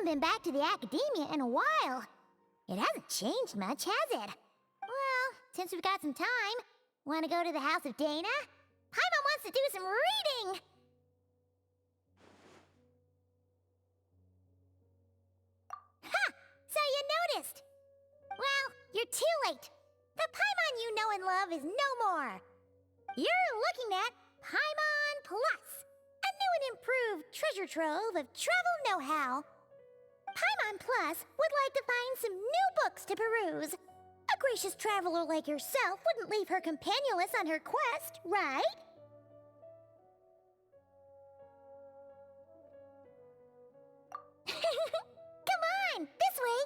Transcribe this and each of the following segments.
been back to the academia in a while. It hasn't changed much, has it? Well, since we've got some time, want to go to the house of Dana? Paimon wants to do some reading! Ha! So you noticed! Well, you're too late. The Paimon you know and love is no more. You're looking at Paimon Plus, a new and improved treasure trove of travel know-how. Paimon Plus would like to find some new books to peruse. A gracious traveler like yourself wouldn't leave her companionless on her quest, right? Come on, this way!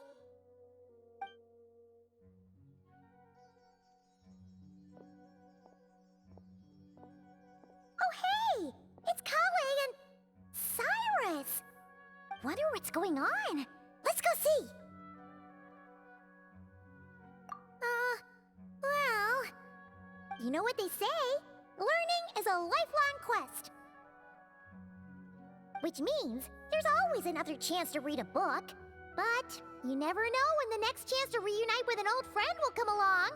Oh hey! It's Kale and Cyrus! Wonder what's going on. Let's go see! Well... You know what they say? Learning is a lifelong quest. Which means there's always another chance to read a book. But you never know when the next chance to reunite with an old friend will come along.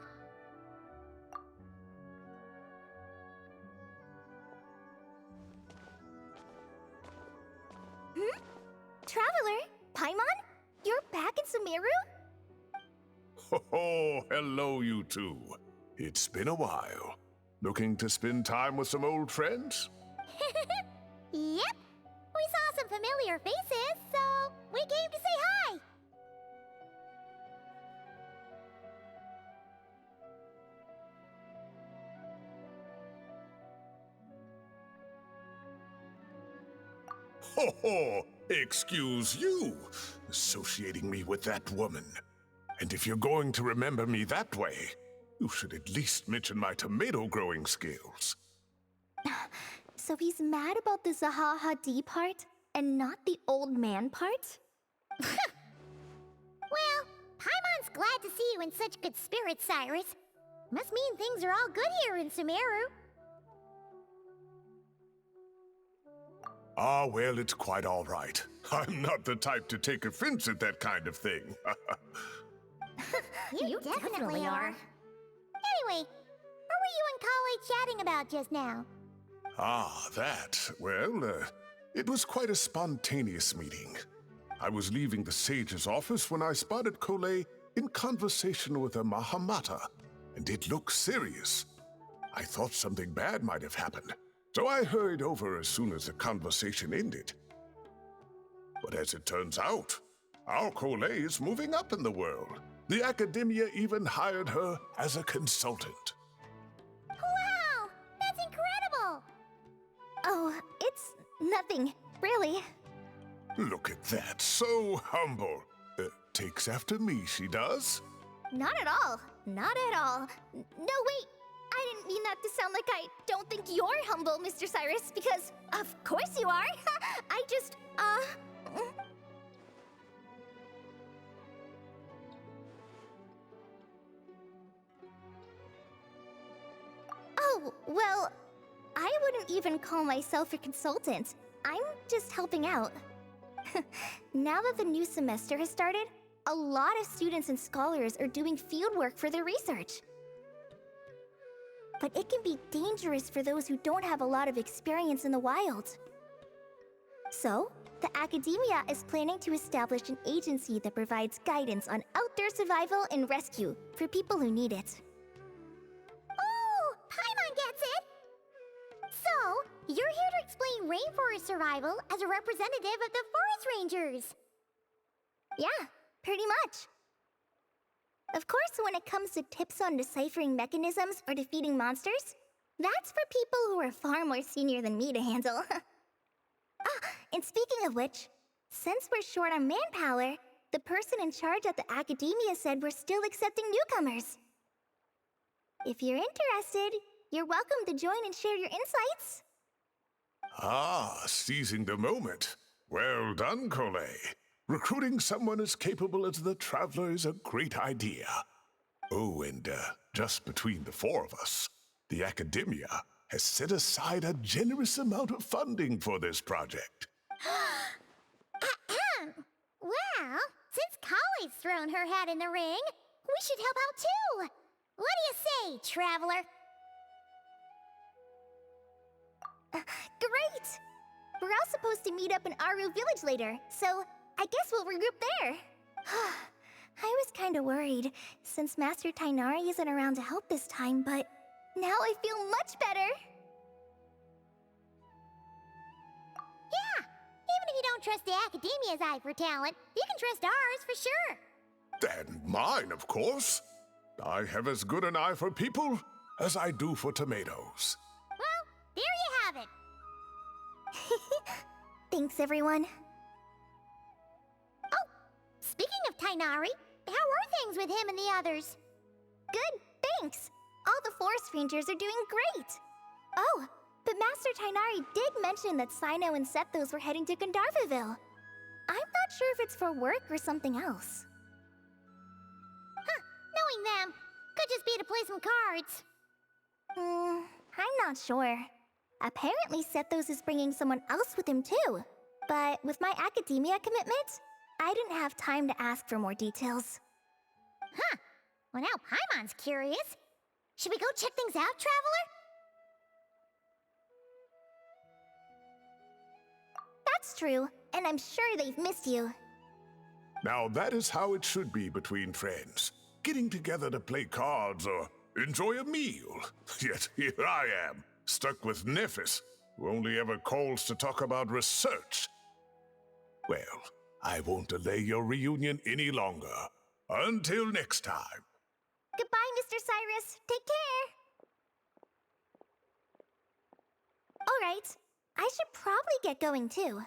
Traveler, Paimon? You're back in Sumeru? Oh, hello, you two. It's been a while. Looking to spend time with some old friends? Yep. We saw some familiar faces, so we came to say hi. Ho ho! Excuse you, associating me with that woman. And if you're going to remember me that way, you should at least mention my tomato growing skills. So he's mad about the Zaha Hadid part and not the old man part? Well, Paimon's glad to see you in such good spirits, Cyrus. Must mean things are all good here in Sumeru. Ah, well, it's quite all right. I'm not the type to take offense at that kind of thing. You definitely are. Anyway, what were you and Kale chatting about just now? Ah, that. Well, it was quite a spontaneous meeting. I was leaving the sage's office when I spotted Kole in conversation with a Mahamata, and it looked serious. I thought something bad might have happened, so I hurried over as soon as the conversation ended. But as it turns out, our Kole is moving up in the world. The academia even hired her as a consultant. Wow! That's incredible! Oh, it's nothing, really. Look at that, so humble. Takes after me, she does. Not at all. Not at all. No, wait. I didn't mean that to sound like I don't think you're humble, Mr. Cyrus, because of course you are. I just, Oh, well, I wouldn't even call myself a consultant. I'm just helping out. Now that the new semester has started, a lot of students and scholars are doing fieldwork for their research. But it can be dangerous for those who don't have a lot of experience in the wild. So, the academia is planning to establish an agency that provides guidance on outdoor survival and rescue for people who need it. Oh, Paimon gets it! So, you're here to explain rainforest survival as a representative of the forest rangers. Yeah, pretty much. Of course, when it comes to tips on deciphering mechanisms or defeating monsters, that's for people who are far more senior than me to handle. And speaking of which, since we're short on manpower, the person in charge at the academia said we're still accepting newcomers. If you're interested, you're welcome to join and share your insights. Ah, seizing the moment. Well done, Kole. Recruiting someone as capable as the Traveler is a great idea. Oh, and just between the four of us, the academia has set aside a generous amount of funding for this project. Well, Well, since Kali's thrown her hat in the ring, we should help out too. What do you say, traveler? Great! We're all supposed to meet up in Aru Village later, so I guess we'll regroup there. I was kinda worried, since Master Tainari isn't around to help this time, but now I feel much better! Yeah, even if you don't trust the Academia's eye for talent, you can trust ours for sure. And mine, of course. I have as good an eye for people as I do for tomatoes. Well, there you have it. Thanks, everyone. Oh, speaking of Tainari, how are things with him and the others? Good, thanks! All the forest rangers are doing great! Oh, but Master Tainari did mention that Sino and Septhos were heading to Gandharvaville. I'm not sure if it's for work or something else. Huh, knowing them, could just be to play some cards. I'm not sure. Apparently Septhos is bringing someone else with him too. But with my academia commitment, I didn't have time to ask for more details. Huh, well now Paimon's curious. Should we go check things out, traveler? That's true, and I'm sure they've missed you. Now that is how it should be between friends. Getting together to play cards or enjoy a meal. Yet here I am, stuck with Nephis, who only ever calls to talk about research. Well, I won't delay your reunion any longer. Until next time. Goodbye, Mr. Cyrus. Take care. Alright, I should probably get going too.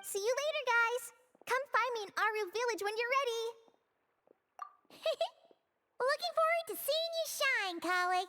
See you later, guys. Come find me in Aru Village when you're ready. Looking forward to seeing you shine, Kali.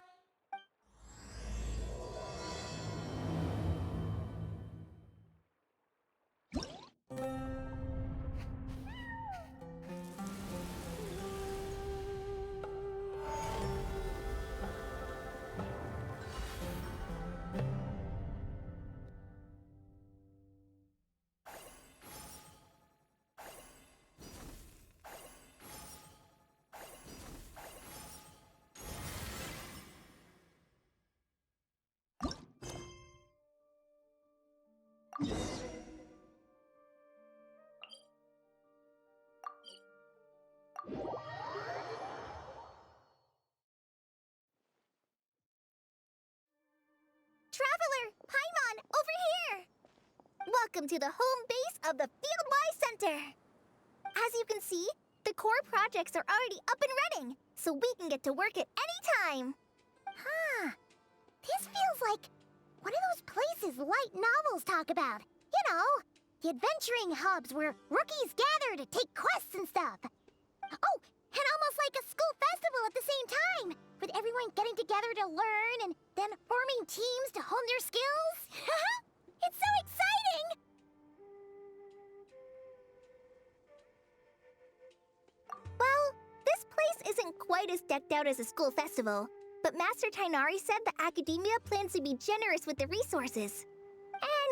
Traveler, Paimon, over here! Welcome to the home base of the Fieldwise Center. As you can see, the core projects are already up and running, so we can get to work at any time. Huh. This feels like one of those places light novels talk about. You know, the adventuring hubs where rookies gather to take quests and stuff. Oh, and almost like a school festival at the same time, with everyone getting together to learn and then forming teams to hone their skills. It's so exciting! Well, this place isn't quite as decked out as a school festival, but Master Tainari said the Academia plans to be generous with the resources.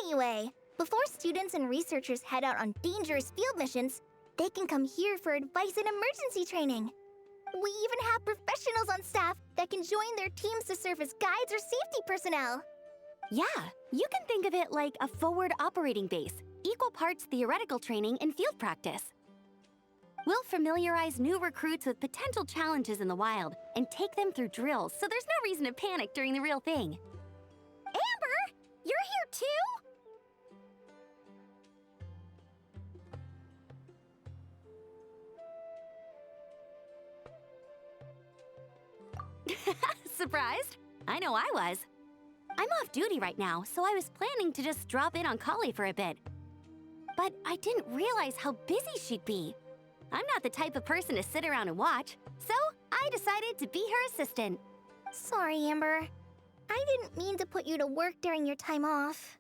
Anyway, before students and researchers head out on dangerous field missions, they can come here for advice and emergency training. We even have professionals on staff that can join their teams to serve as guides or safety personnel. Yeah, you can think of it like a forward operating base, equal parts theoretical training and field practice. We'll familiarize new recruits with potential challenges in the wild and take them through drills so there's no reason to panic during the real thing. Amber, you're here too? Surprised? I know I was. I'm off duty right now, so I was planning to just drop in on Kali for a bit. But I didn't realize how busy she'd be. I'm not the type of person to sit around and watch, so I decided to be her assistant. Sorry, Amber. I didn't mean to put you to work during your time off.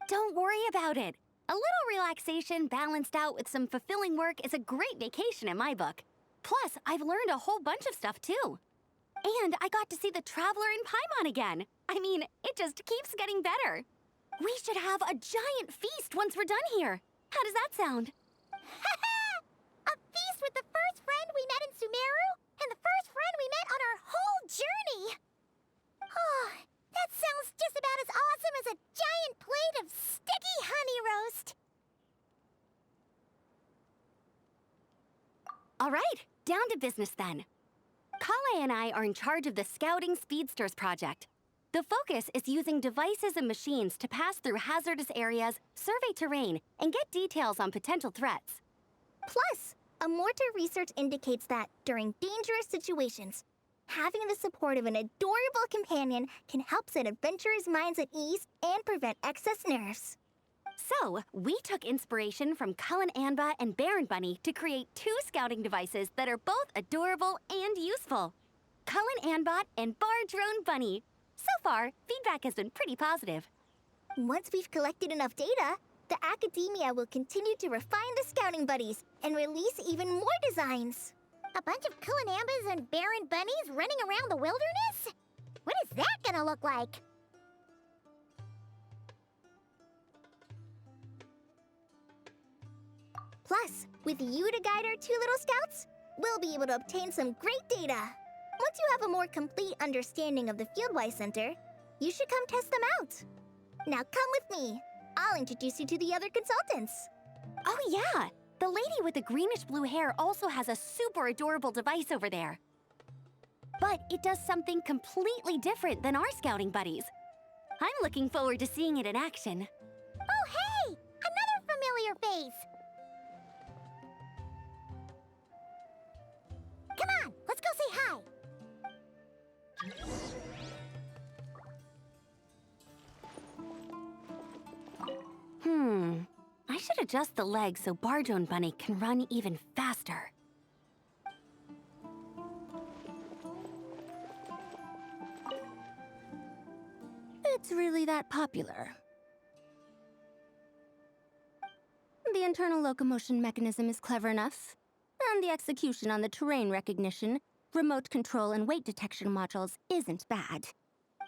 Don't worry about it. A little relaxation balanced out with some fulfilling work is a great vacation in my book. Plus, I've learned a whole bunch of stuff too. And I got to see the Traveler in Paimon again. I mean, it just keeps getting better. We should have a giant feast once we're done here. How does that sound? has a giant plate of sticky honey roast. All right, down to business then. Kale and I are in charge of the Scouting Speedsters project. The focus is using devices and machines to pass through hazardous areas, survey terrain, and get details on potential threats. Plus, a mortar research indicates that during dangerous situations, having the support of an adorable companion can help set adventurers' minds at ease and prevent excess nerves. So, we took inspiration from Cullen Anba and Baron Bunny to create 2 scouting devices that are both adorable and useful. Cullen Anbot and Bar Drone Bunny. So far, feedback has been pretty positive. Once we've collected enough data, the academia will continue to refine the scouting buddies and release even more designs. A bunch of Kulanambas and Baron Bunnies running around the wilderness? What is that gonna look like? Plus, with you to guide our 2 little scouts, we'll be able to obtain some great data. Once you have a more complete understanding of the Fieldwise Center, you should come test them out. Now come with me. I'll introduce you to the other consultants. Oh yeah, the lady with the greenish-blue hair also has a super adorable device over there. But it does something completely different than our scouting buddies. I'm looking forward to seeing it in action. Oh, hey! Another familiar face! Come on, let's go say hi! I should adjust the legs so Bardrone Bunny can run even faster. It's really that popular. The internal locomotion mechanism is clever enough, and the execution on the terrain recognition, remote control, and weight detection modules isn't bad.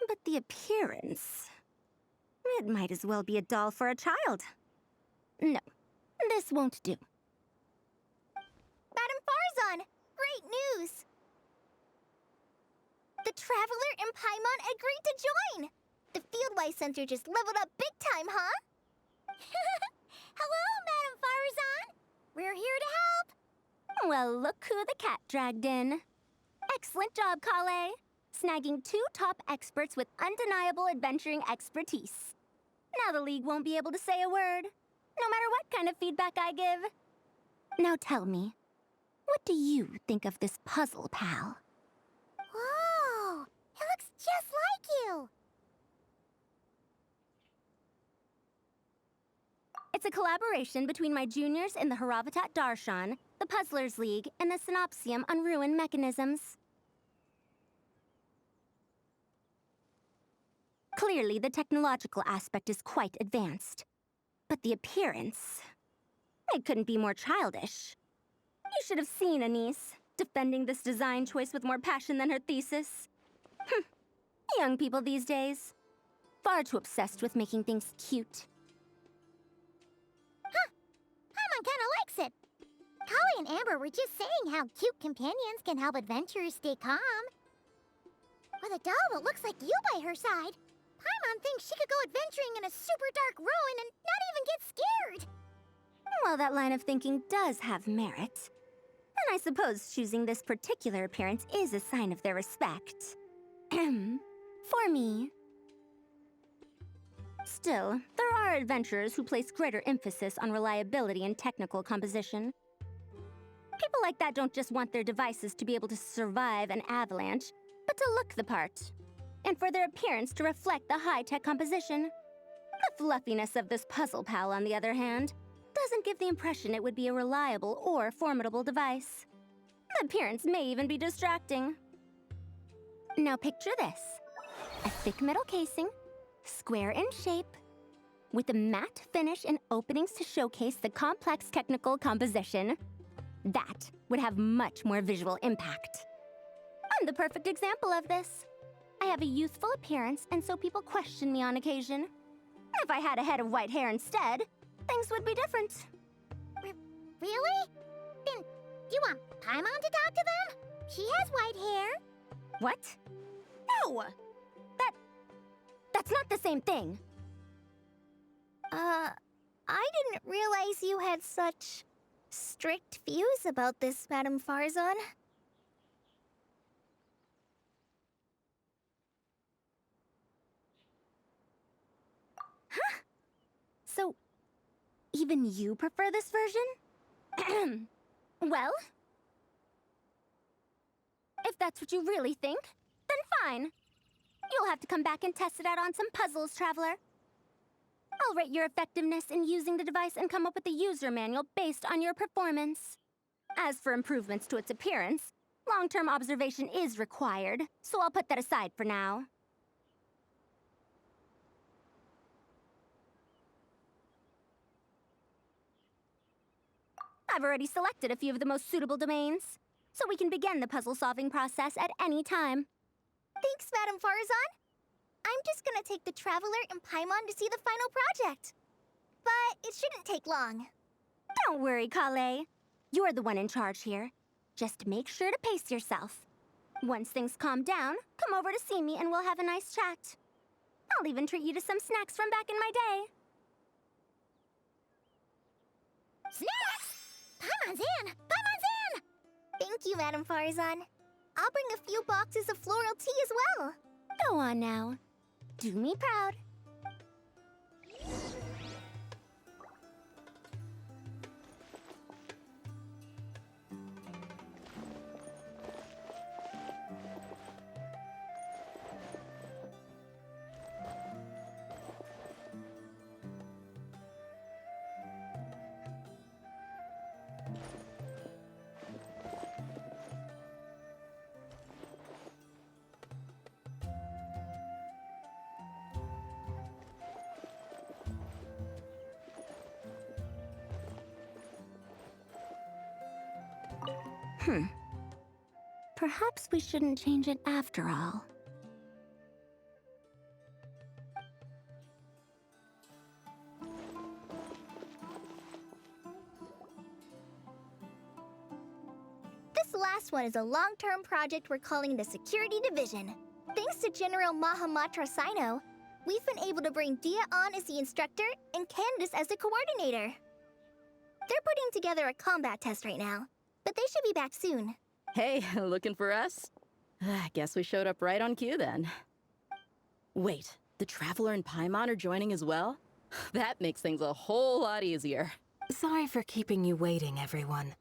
But the appearance... it might as well be a doll for a child. No, this won't do. Madam Farzan, great news! The Traveler and Paimon agreed to join! The Fieldwise Center just leveled up big time, huh? Hello, Madam Farzan! We're here to help! Well, look who the cat dragged in. Excellent job, Kale. Snagging 2 top experts with undeniable adventuring expertise. Now the League won't be able to say a word, no matter what kind of feedback I give. Now tell me, what do you think of this puzzle, pal? Whoa! It looks just like you! It's a collaboration between my juniors in the Haravatat Darshan, the Puzzlers League, and the Synopsium on Ruin Mechanisms. Clearly, the technological aspect is quite advanced. But the appearance... it couldn't be more childish. You should have seen Anise, defending this design choice with more passion than her thesis. Young people these days. Far too obsessed with making things cute. Huh! Paimon kinda likes it. Kali and Amber were just saying how cute companions can help adventurers stay calm. With a doll that looks like you by her side, Paimon thinks she could go adventuring in a super dark ruin and not even get scared. Well, that line of thinking does have merit. And I suppose choosing this particular appearance is a sign of their respect. For me. Still, there are adventurers who place greater emphasis on reliability and technical composition. People like that don't just want their devices to be able to survive an avalanche, but to look the part. And for their appearance to reflect the high-tech composition. The fluffiness of this puzzle pal, on the other hand, doesn't give the impression it would be a reliable or formidable device. The appearance may even be distracting. Now picture this. A thick metal casing, square in shape, with a matte finish and openings to showcase the complex technical composition. That would have much more visual impact. I'm the perfect example of this. I have a youthful appearance, and so people question me on occasion. If I had a head of white hair instead, things would be different. Really? Then, do you want Paimon to talk to them? She has white hair. What? No! That's not the same thing. I didn't realize you had such strict views about this, Madame Farzan. So, even you prefer this version? Well, if that's what you really think, then fine. You'll have to come back and test it out on some puzzles, Traveler. I'll rate your effectiveness in using the device and come up with a user manual based on your performance. As for improvements to its appearance, long-term observation is required, so I'll put that aside for now. I've already selected a few of the most suitable domains, so we can begin the puzzle-solving process at any time. Thanks, Madame Farzan. I'm just gonna take the Traveler and Paimon to see the final project. But it shouldn't take long. Don't worry, Kale. You're the one in charge here. Just make sure to pace yourself. Once things calm down, come over to see me and we'll have a nice chat. I'll even treat you to some snacks from back in my day. Snacks! Paimon's in! Paimon's in! Thank you, Madame Farzan. I'll bring a few boxes of floral tea as well. Go on now. Do me proud. Perhaps we shouldn't change it after all. This last one is a long-term project we're calling the Security Division. Thanks to General Mahamatra Sino, we've been able to bring Dia on as the instructor and Candace as the coordinator. They're putting together a combat test right now, but they should be back soon. Hey, looking for us? I guess we showed up right on cue then. Wait, the Traveler and Paimon are joining as well? That makes things a whole lot easier. Sorry for keeping you waiting, everyone.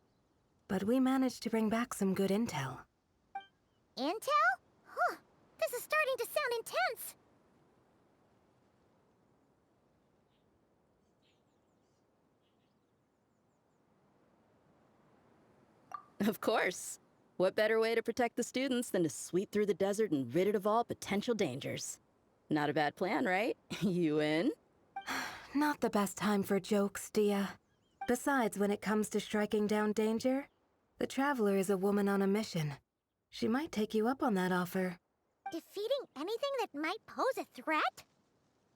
But we managed to bring back some good intel. Intel? Huh. This is starting to sound intense. Of course. What better way to protect the students than to sweep through the desert and rid it of all potential dangers? Not a bad plan, right? You in? Not the best time for jokes, Dia. Besides, when it comes to striking down danger, the Traveler is a woman on a mission. She might take you up on that offer. Defeating anything that might pose a threat?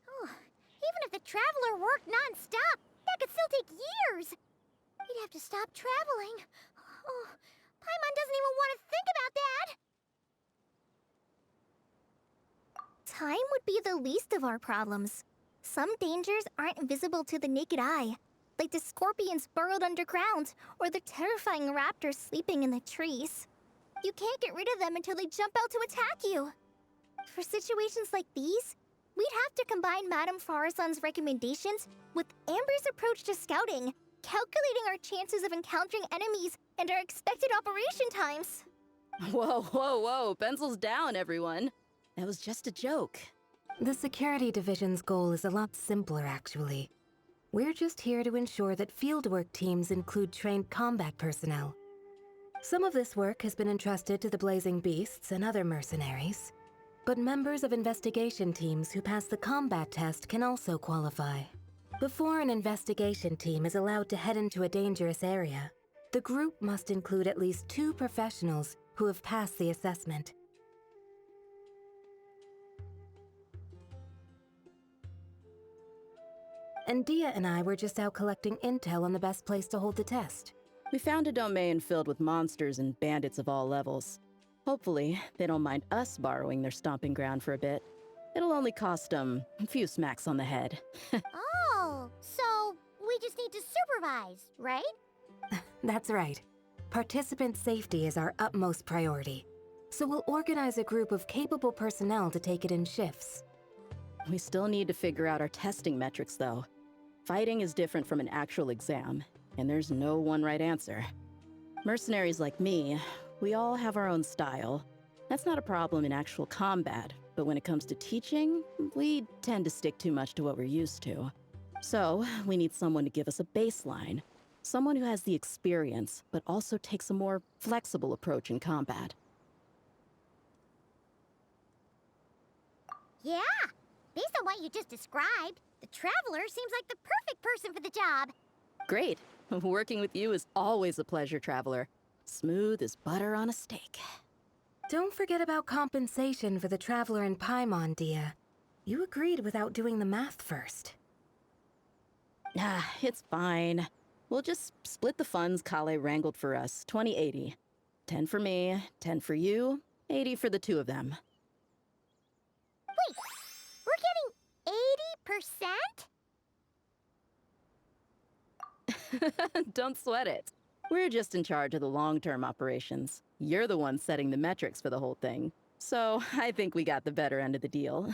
Oh, even if the Traveler worked non-stop, that could still take years. We'd have to stop traveling. Oh, Paimon doesn't even want to think about that. Time would be the least of our problems. Some dangers aren't visible to the naked eye, like the scorpions burrowed underground or the terrifying raptors sleeping in the trees. You can't get rid of them until they jump out to attack you. For situations like these, we'd have to combine Madame Farazan's recommendations with Amber's approach to scouting, calculating our chances of encountering enemies and our expected operation times. Whoa, whoa, whoa, pencils down, everyone. That was just a joke. The Security Division's goal is a lot simpler, actually. We're just here to ensure that fieldwork teams include trained combat personnel. Some of this work has been entrusted to the Blazing Beasts and other mercenaries, but members of investigation teams who pass the combat test can also qualify. Before an investigation team is allowed to head into a dangerous area, the group must include at least 2 professionals who have passed the assessment. And Dia and I were just out collecting intel on the best place to hold the test. We found a domain filled with monsters and bandits of all levels. Hopefully, they don't mind us borrowing their stomping ground for a bit. It'll only cost them a few smacks on the head. Oh, supervise, right? That's right. Participant safety is our utmost priority. So we'll organize a group of capable personnel to take it in shifts. We still need to figure out our testing metrics, though. Fighting is different from an actual exam, and there's no one right answer. Mercenaries like me, we all have our own style. That's not a problem in actual combat, but when it comes to teaching, we tend to stick too much to what we're used to. So, we need someone to give us a baseline. Someone who has the experience, but also takes a more flexible approach in combat. Yeah, based on what you just described, the Traveler seems like the perfect person for the job. Great. Working with you is always a pleasure, Traveler. Smooth as butter on a steak. Don't forget about compensation for the Traveler in Paimon, Dia. You agreed without doing the math first. Ah, it's fine. We'll just split the funds Kale wrangled for us, 20-80. 10 for me, 10 for you, 80 for the two of them. Wait, we're getting 80%? Don't sweat it. We're just in charge of the long-term operations. You're the one setting the metrics for the whole thing. So I think we got the better end of the deal.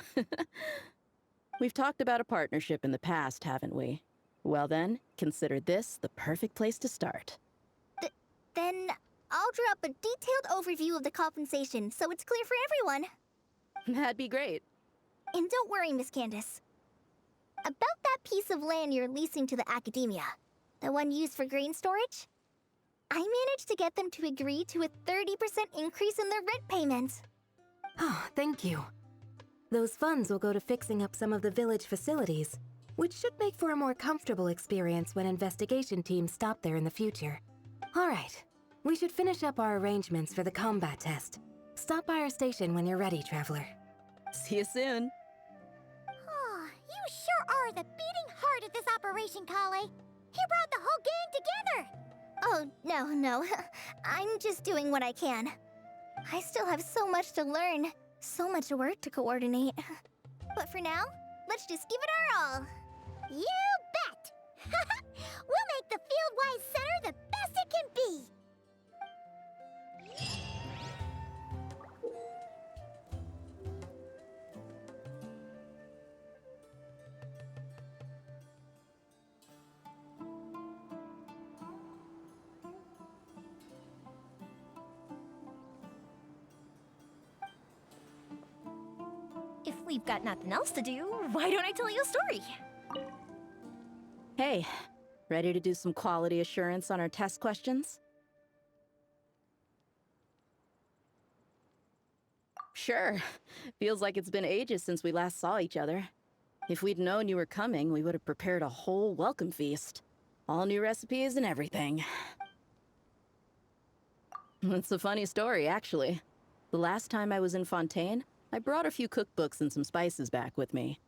We've talked about a partnership in the past, haven't we? Well then, consider this the perfect place to start. Then I'll draw up a detailed overview of the compensation so it's clear for everyone. That'd be great. And don't worry, Miss Candace. About that piece of land you're leasing to the academia, the one used for grain storage, I managed to get them to agree to a 30% increase in their rent payments. Oh, thank you. Those funds will go to fixing up some of the village facilities, which should make for a more comfortable experience when investigation teams stop there in the future. All right, we should finish up our arrangements for the combat test. Stop by our station when you're ready, Traveler. See you soon. Oh, you sure are the beating heart of this operation, Kale. He brought the whole gang together. Oh, no. I'm just doing what I can. I still have so much to learn, so much work to coordinate. But for now, let's just give it our all. You bet! We'll make the Fieldwise Center the best it can be! If we've got nothing else to do, why don't I tell you a story? Hey, ready to do some quality assurance on our test questions? Sure. Feels like it's been ages since we last saw each other. If we'd known you were coming, we would have prepared a whole welcome feast. All new recipes and everything. It's a funny story, actually. The last time I was in Fontaine, I brought a few cookbooks and some spices back with me.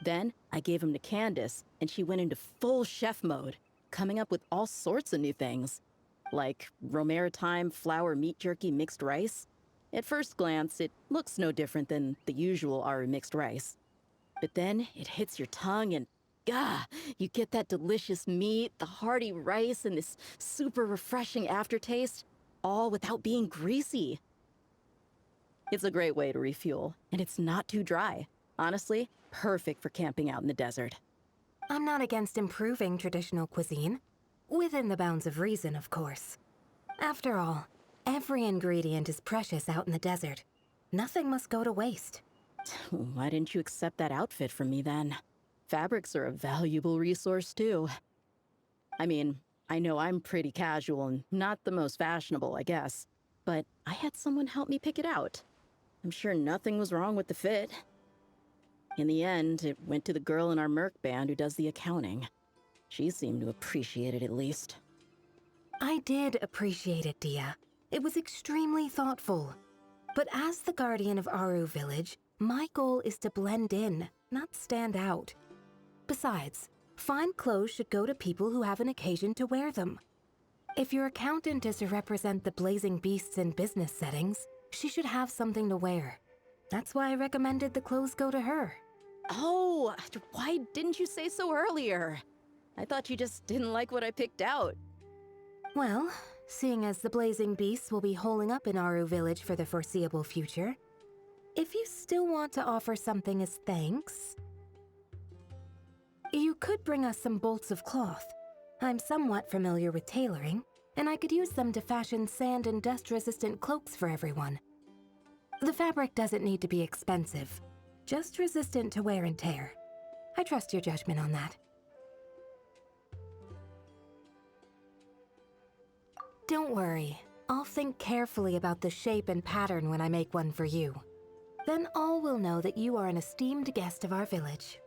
Then, I gave them to Candace, and she went into full chef mode, coming up with all sorts of new things. Like Romero thyme flour meat jerky mixed rice. At first glance, it looks no different than the usual Aru mixed rice. But then, it hits your tongue and, you get that delicious meat, the hearty rice, and this super refreshing aftertaste, all without being greasy. It's a great way to refuel, and it's not too dry. Honestly, perfect for camping out in the desert. I'm not against improving traditional cuisine. Within the bounds of reason, of course. After all, every ingredient is precious out in the desert. Nothing must go to waste. Why didn't you accept that outfit from me then? Fabrics are a valuable resource too. I mean, I know I'm pretty casual and not the most fashionable, I guess. But I had someone help me pick it out. I'm sure nothing was wrong with the fit. In the end, it went to the girl in our Merc band who does the accounting. She seemed to appreciate it at least. I did appreciate it, Dia. It was extremely thoughtful. But as the guardian of Aru Village, my goal is to blend in, not stand out. Besides, fine clothes should go to people who have an occasion to wear them. If your accountant is to represent the blazing beasts in business settings, she should have something to wear. That's why I recommended the clothes go to her. Oh, why didn't you say so earlier? I thought you just didn't like what I picked out. Well, seeing as the blazing beasts will be holing up in Aru Village for the foreseeable future, if you still want to offer something as thanks, you could bring us some bolts of cloth. I'm somewhat familiar with tailoring, and I could use them to fashion sand and dust-resistant cloaks for everyone. The fabric doesn't need to be expensive, just resistant to wear and tear. I trust your judgment on that. Don't worry, I'll think carefully about the shape and pattern when I make one for you. Then all will know that you are an esteemed guest of our village.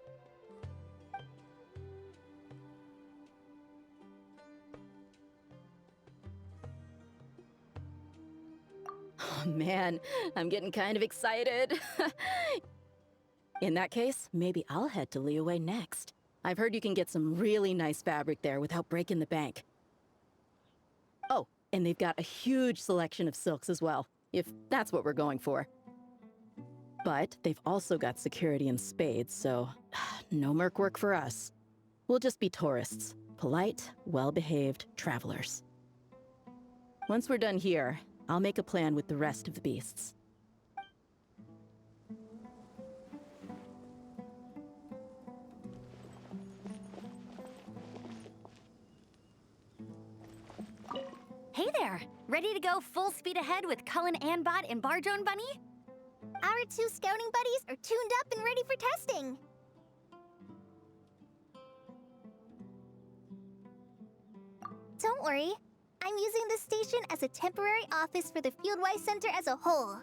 Oh man, I'm getting kind of excited. In that case, maybe I'll head to Liyue next. I've heard you can get some really nice fabric there without breaking the bank. Oh, and they've got a huge selection of silks as well, if that's what we're going for. But they've also got security in spades, so no merc work for us. We'll just be tourists, polite, well-behaved travelers. Once we're done here, I'll make a plan with the rest of the beasts. Hey there! Ready to go full speed ahead with Cullen Anbot and Barjone Bunny? Our 2 scouting buddies are tuned up and ready for testing. Don't worry, I'm using this station as a temporary office for the Fieldwise Center as a whole.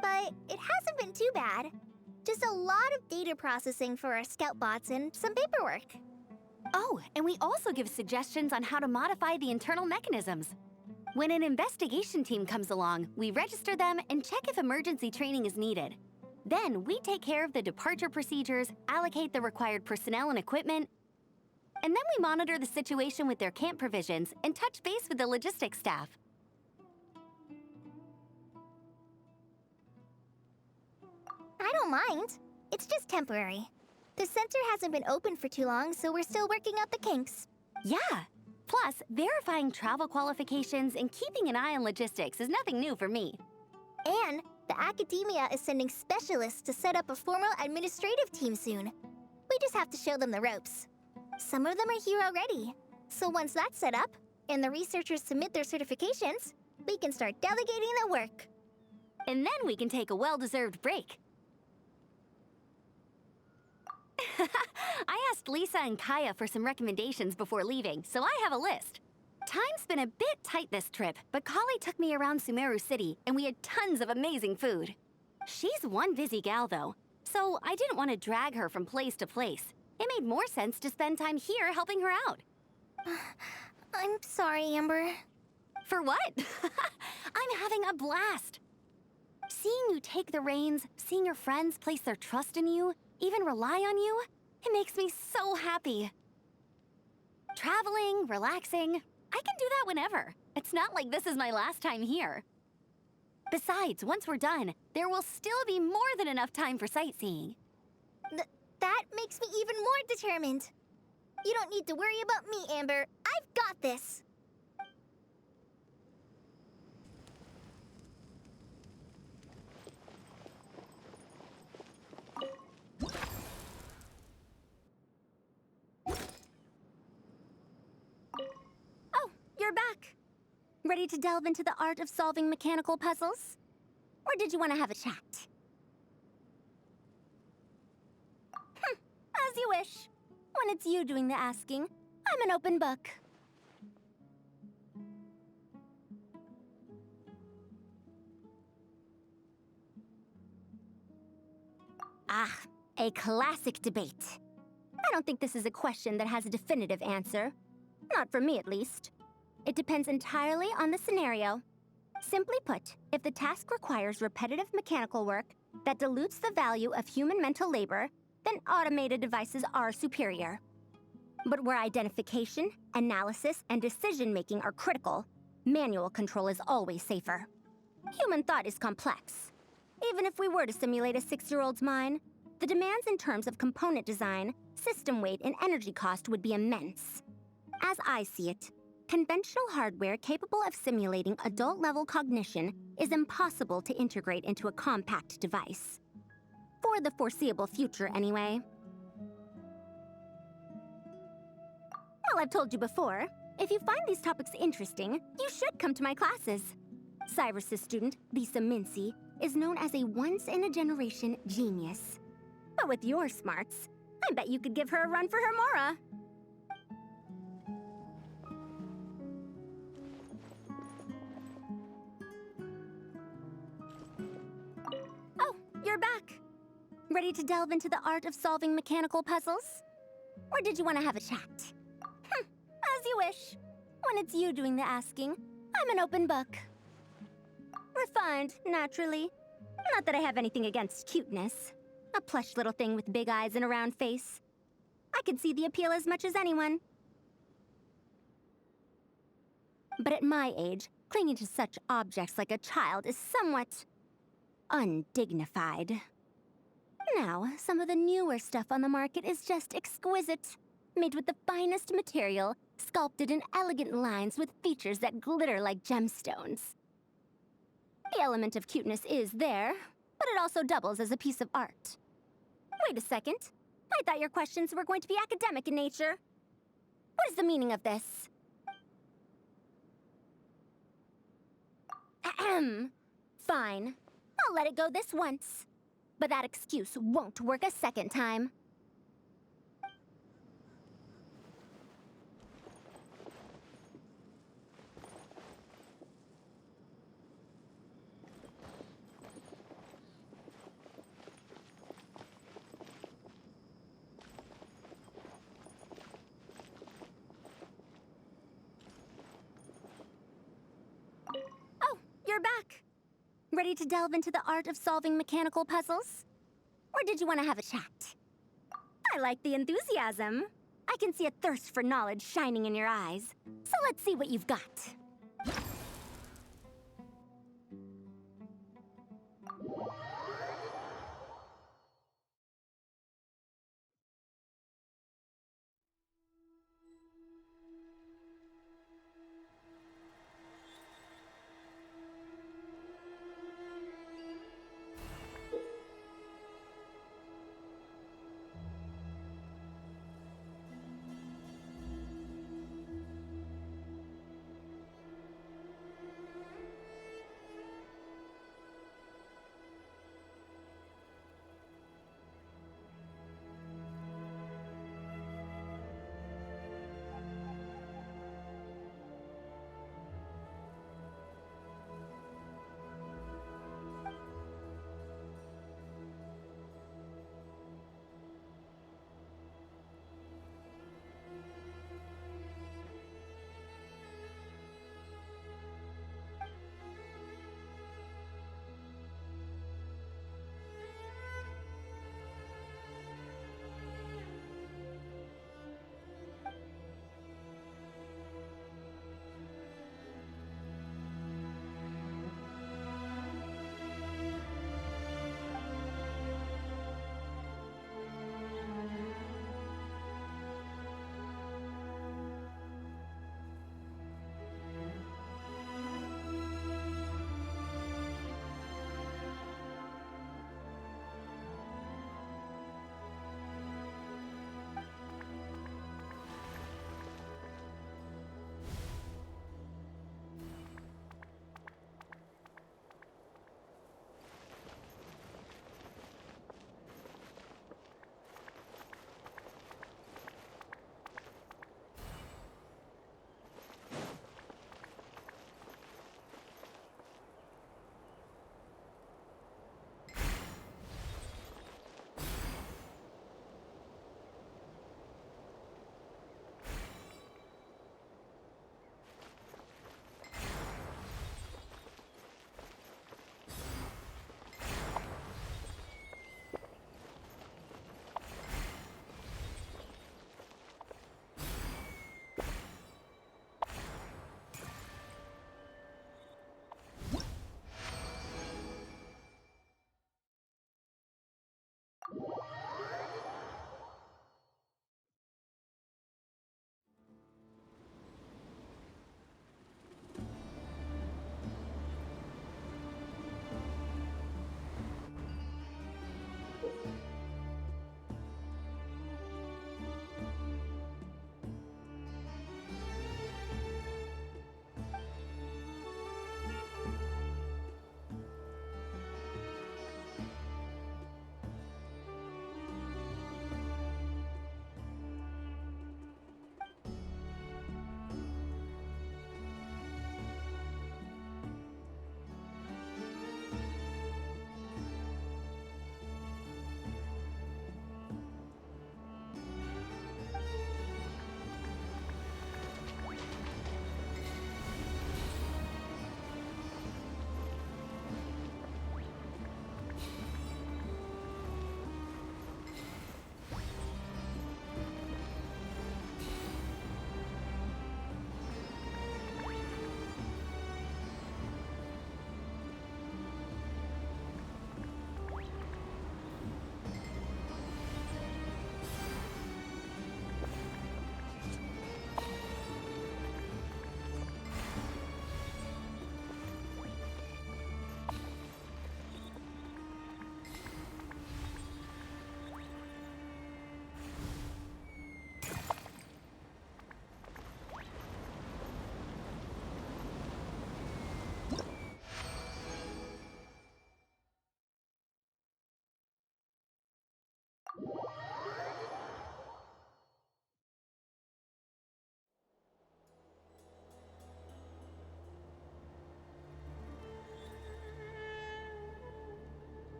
But it hasn't been too bad. Just a lot of data processing for our scout bots and some paperwork. Oh, and we also give suggestions on how to modify the internal mechanisms. When an investigation team comes along, we register them and check if emergency training is needed. Then we take care of the departure procedures, allocate the required personnel and equipment, and then we monitor the situation with their camp provisions and touch base with the logistics staff. I don't mind. It's just temporary. The center hasn't been open for too long, so we're still working out the kinks. Yeah. Plus, verifying travel qualifications and keeping an eye on logistics is nothing new for me. And the academia is sending specialists to set up a formal administrative team soon. We just have to show them the ropes. Some of them are here already. So once that's set up, and the researchers submit their certifications, we can start delegating the work. And then we can take a well-deserved break. I asked Lisa and Kaya for some recommendations before leaving, so I have a list. Time's been a bit tight this trip, but Kali took me around Sumeru City, and we had tons of amazing food. She's one busy gal, though, so I didn't want to drag her from place to place. It made more sense to spend time here helping her out. I'm sorry, Amber. For what? I'm having a blast. Seeing you take the reins, seeing your friends place their trust in you, even rely on you, it makes me so happy. Traveling, relaxing, I can do that whenever. It's not like this is my last time here. Besides, once we're done, there will still be more than enough time for sightseeing. That makes me even more determined. You don't need to worry about me, Amber. I've got this. Oh, you're back. Ready to delve into the art of solving mechanical puzzles? Or did you want to have a chat? As you wish. When it's you doing the asking, I'm an open book. Ah, a classic debate. I don't think this is a question that has a definitive answer. Not for me, at least. It depends entirely on the scenario. Simply put, if the task requires repetitive mechanical work that dilutes the value of human mental labor, then automated devices are superior. But where identification, analysis, and decision-making are critical, manual control is always safer. Human thought is complex. Even if we were to simulate a 6-year-old's mind, The demands in terms of component design, system weight, and energy cost would be immense. As I see it, conventional hardware capable of simulating adult-level cognition is impossible to integrate into a compact device. For the foreseeable future, anyway. Well, I've told you before, if you find these topics interesting, you should come to my classes. Cyrus's student, Lisa Mincy, is known as a once-in-a-generation genius. But with your smarts, I bet you could give her a run for her Mora. Oh, you're back. Ready to delve into the art of solving mechanical puzzles? Or did you want to have a chat? As you wish. When it's you doing the asking, I'm an open book. Refined, naturally. Not that I have anything against cuteness. A plush little thing with big eyes and a round face. I could see the appeal as much as anyone. But at my age, clinging to such objects like a child is somewhat undignified. Now, some of the newer stuff on the market is just exquisite. Made with the finest material, sculpted in elegant lines with features that glitter like gemstones. The element of cuteness is there, but it also doubles as a piece of art. Wait a second. I thought your questions were going to be academic in nature. What is the meaning of this? Ahem. Fine. I'll let it go this once. But that excuse won't work a second time. Oh, you're back. Ready to delve into the art of solving mechanical puzzles? Or did you want to have a chat? I like the enthusiasm. I can see a thirst for knowledge shining in your eyes. So let's see what you've got.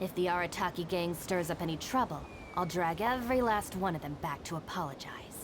If the Arataki gang stirs up any trouble, I'll drag every last one of them back to apologize.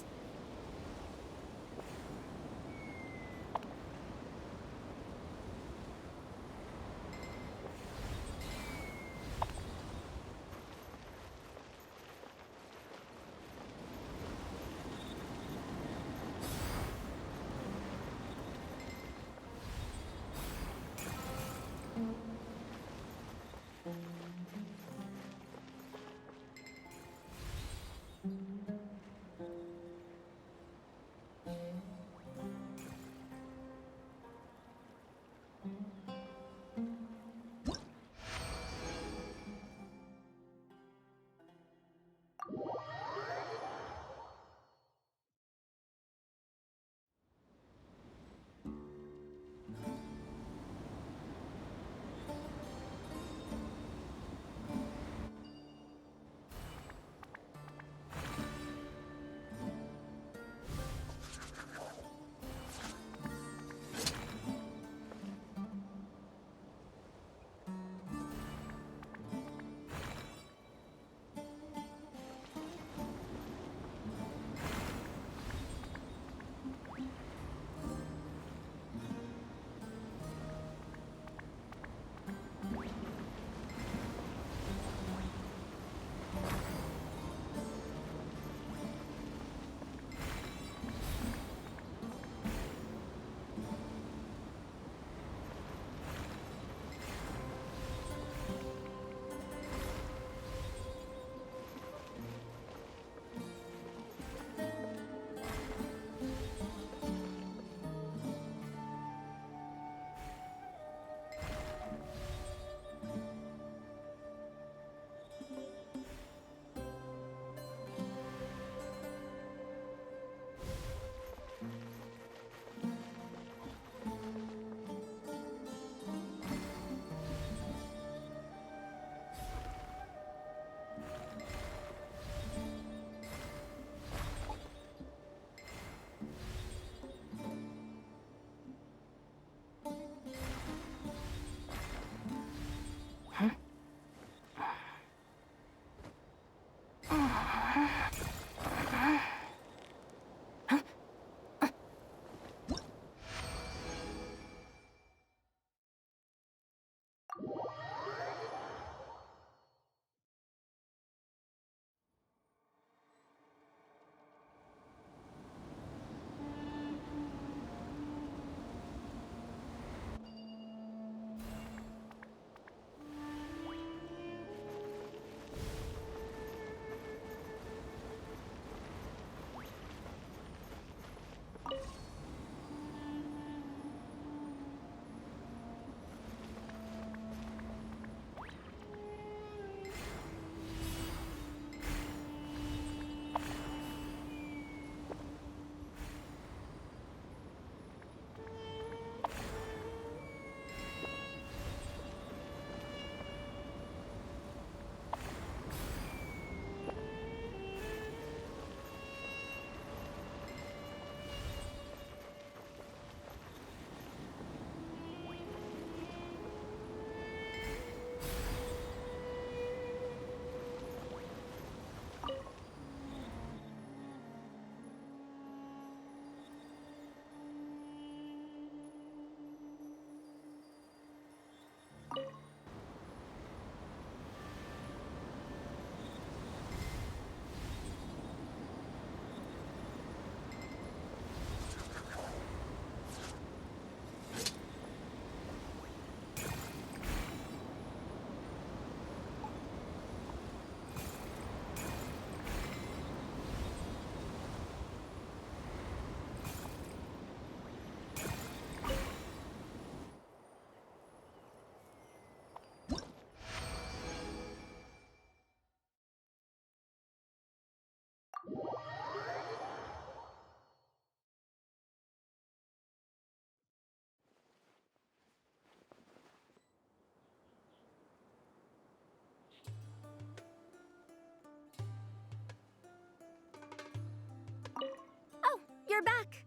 you're back.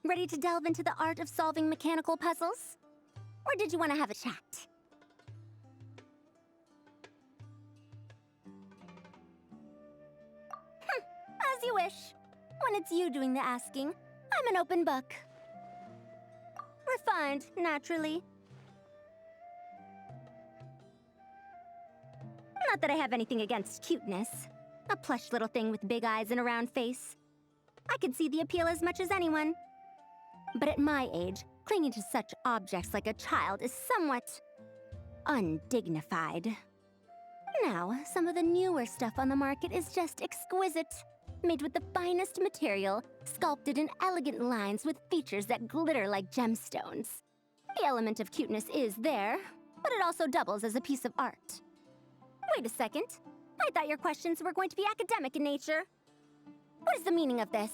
Ready to delve into the art of solving mechanical puzzles? Or did you want to have a chat? As you wish. When it's you doing the asking, I'm an open book. Refined, naturally. Not that I have anything against cuteness. A plush little thing with big eyes and a round face. I could see the appeal as much as anyone. But at my age, clinging to such objects like a child is somewhat undignified. Now, some of the newer stuff on the market is just exquisite. Made with the finest material, sculpted in elegant lines with features that glitter like gemstones. The element of cuteness is there, but it also doubles as a piece of art. Wait a second. I thought your questions were going to be academic in nature. What is the meaning of this?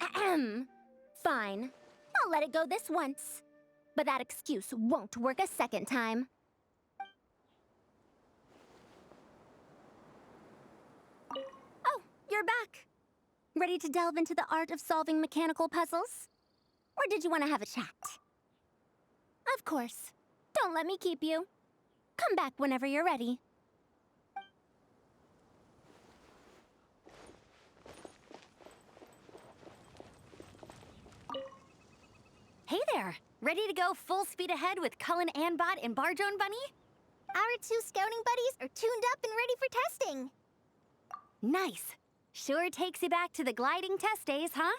Ahem. Fine. I'll let it go this once. But that excuse won't work a second time. Oh, you're back. Ready to delve into the art of solving mechanical puzzles? Or did you want to have a chat? Of course. Don't let me keep you. Come back whenever you're ready. Hey there! Ready to go full speed ahead with Cullen Anbot and Barjone Bunny? Our 2 scouting buddies are tuned up and ready for testing. Nice! Sure takes you back to the gliding test days, huh?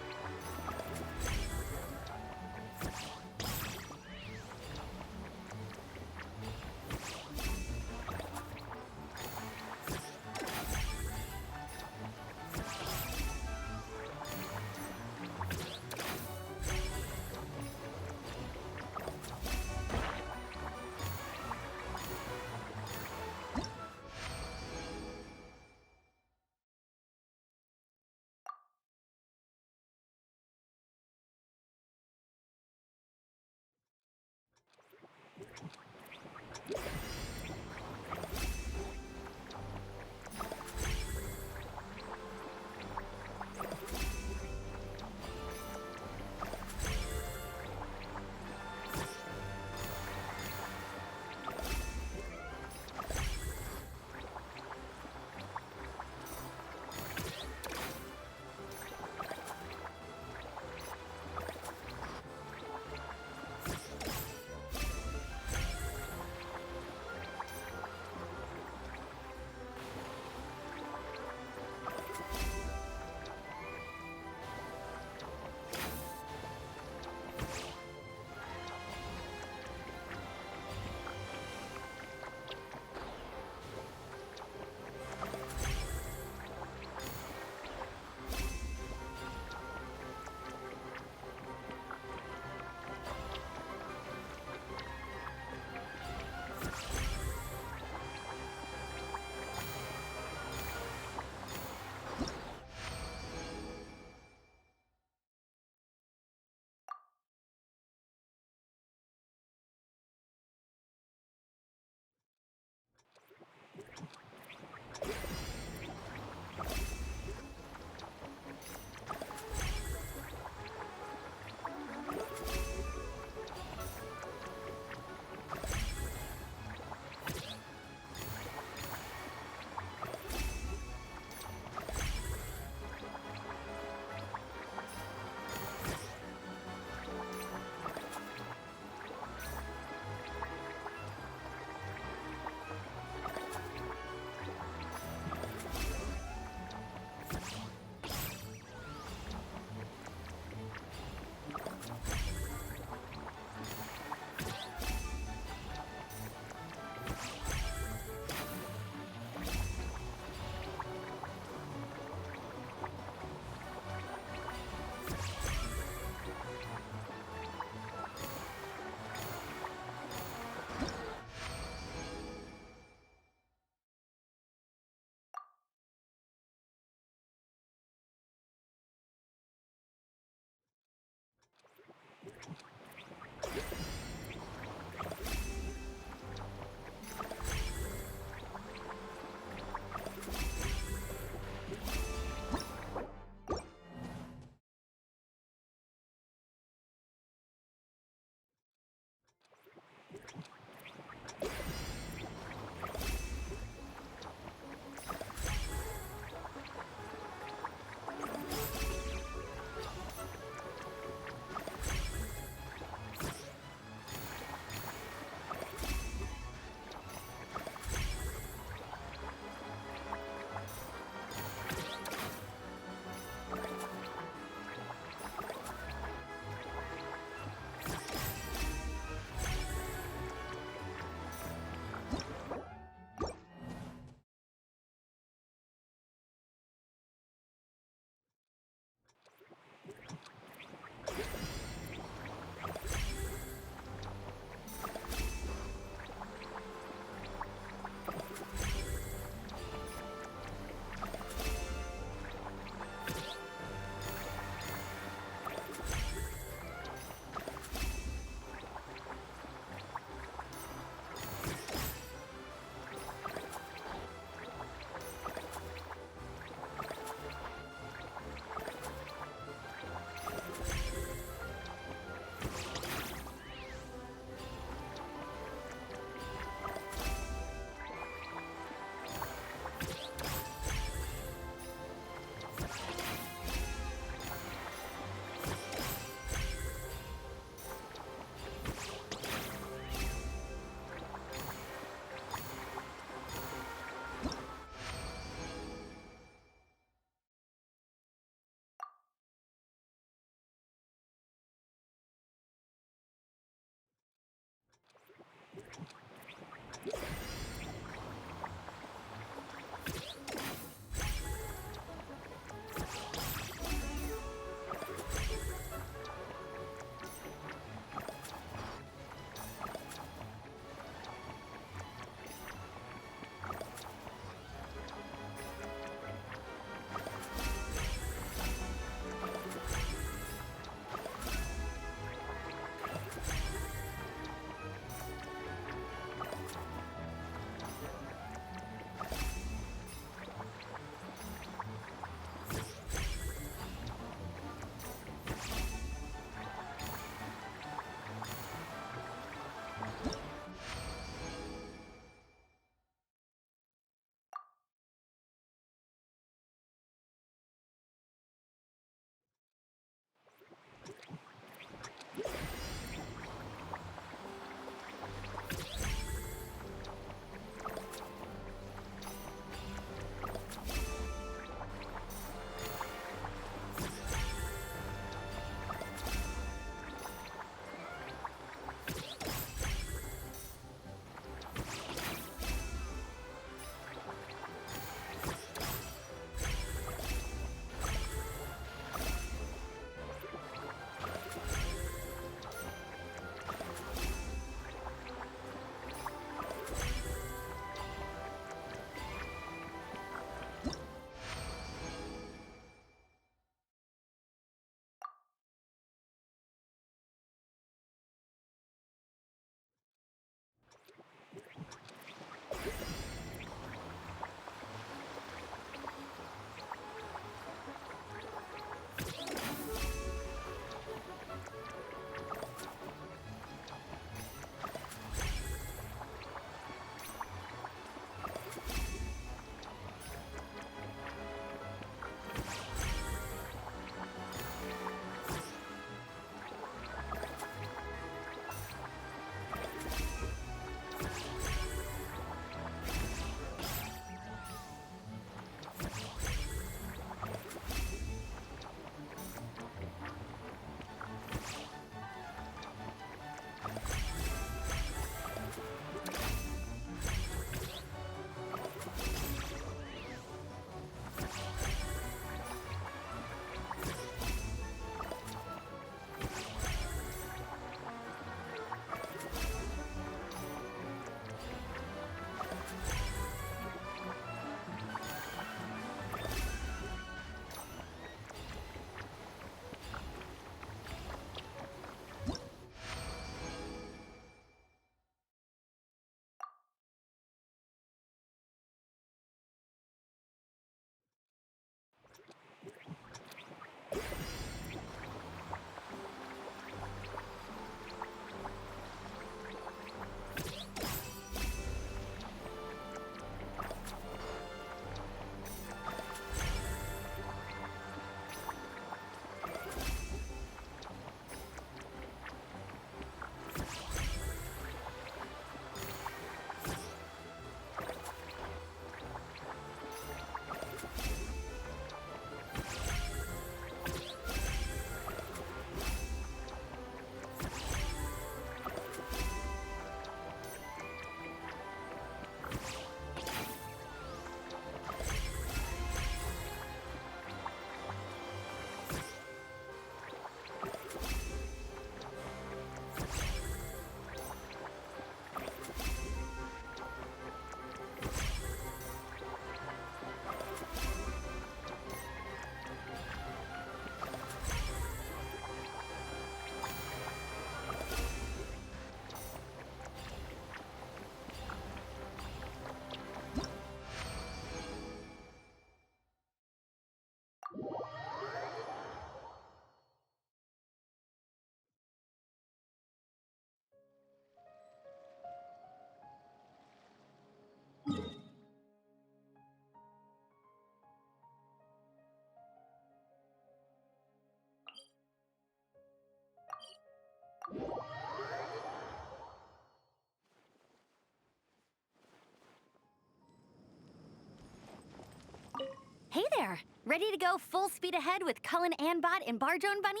there. Ready to go full speed ahead with Cullen Anbot and Bardrone Bunny?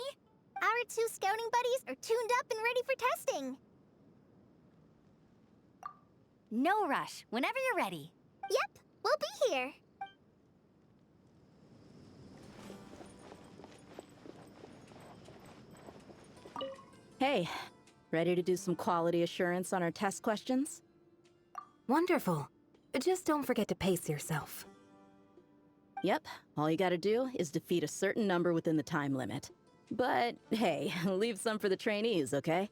Our 2 scouting buddies are tuned up and ready for testing. No rush. Whenever you're ready. Yep, we'll be here. Hey, ready to do some quality assurance on our test questions? Wonderful. Just don't forget to pace yourself. Yep, all you gotta do is defeat a certain number within the time limit. But hey, leave some for the trainees, okay?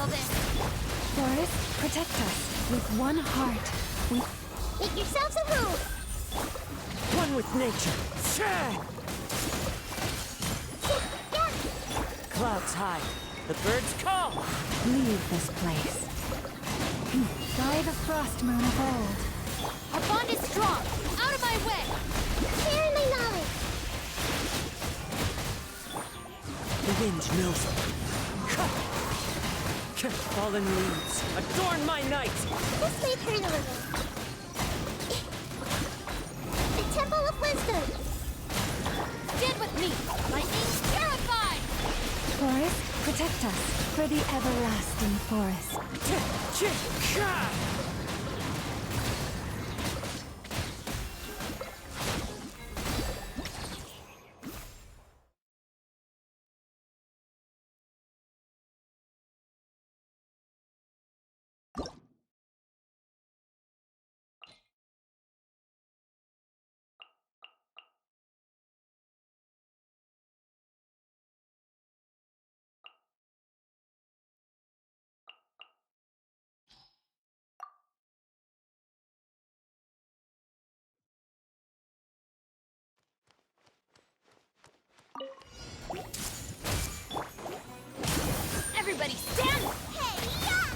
handle this. Forest, protect us. With one heart, we... Make yourselves at home. One with nature. Clouds high. The birds call. leave this place. By the frost moon of old. Our bond is strong. Out of my way. Share my knowledge. The wind knows it. Fallen leaves, adorn my night! This may hurt a little. The Temple of Wisdom. Stand with me. My aim's terrified. Forest, protect us for the everlasting forest. Everybody stand. Hey, yeah!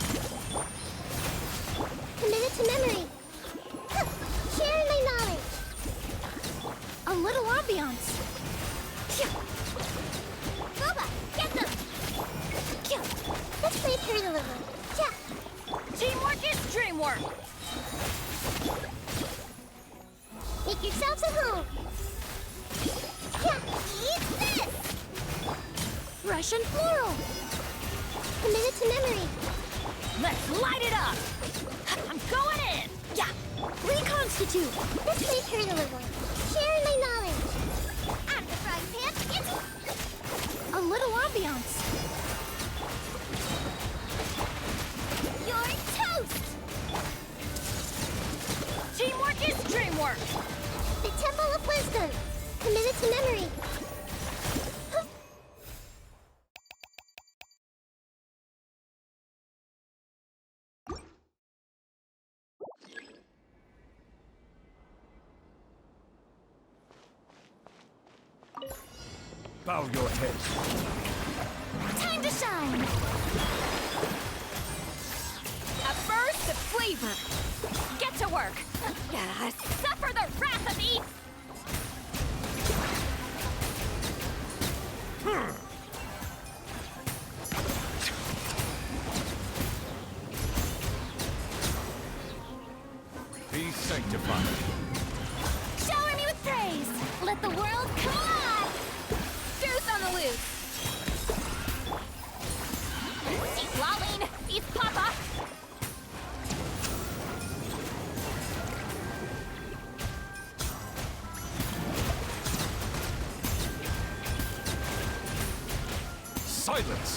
Committed to memory. Share my knowledge. A little ambiance. Boba, get them! This may hurt a little. Teamwork is dreamwork. Make yourselves at home. Eat this! Russian floral. Committed to memory. Let's light it up. I'm going in. Yeah. Reconstitute. This may hurt a little. Share my knowledge. Out of the frying pan. A little ambiance. You're toast! Teamwork is dreamwork. The Temple of Wisdom. Committed to memory. Bow your head. Time to shine. A burst of flavor. Get to work. Suffer the wrath of Eve. Be sanctified. Shower me with praise. Let the world collide. Deuce on the loose. Eat Laline. Eat Papa. Silence!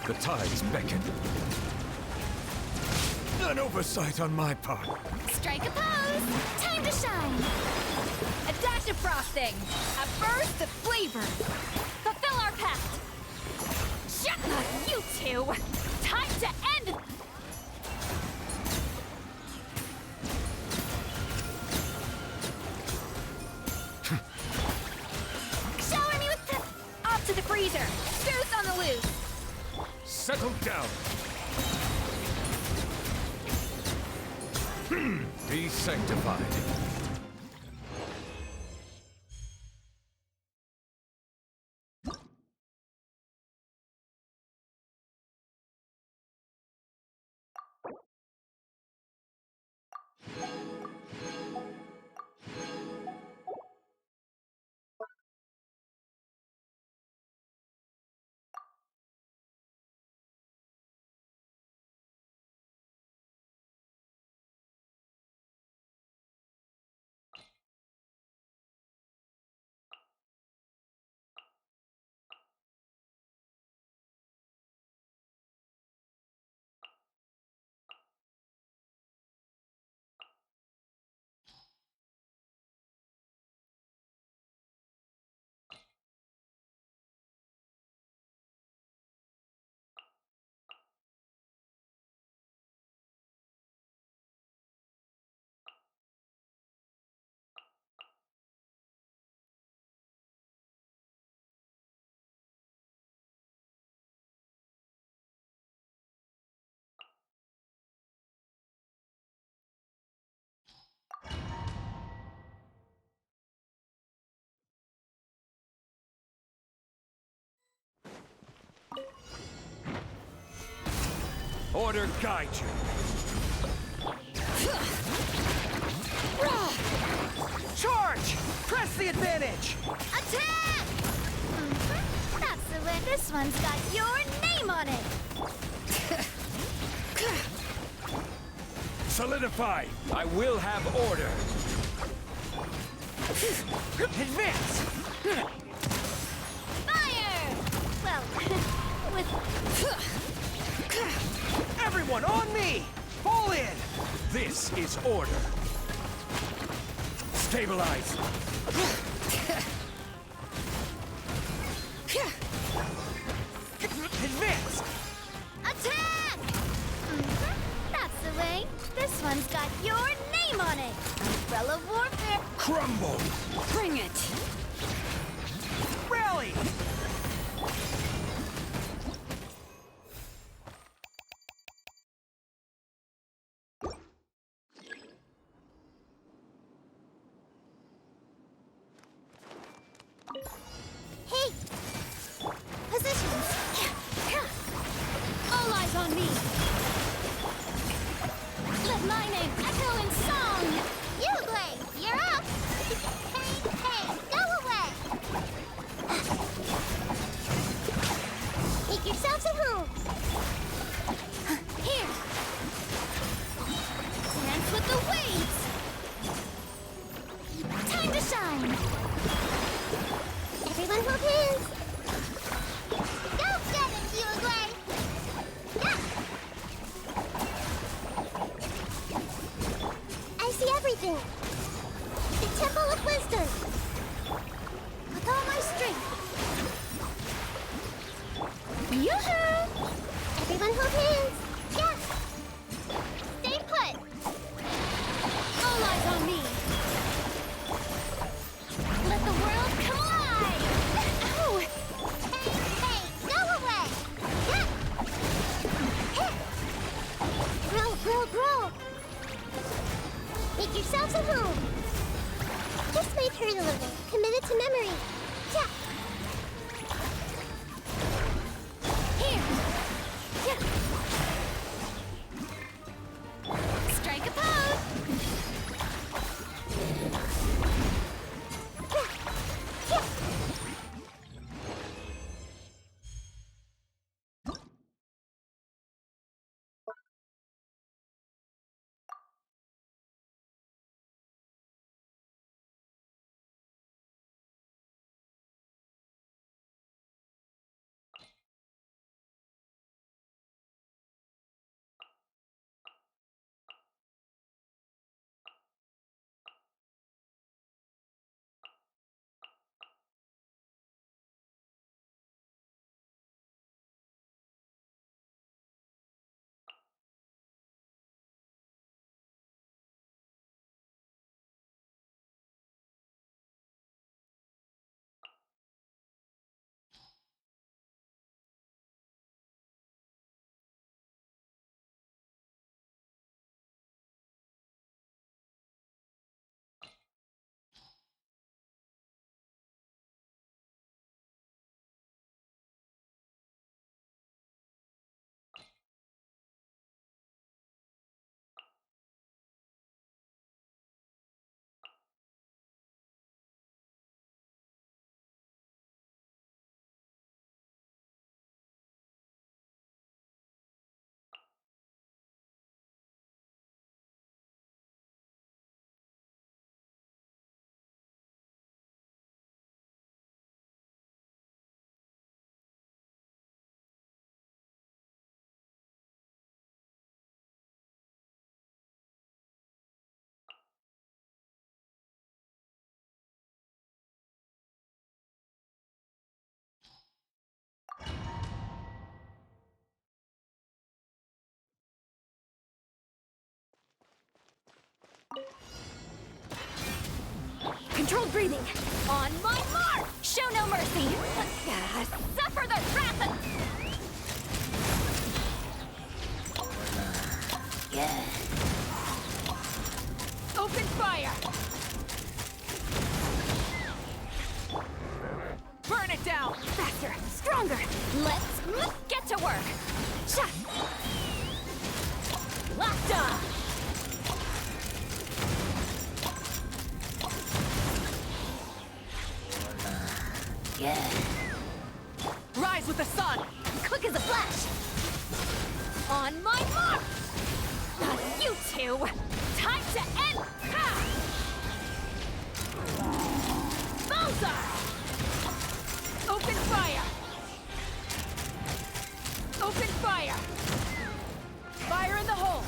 The tides beckon. An oversight on my part. Strike a pose. Time to shine. A dash of frosting. A burst of flavor. Fulfill our pact. Shut up, you two. Time to end. Shower me with the... Off to the freezer. Deuce on the loose. Settle down. Be sanctified. Order guide you. Charge! Press the advantage! Attack! That's the way. This one's got your name on it. Solidify. I will have order. Advance! Fire! Well, with... Everyone on me! Fall in! This is order. Stabilize. Advance! Attack! That's the way. This one's got your name on it. Umbrella Warfare. Crumble. Bring it! Rally! Hey! Positions! All eyes on me! Let my name echo in song! Uruguay, you're up! Hey, go away! Make yourselves at home! Here! Dance with the waves! Time to shine! Everyone hold hands! Go get it, Uruguay! Yeah! I see everything! The Temple of Wisdom! With all my strength! Yoo-hoo! Everyone hold hands! Yeah! Stay put! All eyes on me! Let the world come alive! Ow! Hey, go away! Yeah! Grow! Make yourselves at home! This might hurt a little. Commit it to memory. Yeah! Here! Yeah! Strike a pose! Yeah! Yeah! Controlled breathing! On my mark! Show no mercy! Suffer the wrath of... Open fire! Burn it down! Faster! Stronger! Let's get to work! Sha! Rise with the sun! Quick as a flash! On my mark! Not you two! Time to end! Ha! Bullseye! Open fire! Open fire! Fire in the hole!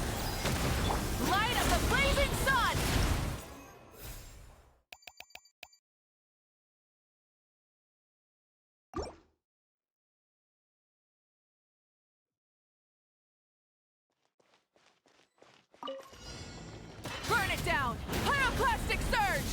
Light of the blazing sun! Burn it down! Pyroclastic surge!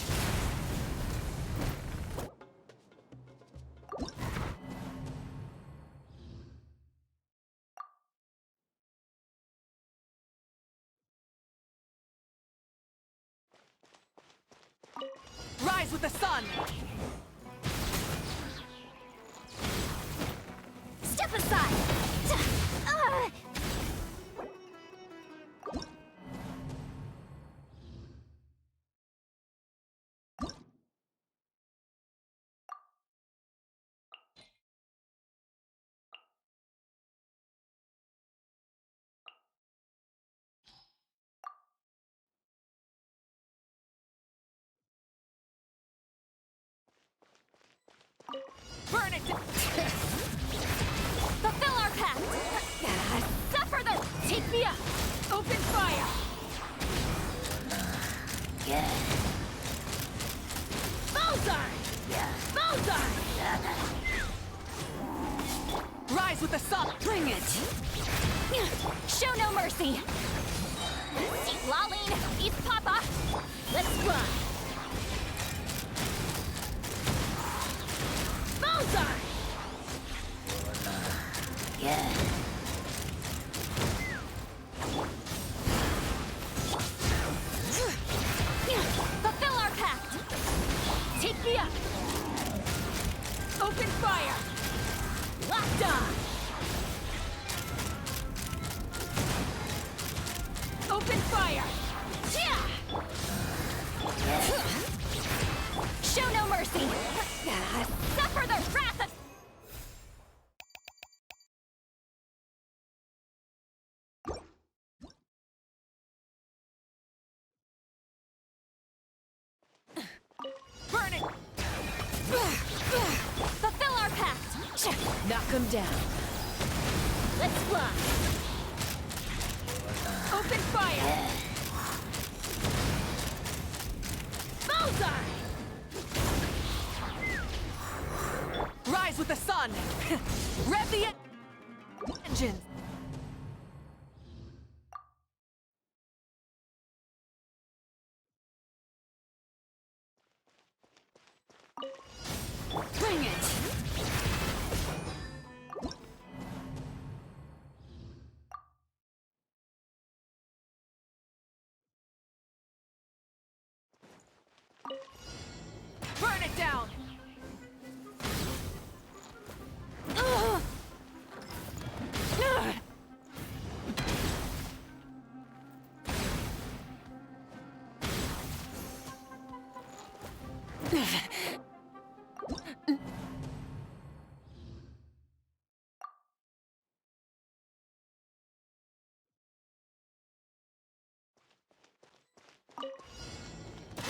Rise with the sun! Step aside! Burn it down! Fulfill our pact! Suffer the... Take me up! Open fire! Bullseye! Bullseye! Rise with the sun! Bring it! Show no mercy! Seek Laline! Eat Papa! Let's run! Bullseye! Fulfill our pact! Take me up! Open fire! Locked on! Open fire! Show no mercy! Suffer the wrath of... Burn it! Fulfill our pact! Knock him down. Let's fly! Open fire! Bullseye! Rise with the sun! Rev the engine! Bring it! Burn it down!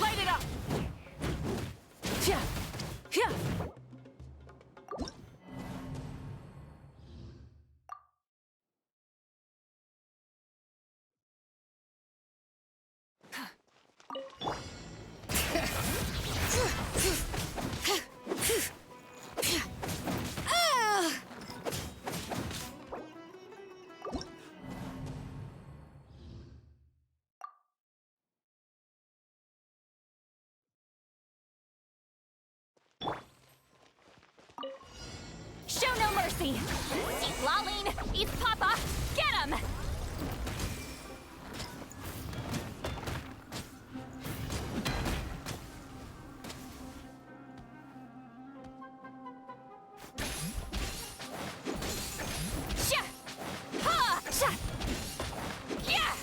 Light it up! Show no mercy! Seek Laline! Eat Papa! Get him! Sha! Ha! Sha! Yeah!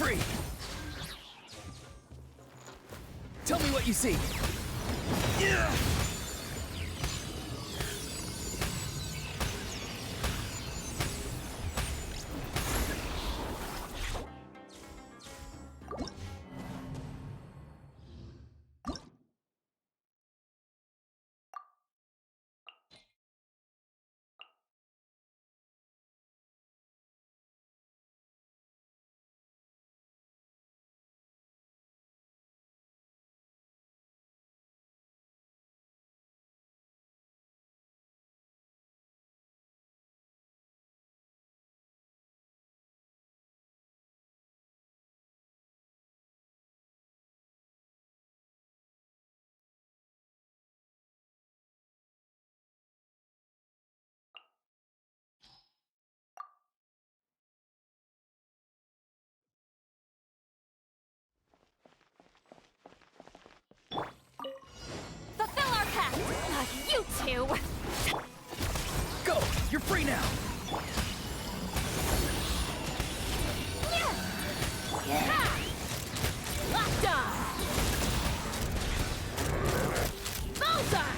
free! Tell me what you see. Yeah! Fulfill our pact! You two! Go! You're free now! Locked on! Bullseye!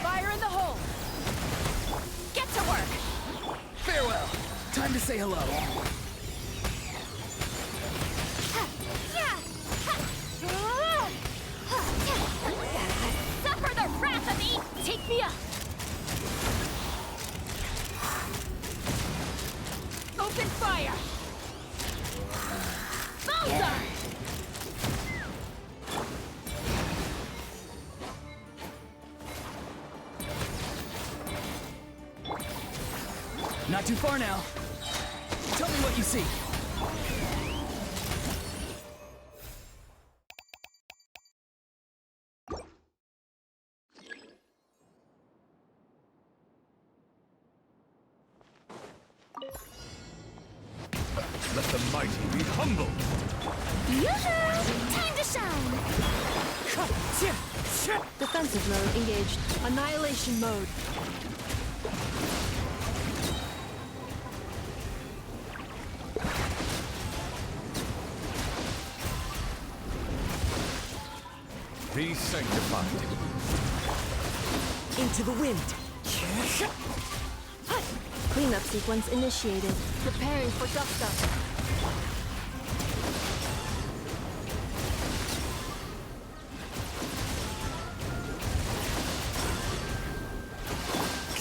Fire in the hole! Get to work! Farewell! Time to say hello. Suffer the wrath of me! Take me up! Open fire! Bullseye! Not too far now. Tell me what you see. Let the mighty be humble. Yoo-hoo! Time to shine! Defensive mode engaged. Annihilation mode. Be sanctified. Into the wind. Cleanup sequence initiated. Preparing for dust-up.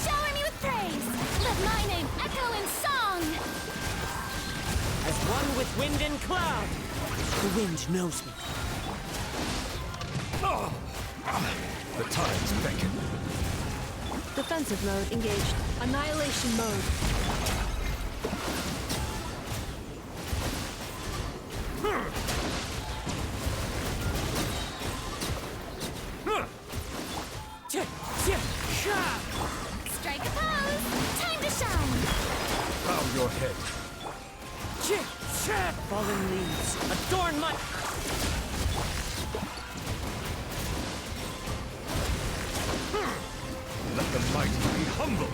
Shower me with praise! Let my name echo in song! As one with wind and cloud. The wind knows me. The tides beckon. Defensive mode engaged. Annihilation mode. Strike a pose! Time to shine! Bow your head. Fallen leaves. Adorn my... Let the mighty be humble.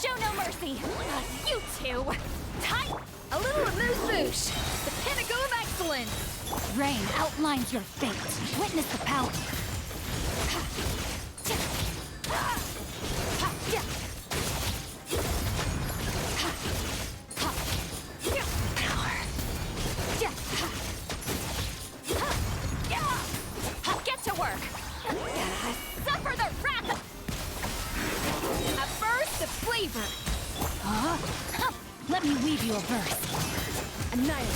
Show no mercy! You two! Time! A little amuse-bouche! The pinnacle of excellence! Rain outlines your fate. Witness the power. Get to work! Suffer the wrath! A burst of flavor! Let me weave you a verse. Annihilate.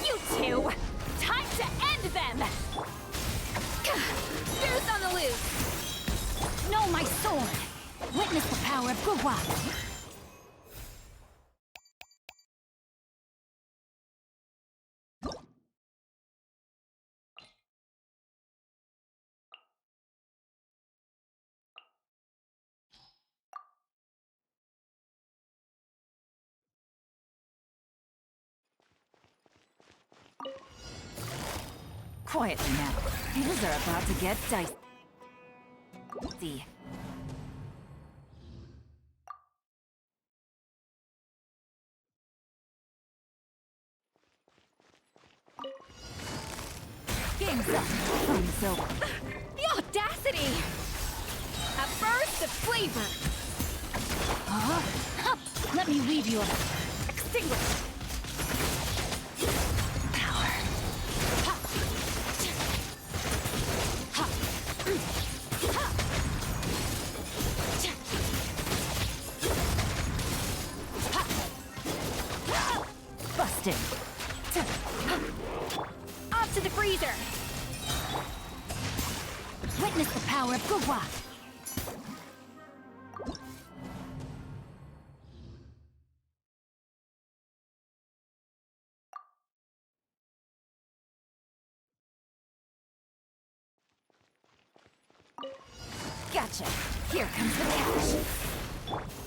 You two! Time to end them! Deuce on the loose! Know my sword! Witness the power of Gugwa! Quietly now. Things are about to get dicey. Game's up. Flame's over. The audacity! A burst of flavor! Let me weave you a... Extinguish! Power. Busted. Off to the freezer! Witness the power of Gugwa! Gotcha. Here comes the cash.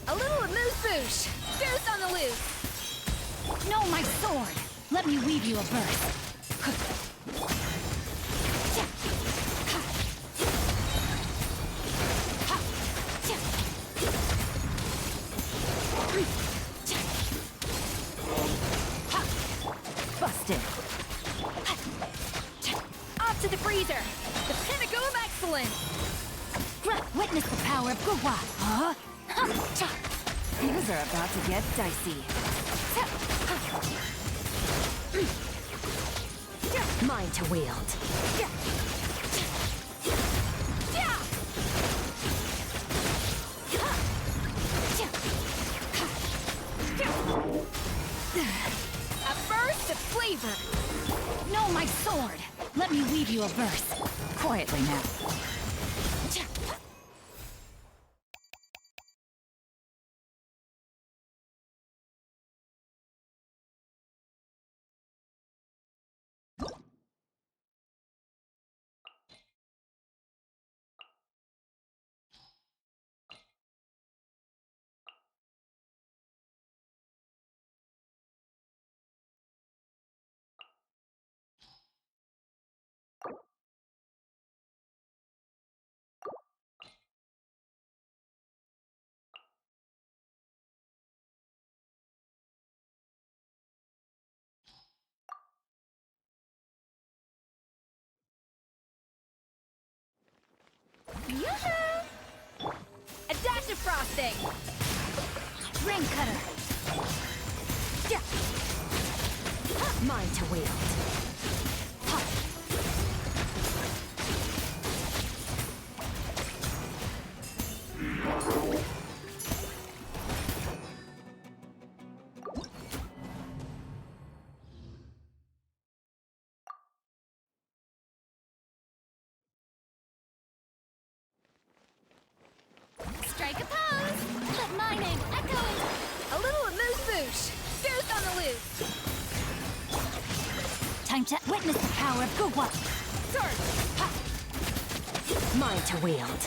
A little amuse-bouche! Deuce on the loose! Know my sword! Let me weave you a verse. Busted. Off to the freezer! The pinnacle of excellence! Witness the power of Gugwa! Things are about to get dicey. Mine to wield. A burst of flavor! Know my sword! Let me weave you a verse. Quietly now. Yoo-hoo! A dash of frosting! Ring cutter! Mine to wield. Strike a pose! Let my name echo! A little amuse-bouche! Deuce on the loose! Time to witness the power of Gugwa! Sword! Ha! Mine to wield.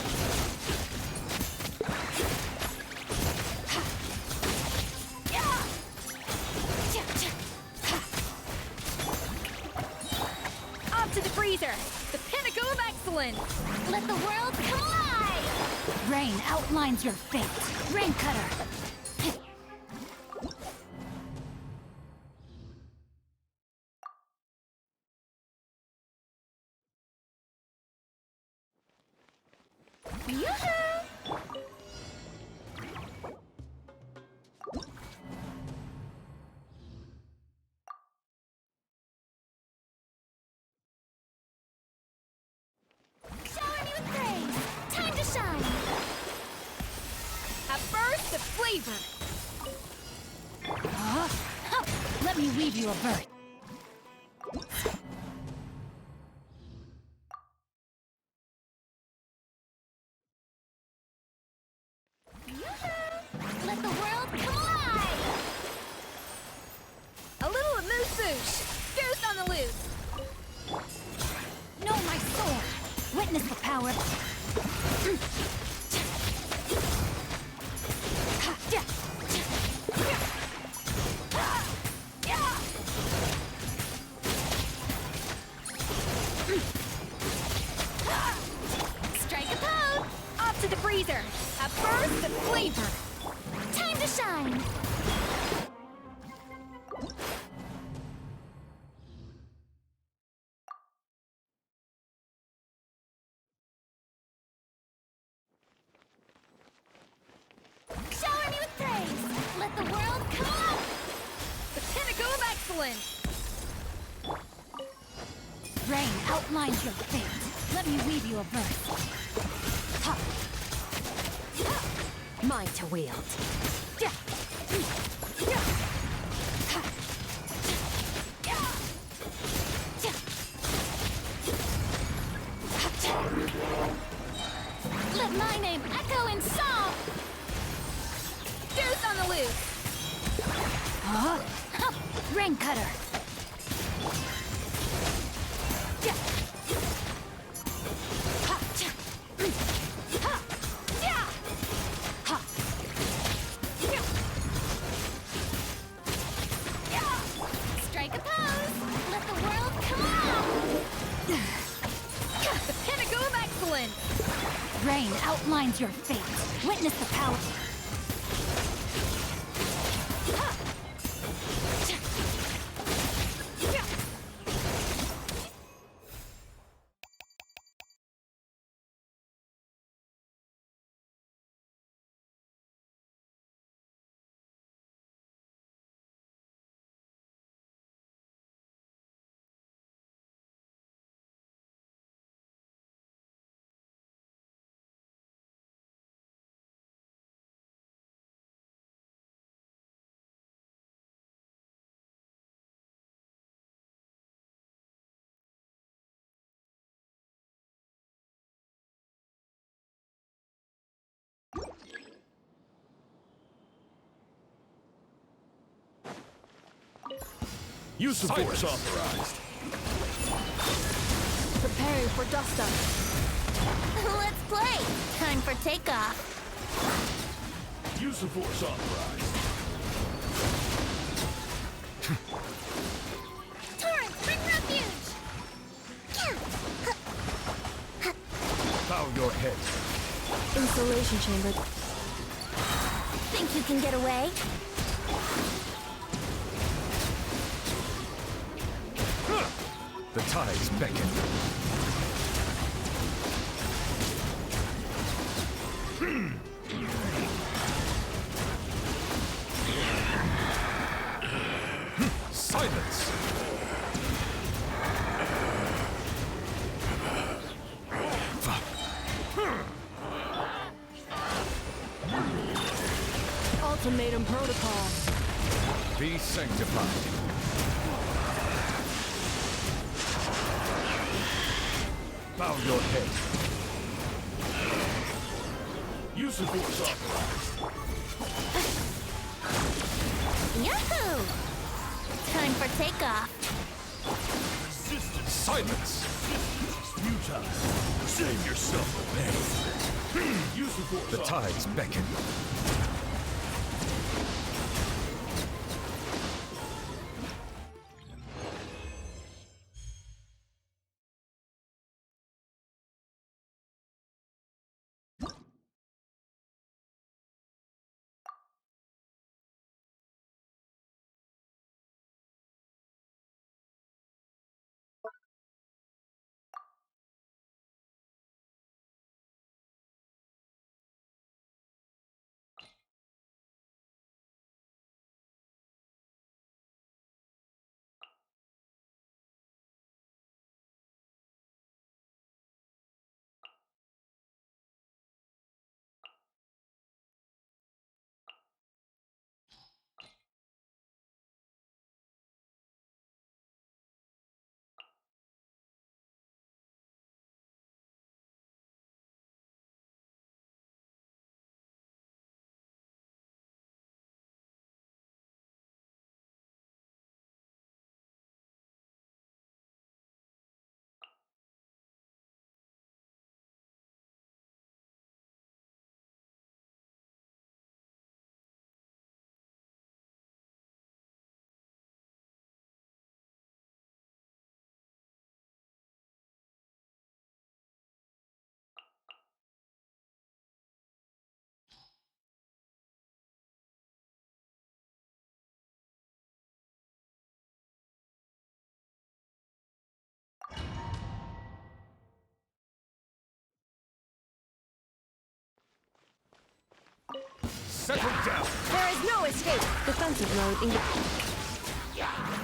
freezer! The pinnacle of excellence! Let the world collide! Rain outlines your fate. Rain cutter. Shower me with praise! Time to shine! A burst of flavor! Let me weave you a bird. Let the world collide! A little amuse-bouche! Goose on the loose! Know my sword. Witness the power. Strike a pose! Off to the freezer! A burst of flavor! Time to shine! Shower me with praise! Let the world collide! The pinnacle of excellence! Rain outlines your fate. Let me weave you a bird. Mine to wield. Let my name echo in song! Goose on the loose! Rain cutter. Strike a pose! Let the world collide! The pinnacle of excellence! Rain outlines your fate. Witness the power. Use of force authorized. Preparing for dust up. Let's play! Time for takeoff! Use of force authorized. Torrent, bring refuge! Bow your head. Insulation chamber. Think you can get away? The tides beckon. Silence! Ultimatum protocol. Be sanctified. Bow your head. Use of force authorized. Yahoo! Time for takeoff. Resistance. Silence. Resistance is futile. Save yourself the pain. Use of force. The tides beckon. Settle down. There is no escape. Defensive mode engaged.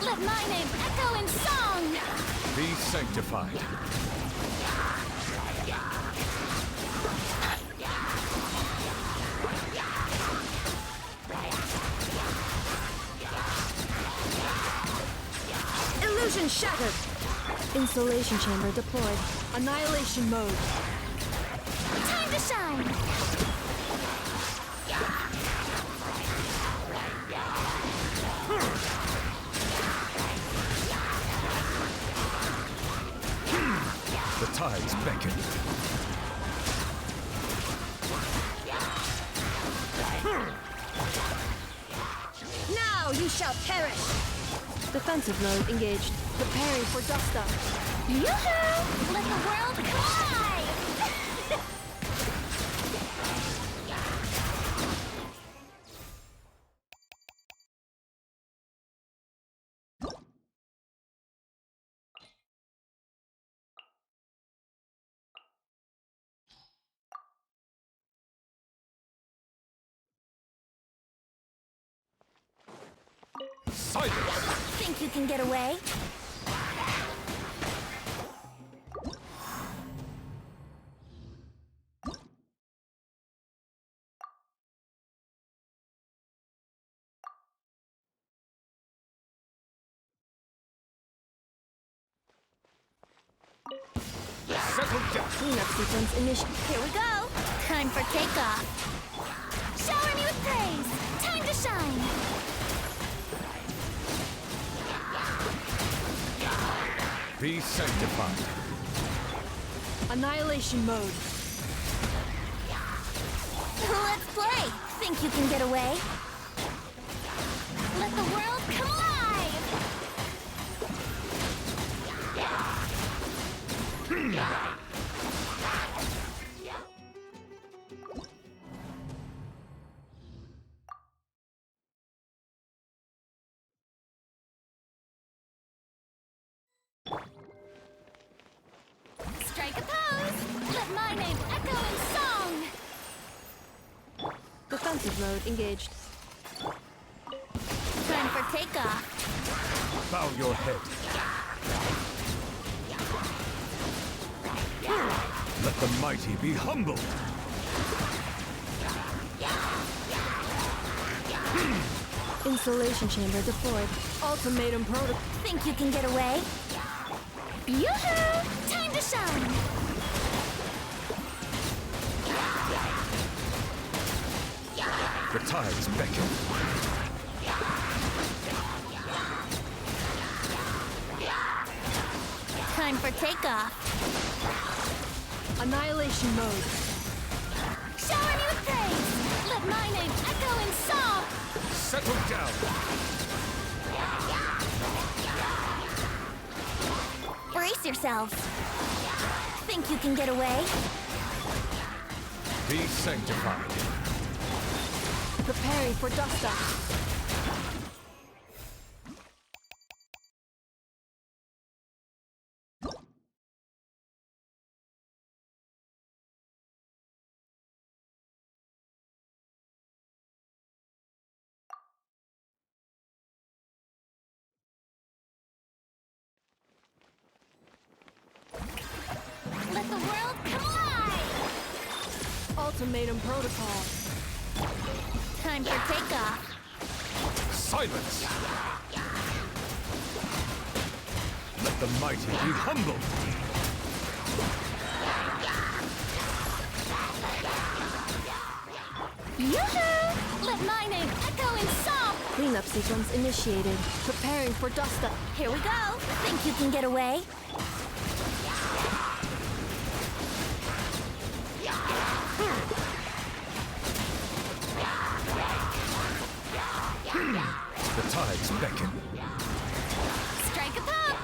Let my name echo in song! Be sanctified. Illusion shattered. Insulation chamber deployed. Annihilation mode. Time to shine! The tides beckon. Now you shall perish. Defensive mode engaged. Preparing for dust up. Yoo-hoo! Let the world collide! Silence! Think you can get away? Settle down. Cleanup sequence initiated. Here we go! Time for takeoff! Shower me with praise! Time to shine! Be sanctified. Annihilation mode. Let's play! Think you can get away? Let the world come alive! Strike a pose! Let my name echo in song! Defensive mode engaged. Time for takeoff! Bow your head. Let the mighty be humbled. Insulation chamber deployed. Ultimatum protocol. Think you can get away? Yoo-hoo! Time to shine! The tides beckon. Time for takeoff! Annihilation mode. Shower me with praise! Let my name echo in song! Settle down. Brace yourselves! Think you can get away? Be sanctified. Preparing for dust up. Let the world come alive! Ultimatum protocol. Time for takeoff! Silence. Let the mighty be humbled. Yoo-hoo! Let my name echo in song! Cleanup sequence initiated. Preparing for dust up. Here we go! Think you can get away? The tides beckon. Strike a pop!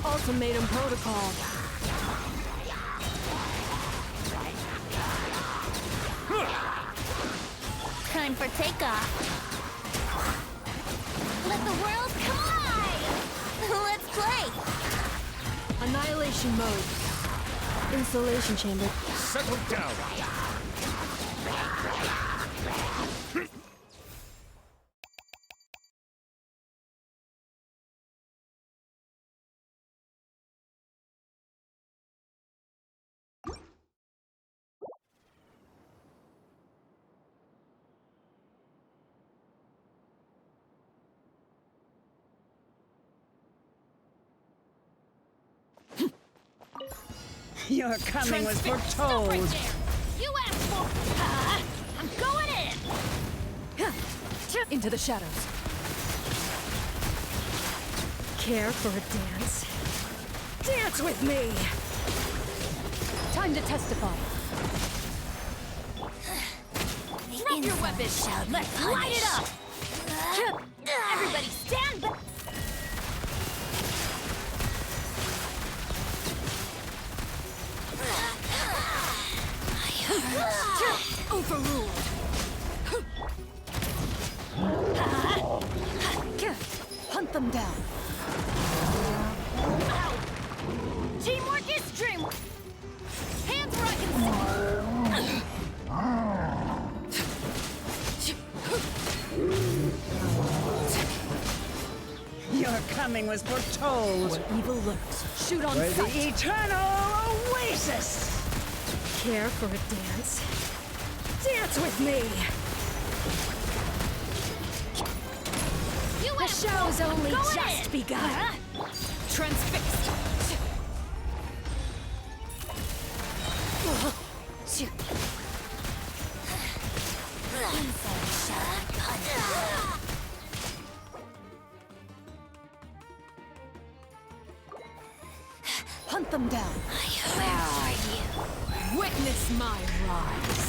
Ultimatum protocol. Time for takeoff! Let the world come alive! Let's play! Annihilation mode. Insulation chamber. Settle down. Your coming was foretold. Stop right there! You asked for... I'm going in! Into the shadows. Care for a dance? Dance with me! Time to testify. Drop your weapons! Let's light it up! Everybody stand back! Overruled. Hunt them down. Teamwork is dreamwork! Hands where I can see! Your coming was foretold. Where evil lurks, shoot on For sight. the eternal oasis. Care for a dance? Dance with me! You The asked show's for- only Go just in. begun. Transfixed. Hunt them down. Where are you? Witness my rise.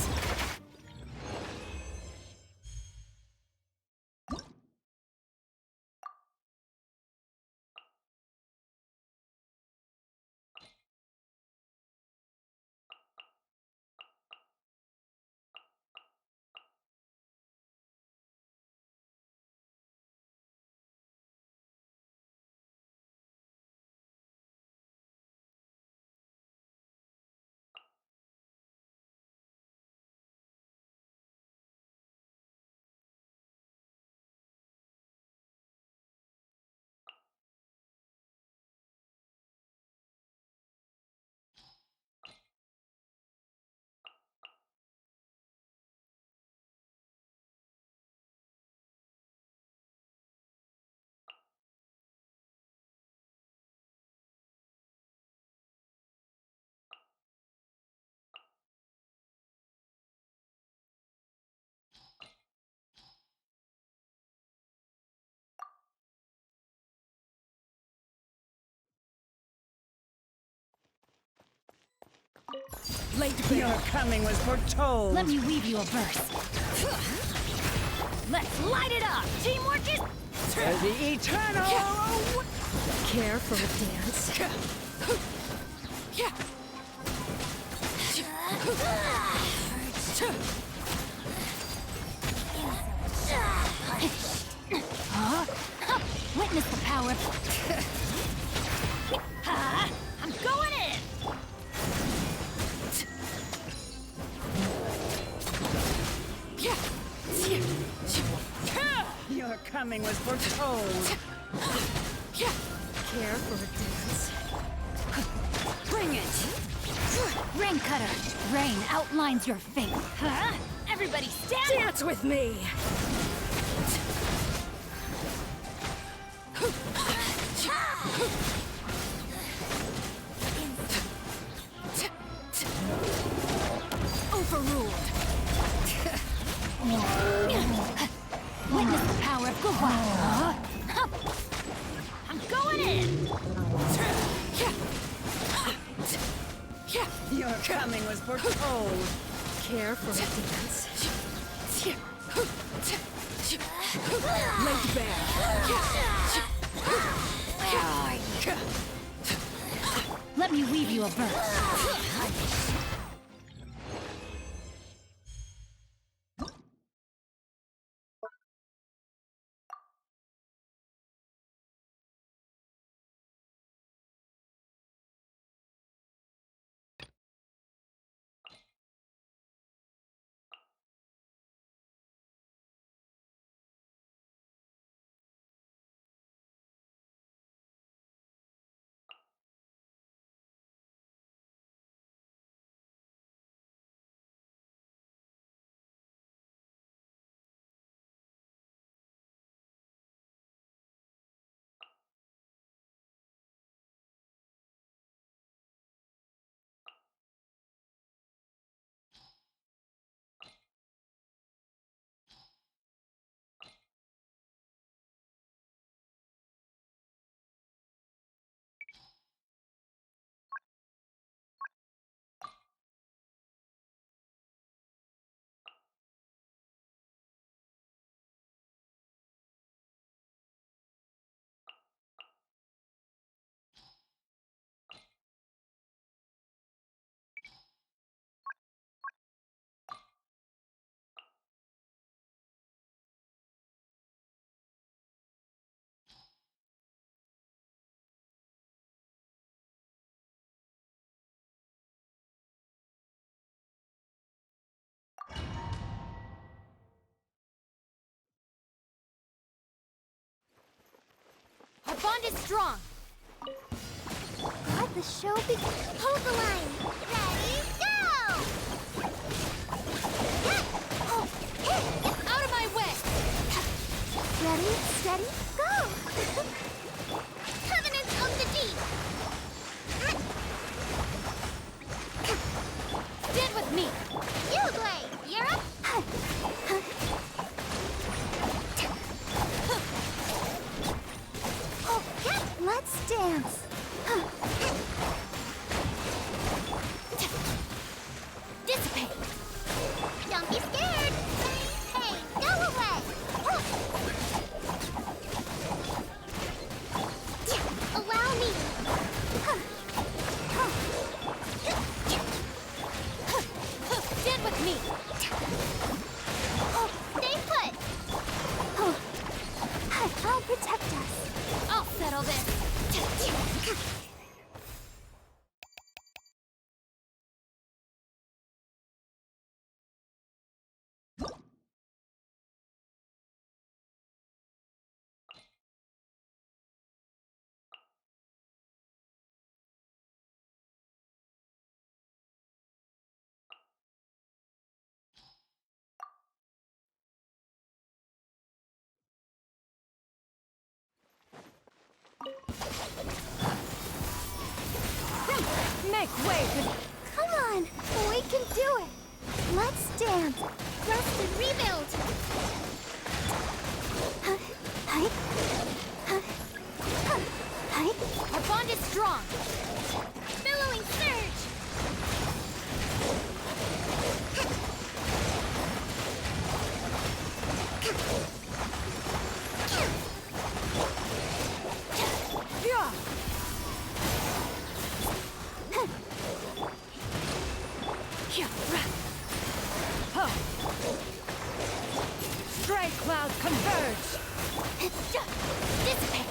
Your coming was foretold. Let me weave you a verse. Let's light it up! Teamwork is... For the eternal Care for a dance? Witness the power. I'm going in! Your coming was foretold. Care for a dance? Bring it! Rain cutter, rain outlines your fate. Everybody stand! Dance with me! Overruled. Witness the power of Gua. I'm going in! Your coming was foretold. Care for a dance? Laid bare. Where are you? Let me weave you a verse. Our bond is strong. Let the show begin. Hold the line. Ready, go! Oh, get out of my way! Ready, steady, go! Covenant of the Deep! Stand with me. Fieldwise, you're up! Oh, yeah, let's dance! Dissipate. Don't be scared! Hey, go away! Allow me! Stand with me. Stay put! I'll protect us. I'll settle this. Make way for... Come on, we can do it. Let's dance. Rest and rebuild. Our bond is strong. Billowing surge. Yeah. Stray clouds converge. Dissipate.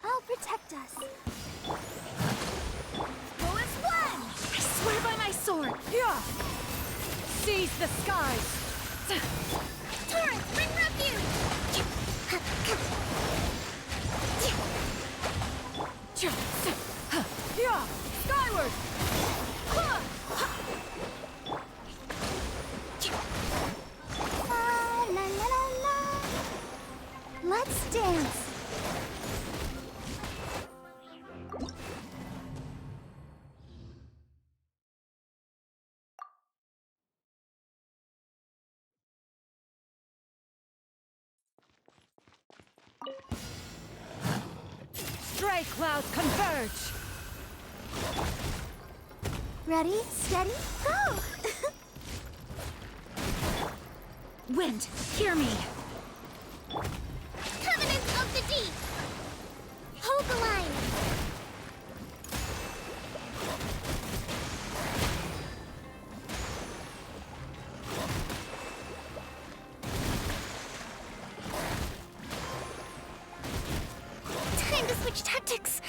I'll protect us. Go as one! I swear by my sword! Yeah. Seize the skies. Torrent, bring refuge! Yeah. Skyward. La, la, la, la. Let's dance. Stray clouds converge. Ready, steady, go! Wind, hear me. Covenant of the Deep! Hold the line! Time to switch tactics!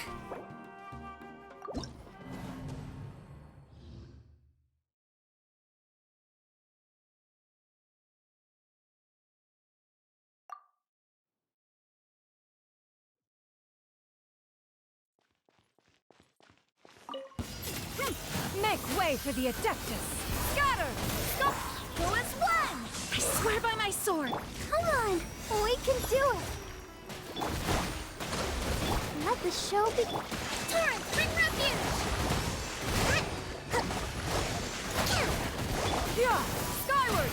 Make way for the Adeptus. Scatter. Go! Go as one! I swear by my sword! Come on! We can do it! Let the show begin. Torrent, bring refuge! Yeah. Skyward.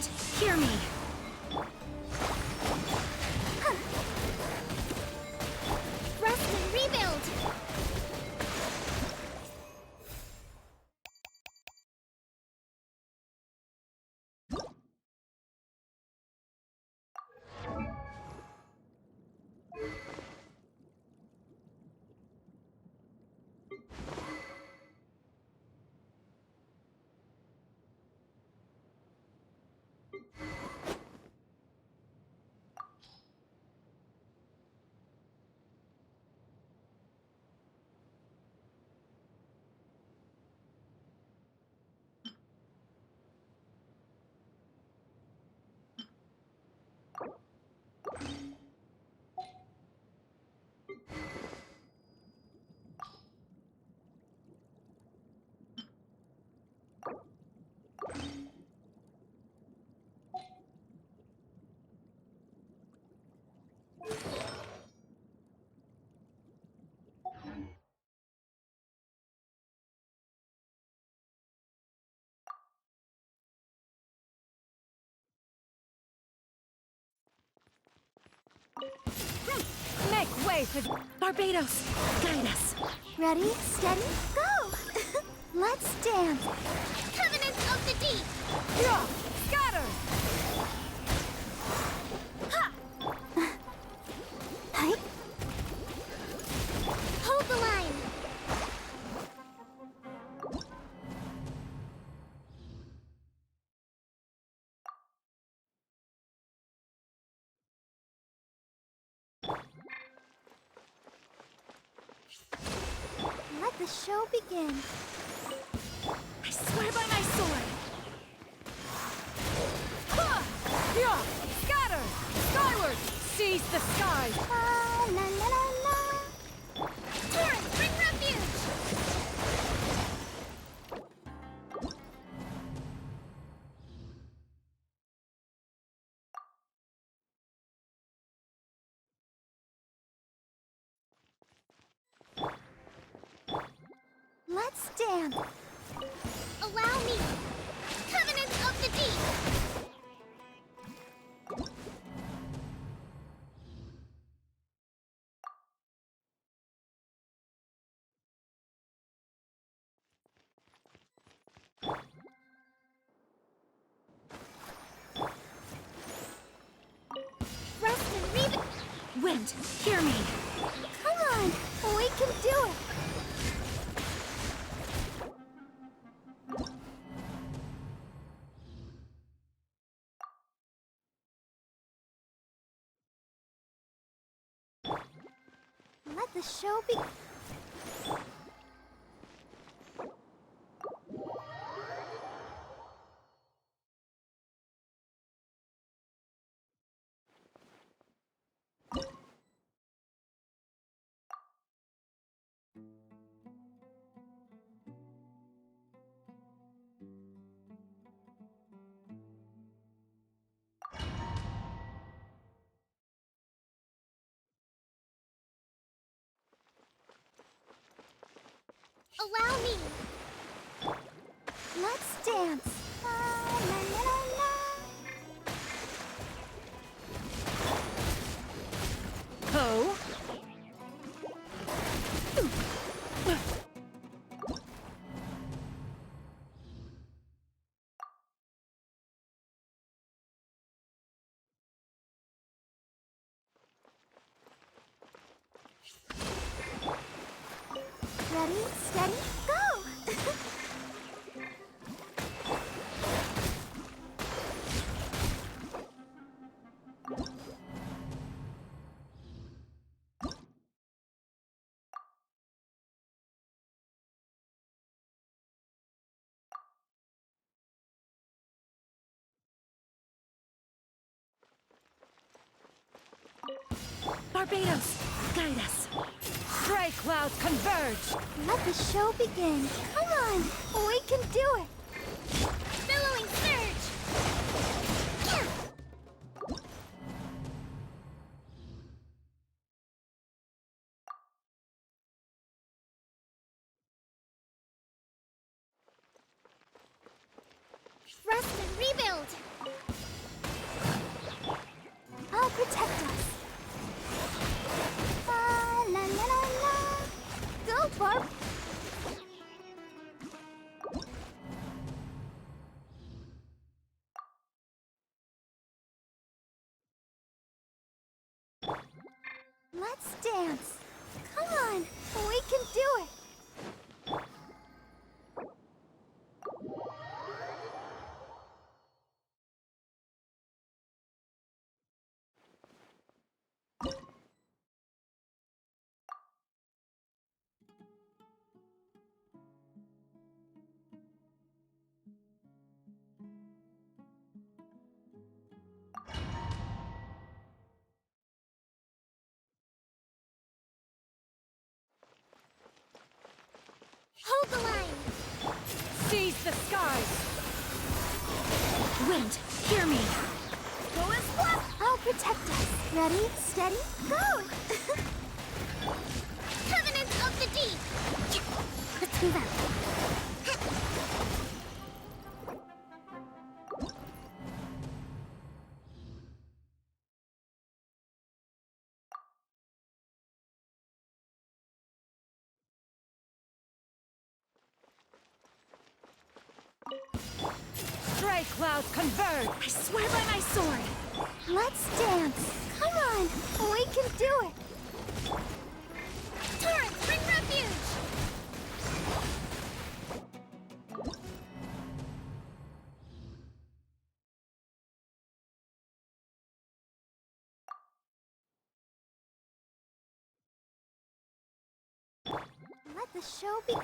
Wind, hear me. Rest and rebuild! Make way for Barbados. Guide us. Ready, steady, go! Let's dance! Covenants of the Deep! Yeah, scatter. Hi. Hold the line! Let the show begin. I swear by my sword. Ha! Yeah, scatter. Skyward. Seize the skies. La la la la la. Torrent, bring refuge! Let's dance. Allow me. Covenants of the Deep. Rest and rebuild. Wind, hear me. Come on, we can do it. Let the show begin. Allow me. Let's dance. La, la, la, la, la. Ho. Ready, steady, go! Barbados, guide us. Gray clouds converge. Let the show begin. Come on, we can do it. Billowing surge. Rest and rebuild. Let's dance. Come on, we can do it. Hold the line! Seize the skies! Wind, hear me! Go as one! I'll protect us. Ready, steady, go! Covenant of the Deep! Let's move out. Stray clouds converge! I swear by my sword! Let's dance. Come on, we can do it. Torrent, bring refuge! Let the show be.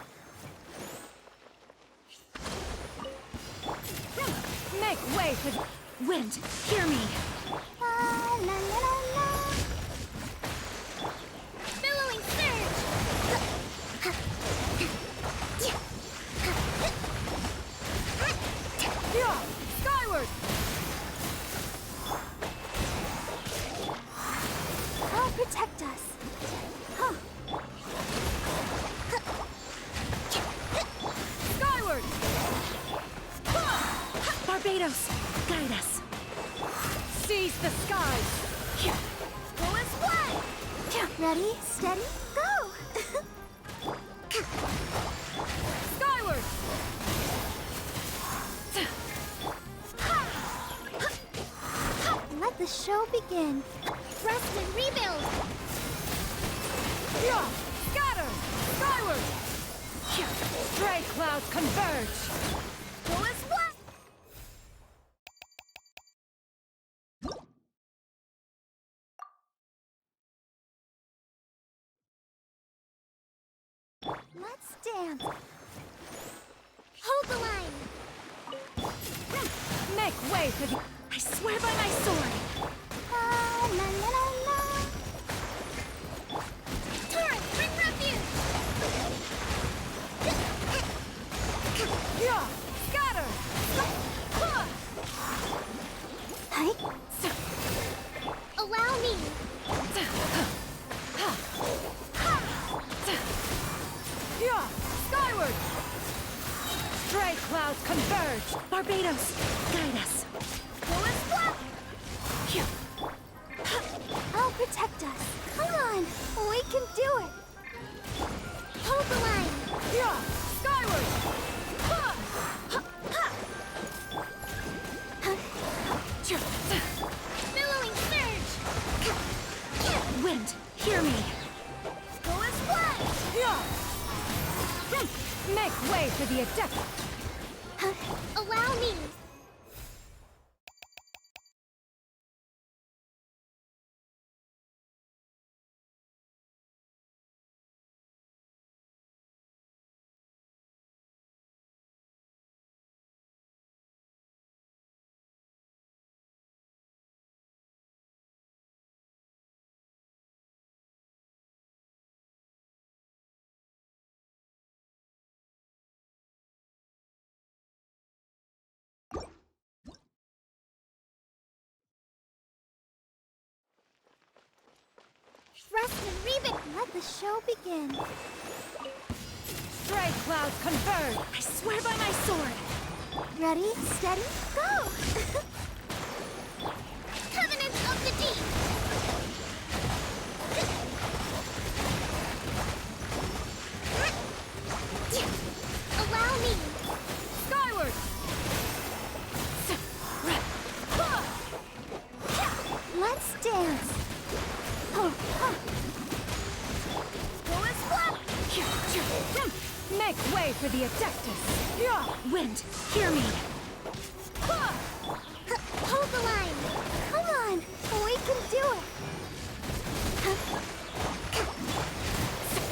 Make way for the Wind, hear me! La la la la la. Billowing surge! yeah, skyward! I'll protect us. Huh. Skyward! Barbados, guide us! Seize the skies! Go as one! Ready, steady, go! Skyward! Let the show begin. Rest and rebuild! Yeah, scatter! Skyward! Stray clouds converge! Go as one! Let's dance. Hold the line! Make way for the... I swear by my sword! La la la la la. Torrent, bring refuge! Yeah, scatter! Hi. Allow me! Yeah, skyward! Stray clouds converge! Barbados, guide us! Go as one! I'll protect us. Come on, we can do it. Hold the line! Yeah, skyward! Billowing surge! Wind, hear me! Go as one! Yeah! Make way for the adept! Allow me! Rest and rebuild. Let the show begin. Stray clouds converge! I swear by my sword! Ready, steady, go! Covenant of the Deep! Allow me! Skyward! Let's dance. Oh, oh. Make way for the Adeptus! Yeah! Wind, hear me! Hold the line! Come on! We can do it!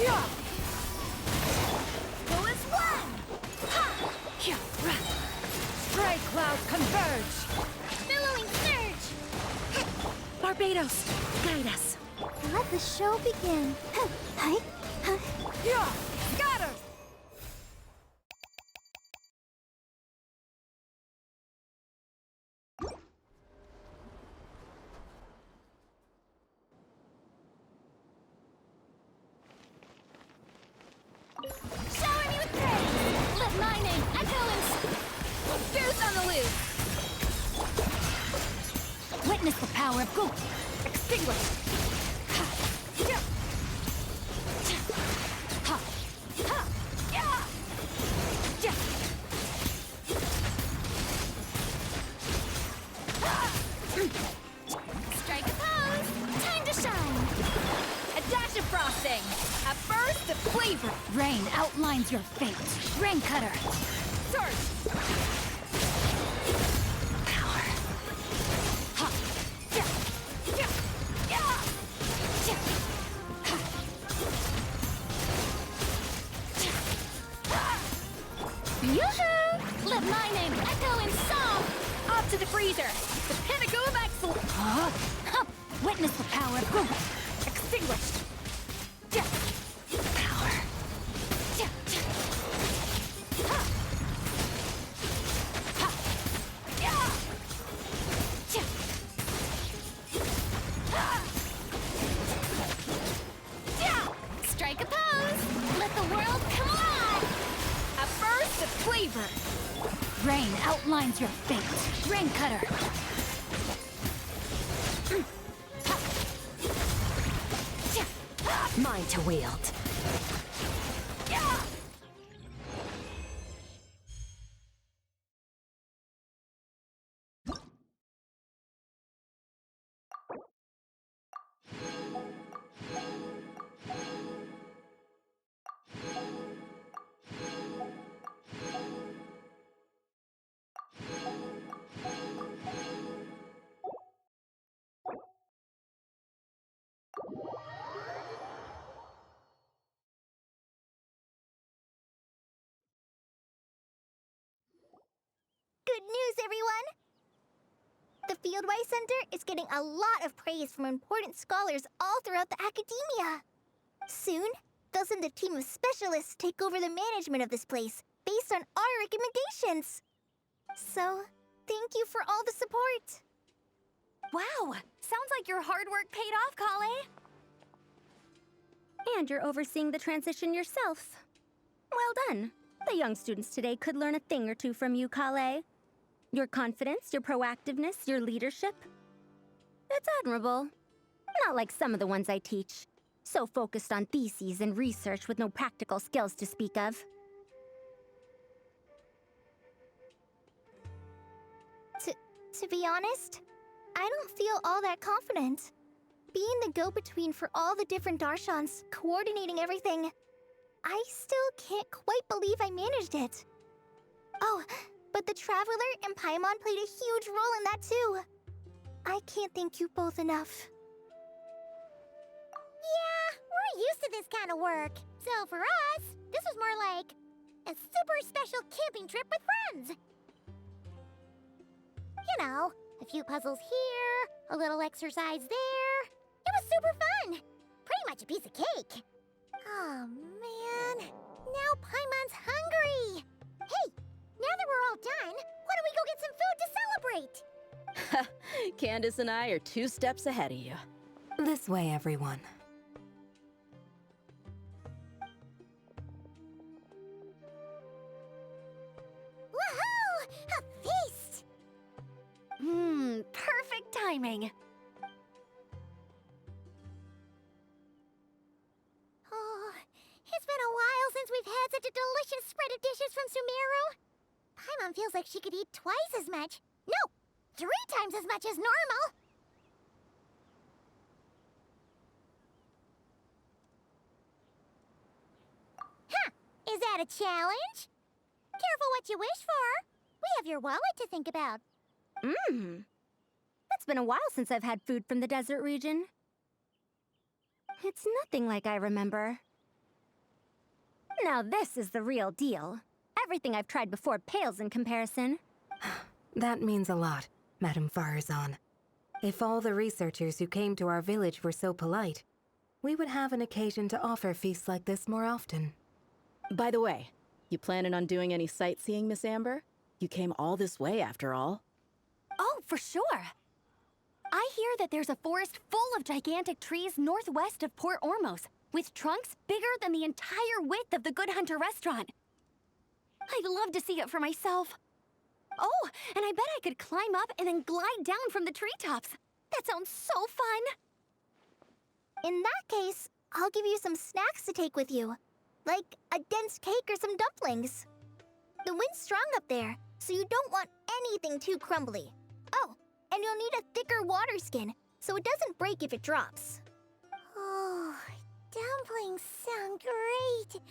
Yeah! Go as one! Ha! Yeah! Spray clouds converge! Billowing surge! Barbados, guide us! Let the show begin! Hi! Yeah! Scatter! Shower me with praise! Let my name echo in... Goose on the loose! Witness the power of Goose! Extinguish! Ha! Yeah! Ha! Ha! Yeah! Yeah! Strike a pose! Time to shine! A dash of frosting! A burst of flavor! Rain outlines your fate! Rain cutter! Surge! Power! Ha! Yeah! Yeah! Yeah! Yeah! Ha! Ha! Yoo-hoo! Let my name echo in song! Up to the freezer! The pinnacle of excellence! Huh? Witness the power of Google! Extinguished! Yeah! Power! Yeah! Ha! Ha! Yeah! Yeah! Ha! Yeah! Strike a pose! Let the world come alive! A burst of flavor! Rain outlines your fate! Rain cutter! Mine to wield. Yeah! Good news, everyone! The Fieldwise Center is getting a lot of praise from important scholars all throughout the academia. Soon, they'll send a team of specialists take over the management of this place based on our recommendations. So, thank you for all the support. Wow! Sounds like your hard work paid off, Kale. And you're overseeing the transition yourself. Well done. The young students today could learn a thing or two from you, Kale. Your confidence, your proactiveness, your leadership. It's admirable. Not like some of the ones I teach. So focused on theses and research with no practical skills to speak of. To be honest, I don't feel all that confident. Being the go-between for all the different Darshans, coordinating everything, I still can't quite believe I managed it. Oh, but the Traveler and Paimon played a huge role in that too. I can't thank you both enough. Yeah, we're used to this kind of work. So for us, this was more like a super special camping trip with friends. You know, a few puzzles here, a little exercise there. It was super fun. Pretty much a piece of cake. Oh, man. Now Paimon's hungry. Hey, now that we're all done, why don't we go get some food to celebrate? Candace and I are 2 steps ahead of you. This way, everyone. Woohoo! A feast! Perfect timing. Oh, it's been a while since we've had such a delicious spread of dishes from Sumeru. Paimon feels like she could eat twice as much. No, 3 times as much as normal. Huh, is that that a challenge? Careful what you wish for. We have your wallet to think about. It's been a while since I've had food from the desert region. It's nothing like I remember. Now this is the real deal. Everything I've tried before pales in comparison. That means a lot, Madame Farazan. If all the researchers who came to our village were so polite, we would have an occasion to offer feasts like this more often. By the way, you planning on doing any sightseeing, Miss Amber? You came all this way, after all. Oh, for sure. I hear that there's a forest full of gigantic trees northwest of Port Ormos, with trunks bigger than the entire width of the Good Hunter restaurant. I'd love to see it for myself. Oh, and I bet I could climb up and then glide down from the treetops. That sounds so fun. In that case, I'll give you some snacks to take with you. Like a dense cake or some dumplings. The wind's strong up there, so you don't want anything too crumbly. Oh, and you'll need a thicker water skin, so it doesn't break if it drops. Oh, dumplings sound great.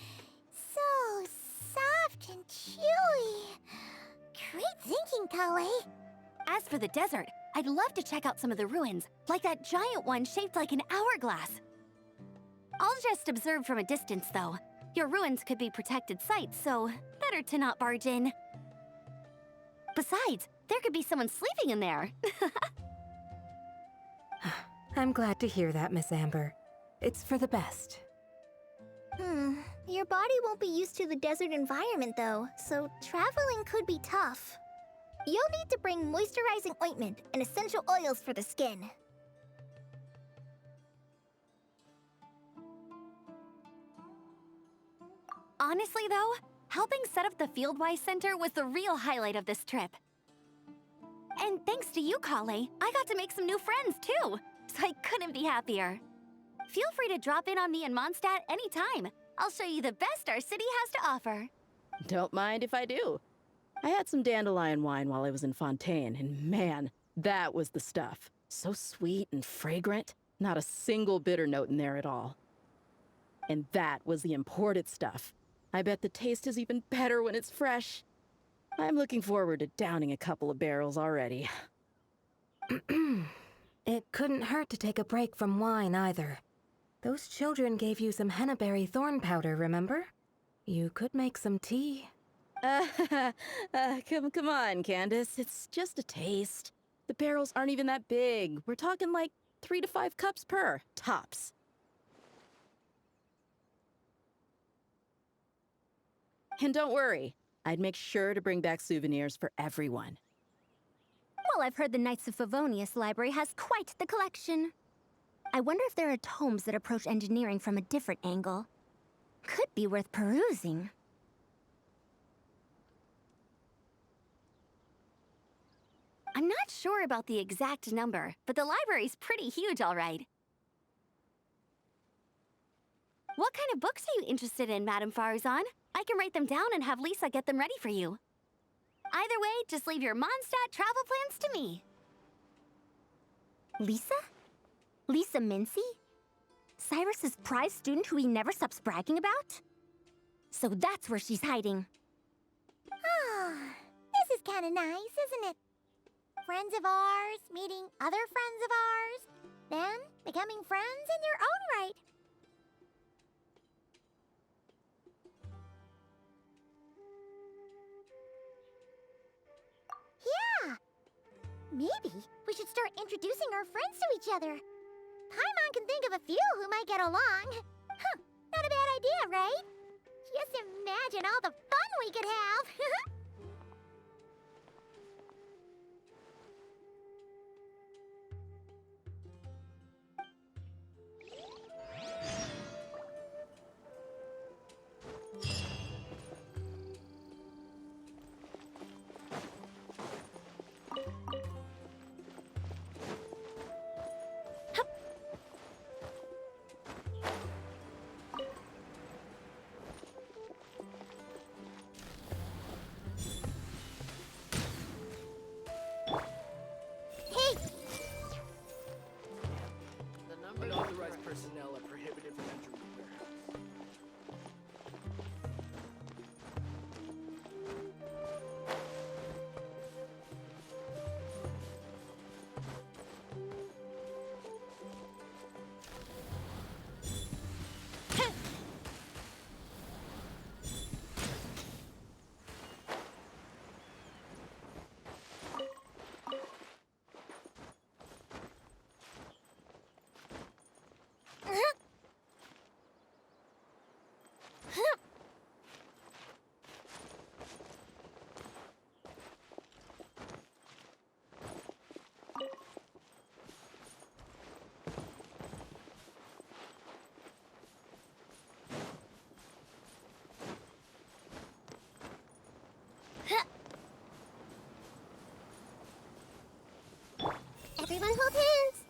So soft and chewy. Great thinking, Kale. As for the desert, I'd love to check out some of the ruins, like that giant one shaped like an hourglass. I'll just observe from a distance, though. Your ruins could be protected sites, so better to not barge in. Besides, there could be someone sleeping in there. I'm glad to hear that, Miss Amber. It's for the best. Your body won't be used to the desert environment though, so traveling could be tough. You'll need to bring moisturizing ointment and essential oils for the skin. Honestly, though, helping set up the Fieldwise Center was the real highlight of this trip. And thanks to you, Kale, I got to make some new friends, too. So I couldn't be happier. Feel free to drop in on me in Mondstadt anytime. I'll show you the best our city has to offer. Don't mind if I do. I had some dandelion wine while I was in Fontaine, and man, that was the stuff. So sweet and fragrant, not a single bitter note in there at all. And that was the imported stuff. I bet the taste is even better when it's fresh. I'm looking forward to downing a couple of barrels already. It couldn't hurt to take a break from wine either. Those children gave you some hennaberry thorn powder, remember? You could make some tea. Come on, Candace. It's just a taste. The barrels aren't even that big. We're talking like 3 to 5 cups per, tops. And don't worry, I'd make sure to bring back souvenirs for everyone. Well, I've heard the Knights of Favonius Library has quite the collection. I wonder if there are tomes that approach engineering from a different angle. Could be worth perusing. I'm not sure about the exact number, but the library's pretty huge, all right. What kind of books are you interested in, Madame Farazan? I can write them down and have Lisa get them ready for you. Either way, just leave your Mondstadt travel plans to me. Lisa? Lisa Mincy? Cyrus's prize student who he never stops bragging about? So that's where she's hiding. Ah, this is kind of nice, isn't it? Friends of ours meeting other friends of ours, then becoming friends in your own right. Yeah! Maybe we should start introducing our friends to each other. Paimon can think of a few who might get along. Huh, not a bad idea, right? Just imagine all the fun we could have! Everyone hold hands.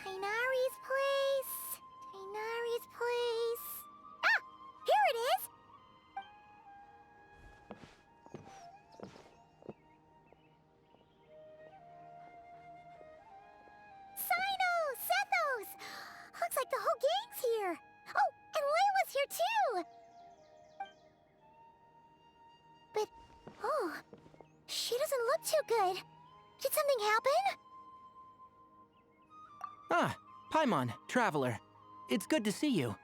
Tainari's place. Tainari's place. Ah! Here it is! Sino! Sethos! Looks like the whole gang's here. Oh, and Layla's here too! But, oh, she doesn't look too good. Did something happen? Ah, Paimon, Traveler. It's good to see you.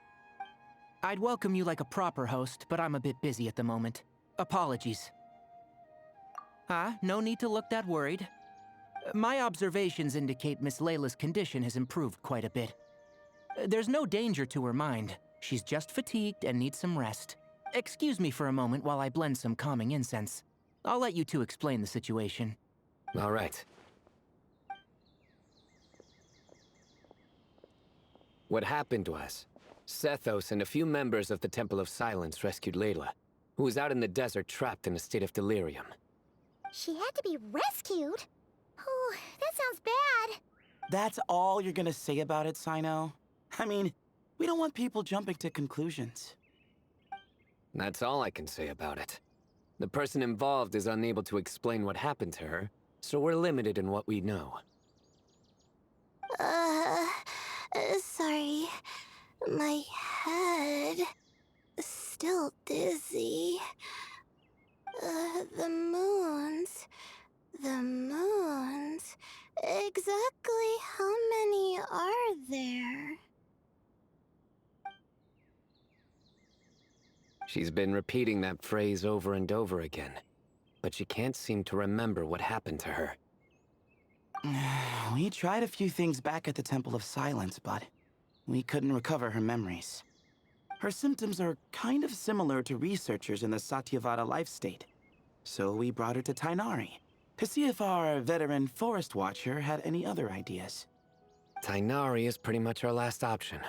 I'd welcome you like a proper host, but I'm a bit busy at the moment. Apologies. Ah, no need to look that worried. My observations indicate Miss Layla's condition has improved quite a bit. There's no danger to her mind. She's just fatigued and needs some rest. Excuse me for a moment while I blend some calming incense. I'll let you two explain the situation. All right. What happened was, Sethos and a few members of the Temple of Silence rescued Layla, who was out in the desert trapped in a state of delirium. She had to be rescued? Oh, that sounds bad. That's all you're gonna say about it, Sino? I mean, we don't want people jumping to conclusions. That's all I can say about it. The person involved is unable to explain what happened to her, so we're limited in what we know. Sorry. My head still dizzy. The moons. The moons. Exactly how many are there? She's been repeating that phrase over and over again, but she can't seem to remember what happened to her. We tried a few things back at the Temple of Silence, but we couldn't recover her memories. Her symptoms are kind of similar to researchers in the Satyavada life state. So we brought her to Tainari to see if our veteran forest watcher had any other ideas. Tainari is pretty much our last option,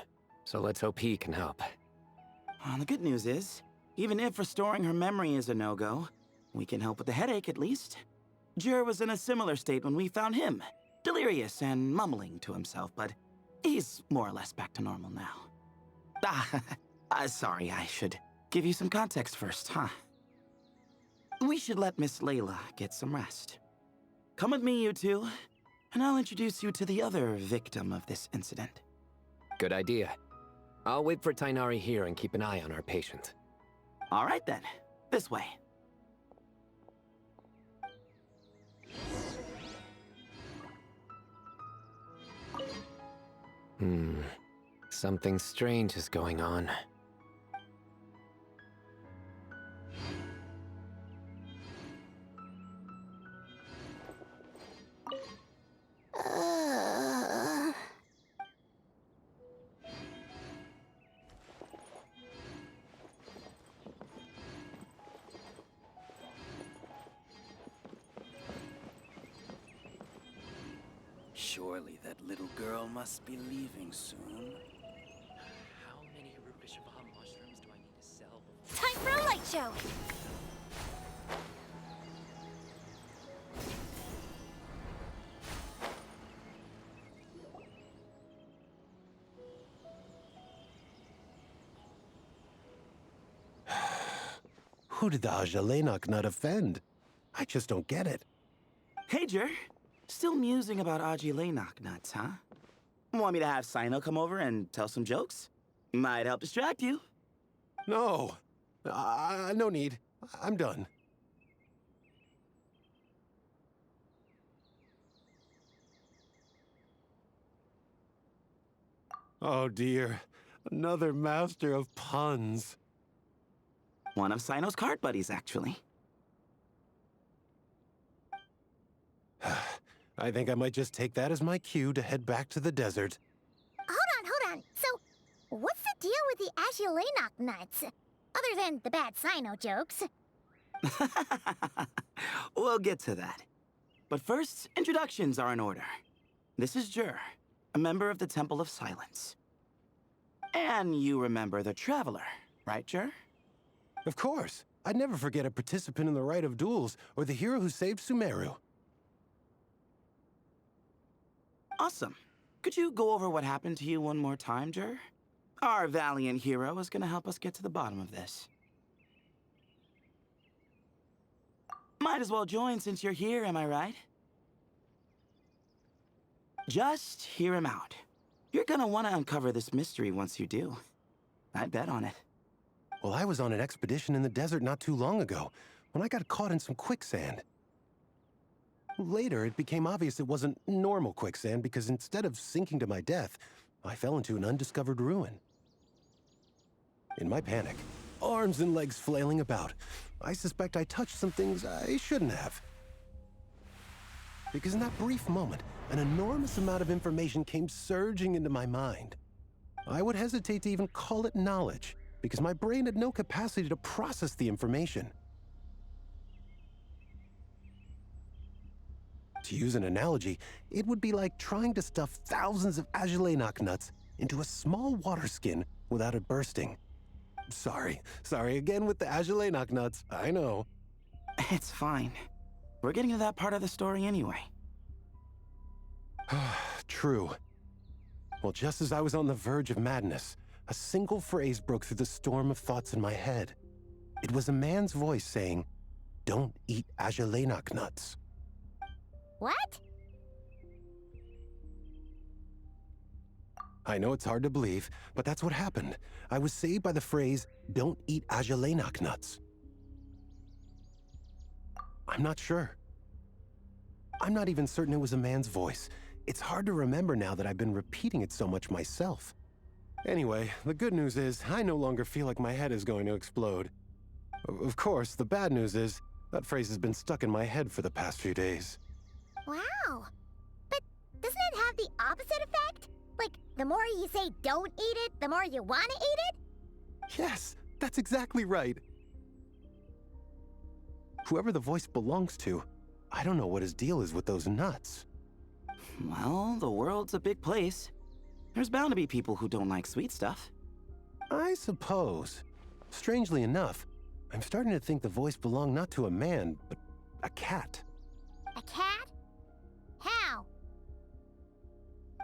so let's hope he can help. The good news is, even if restoring her memory is a no-go, we can help with the headache at least. Jur was in a similar state when we found him, delirious and mumbling to himself, but he's more or less back to normal now. Sorry, I should give you some context first, huh? We should let Miss Layla get some rest. Come with me, you two, and I'll introduce you to the other victim of this incident. Good idea. I'll wait for Tainari here and keep an eye on our patient. All right then, this way. Something strange is going on. Surely that little girl must be leaving soon. How many Rukashava mushrooms do I need to sell? Time for a light show! Who did the Ajalenok nut offend? I just don't get it. Hey, Jur. Still musing about Aji-Lenok nuts, huh? Want me to have Sino come over and tell some jokes? Might help distract you. No. No need. I'm done. Oh dear. Another master of puns. One of Sino's card buddies, actually. I think I might just take that as my cue to head back to the desert. Hold on. So, what's the deal with the Aji-Lenok nuts? Other than the bad Sino jokes. We'll get to that. But first, introductions are in order. This is Jur, a member of the Temple of Silence. And you remember the Traveler, right, Jur? Of course. I'd never forget a participant in the Rite of Duels or the hero who saved Sumeru. Awesome. Could you go over what happened to you one more time, Jur? Our valiant hero is gonna help us get to the bottom of this. Might as well join since you're here, am I right? Just hear him out. You're gonna want to uncover this mystery once you do. I bet on it. Well, I was on an expedition in the desert not too long ago, when I got caught in some quicksand. Later, it became obvious it wasn't normal quicksand because instead of sinking to my death, I fell into an undiscovered ruin. In my panic, arms and legs flailing about, I suspect I touched some things I shouldn't have. Because in that brief moment, an enormous amount of information came surging into my mind. I would hesitate to even call it knowledge, because my brain had no capacity to process the information. To use an analogy, it would be like trying to stuff thousands of Aji-Lenok nuts into a small water skin without it bursting. Sorry again with the Aji-Lenok nuts, I know. It's fine. We're getting to that part of the story anyway. True. Well, just as I was on the verge of madness, a single phrase broke through the storm of thoughts in my head. It was a man's voice saying, "Don't eat Aji-Lenok nuts." What? I know it's hard to believe, but that's what happened. I was saved by the phrase, "Don't eat Ajalainak nuts." I'm not sure. I'm not even certain it was a man's voice. It's hard to remember now that I've been repeating it so much myself. Anyway, the good news is I no longer feel like my head is going to explode. Of course, the bad news is that phrase has been stuck in my head for the past few days. Wow. But doesn't it have the opposite effect? Like, the more you say don't eat it, the more you want to eat it? Yes, that's exactly right. Whoever the voice belongs to, I don't know what his deal is with those nuts. Well, the world's a big place. There's bound to be people who don't like sweet stuff. I suppose. Strangely enough, I'm starting to think the voice belonged not to a man, but a cat. A cat? How?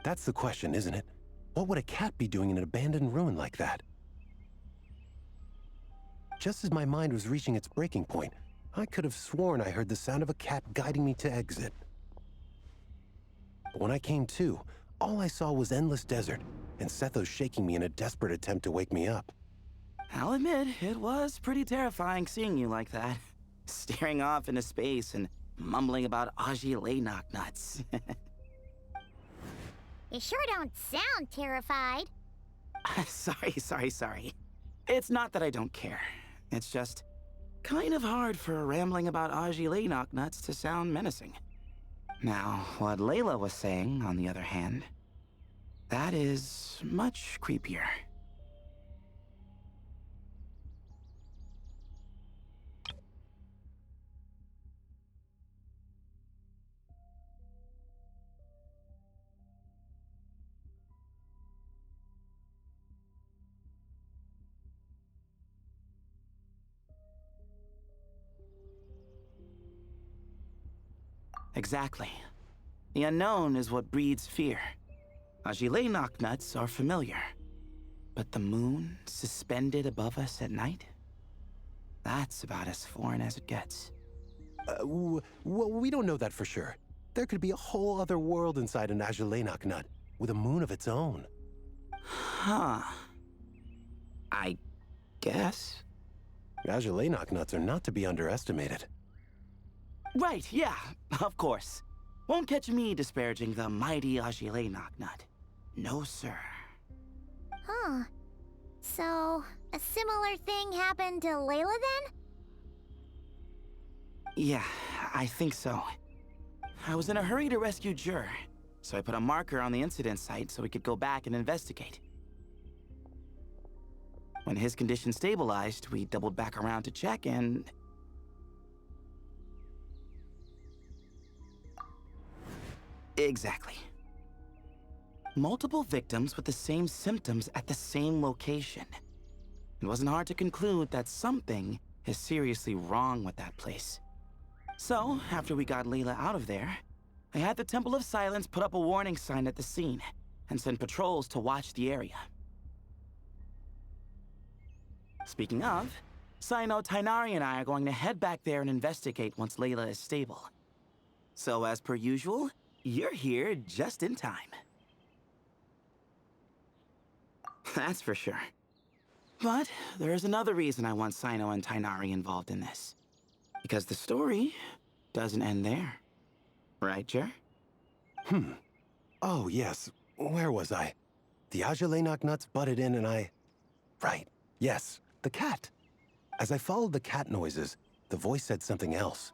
That's the question, isn't it? What would a cat be doing in an abandoned ruin like that? Just as my mind was reaching its breaking point, I could have sworn I heard the sound of a cat guiding me to exit. But when I came to, all I saw was endless desert, and Sethos shaking me in a desperate attempt to wake me up. I'll admit, it was pretty terrifying seeing you like that. Staring off into space and mumbling about Ajalainak nuts. You sure don't sound terrified. Sorry. It's not that I don't care. It's just kind of hard for rambling about Ajalainak nuts to sound menacing. Now, what Layla was saying, on the other hand, that is much creepier. Exactly. The unknown is what breeds fear. Ajalainak nuts are familiar. But the moon suspended above us at night? That's about as foreign as it gets. Well, we don't know that for sure. There could be a whole other world inside an Ajalainak nut, with a moon of its own. Huh. I guess. Ajalainak nuts are not to be underestimated. Right, yeah, of course. Won't catch me disparaging the mighty Ajalainak nut. No, sir. Huh. So, a similar thing happened to Layla then? Yeah, I think so. I was in a hurry to rescue Jur, so I put a marker on the incident site so we could go back and investigate. When his condition stabilized, we doubled back around to check and... Exactly. Multiple victims with the same symptoms at the same location. It wasn't hard to conclude that something is seriously wrong with that place. So, after we got Layla out of there, I had the Temple of Silence put up a warning sign at the scene and send patrols to watch the area. Speaking of, Sino, Tainari, and I are going to head back there and investigate once Layla is stable. So, as per usual, you're here just in time. That's for sure. But there's another reason I want Sino and Tainari involved in this. Because the story doesn't end there. Right, Jer? Oh, yes. Where was I? The Ajalainak nuts butted in and I... Right. Yes, the cat. As I followed the cat noises, the voice said something else.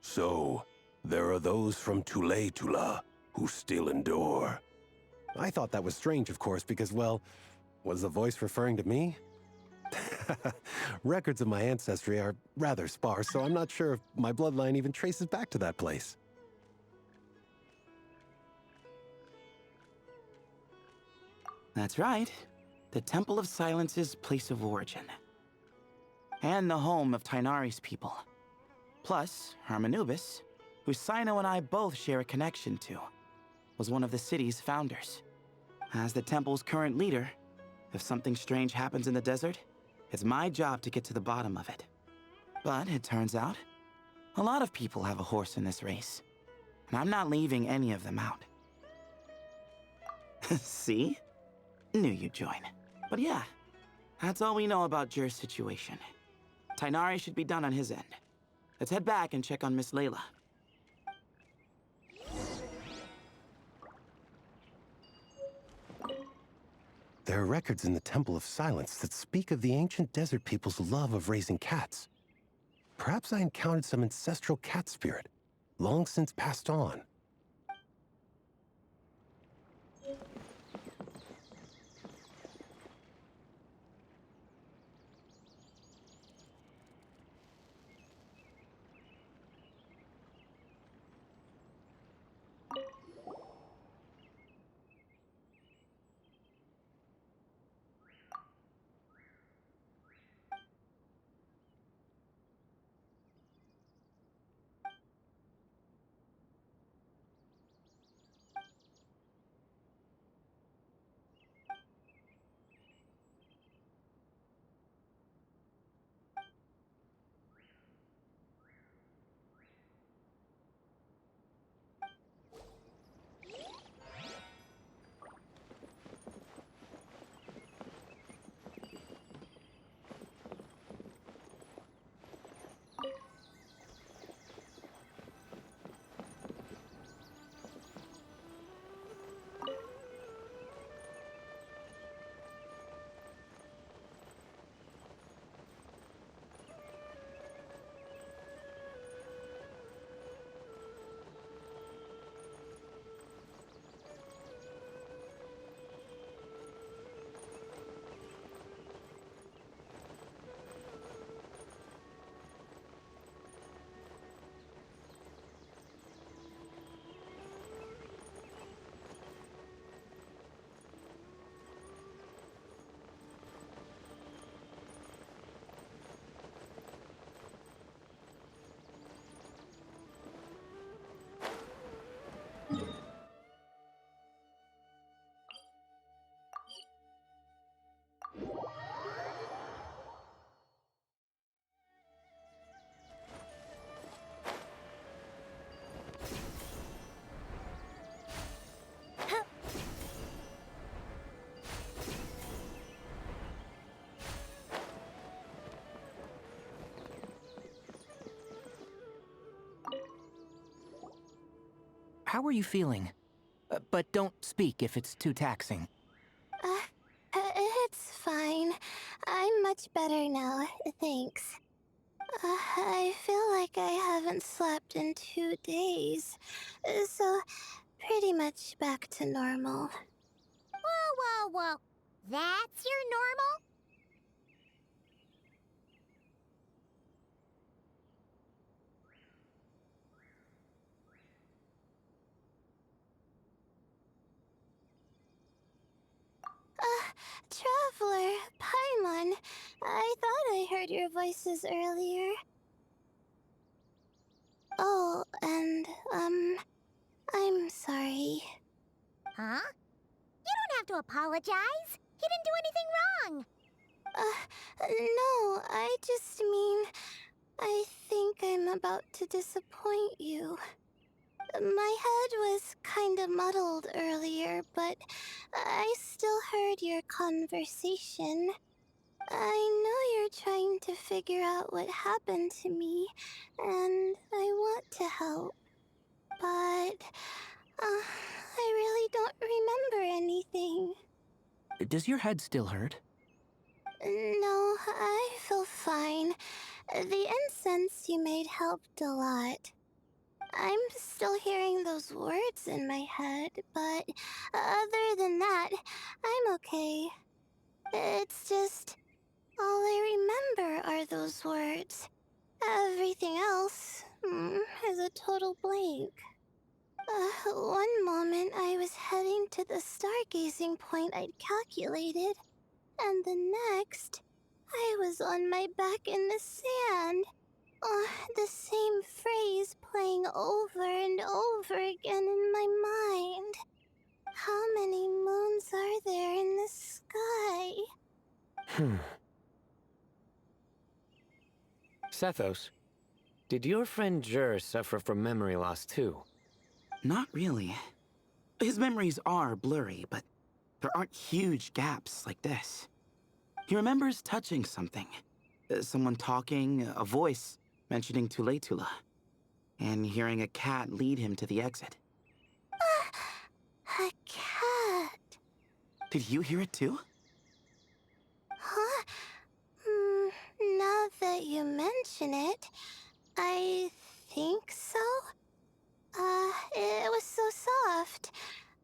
So, there are those from Tula who still endure. I thought that was strange, of course, because, well, was the voice referring to me? Records of my ancestry are rather sparse, so I'm not sure if my bloodline even traces back to that place. That's right. The Temple of Silence's place of origin. And the home of Tainari's people. Plus, Hermanubis, who Sino and I both share a connection to, was one of the city's founders. As the temple's current leader, if something strange happens in the desert, it's my job to get to the bottom of it. But it turns out, a lot of people have a horse in this race, and I'm not leaving any of them out. See? knew you'd join. But yeah, that's all we know about Jer's situation. Tainari should be done on his end. Let's head back and check on Miss Layla. There are records in the Temple of Silence that speak of the ancient desert people's love of raising cats. Perhaps I encountered some ancestral cat spirit, long since passed on. How are you feeling? But don't speak if it's too taxing. It's fine. I'm much better now, thanks. I feel like I haven't slept in 2 days, so pretty much back to normal. Whoa, whoa, whoa. That's your normal? Traveler, Paimon, I thought I heard your voices earlier. Oh, and, I'm sorry. Huh? You don't have to apologize. He didn't do anything wrong. No, I just mean, I think I'm about to disappoint you. My head was kinda muddled earlier, but I still heard your conversation. I know you're trying to figure out what happened to me, and I want to help. But, I really don't remember anything. Does your head still hurt? No, I feel fine. The incense you made helped a lot. I'm still hearing those words in my head, but other than that, I'm okay. It's just, all I remember are those words. Everything else is a total blank. One moment I was heading to the stargazing point I'd calculated, and the next, I was on my back in the sand. The same phrase playing over and over again in my mind. How many moons are there in the sky? Sethos, did your friend Jur suffer from memory loss too? Not really. His memories are blurry, but there aren't huge gaps like this. He remembers touching something. Someone talking, a voice mentioning Tuletula, and hearing a cat lead him to the exit. A cat. Did you hear it too? Huh? Now that you mention it, I think so. It was so soft.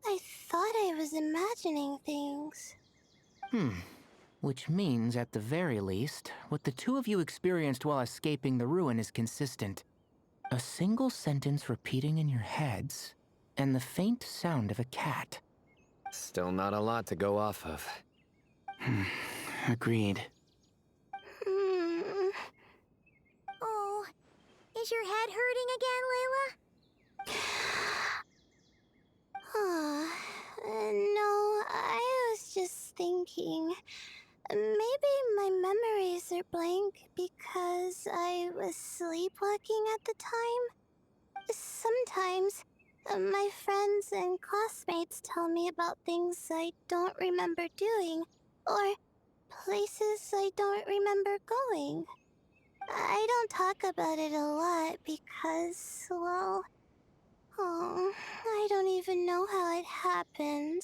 I thought I was imagining things. Which means, at the very least, what the two of you experienced while escaping the ruin is consistent. A single sentence repeating in your heads, and the faint sound of a cat. Still not a lot to go off of. Agreed. Oh, is your head hurting again, Layla? No, I was just thinking. Maybe my memories are blank because I was sleepwalking at the time. Sometimes, my friends and classmates tell me about things I don't remember doing, or places I don't remember going. I don't talk about it a lot because, well, I don't even know how it happened.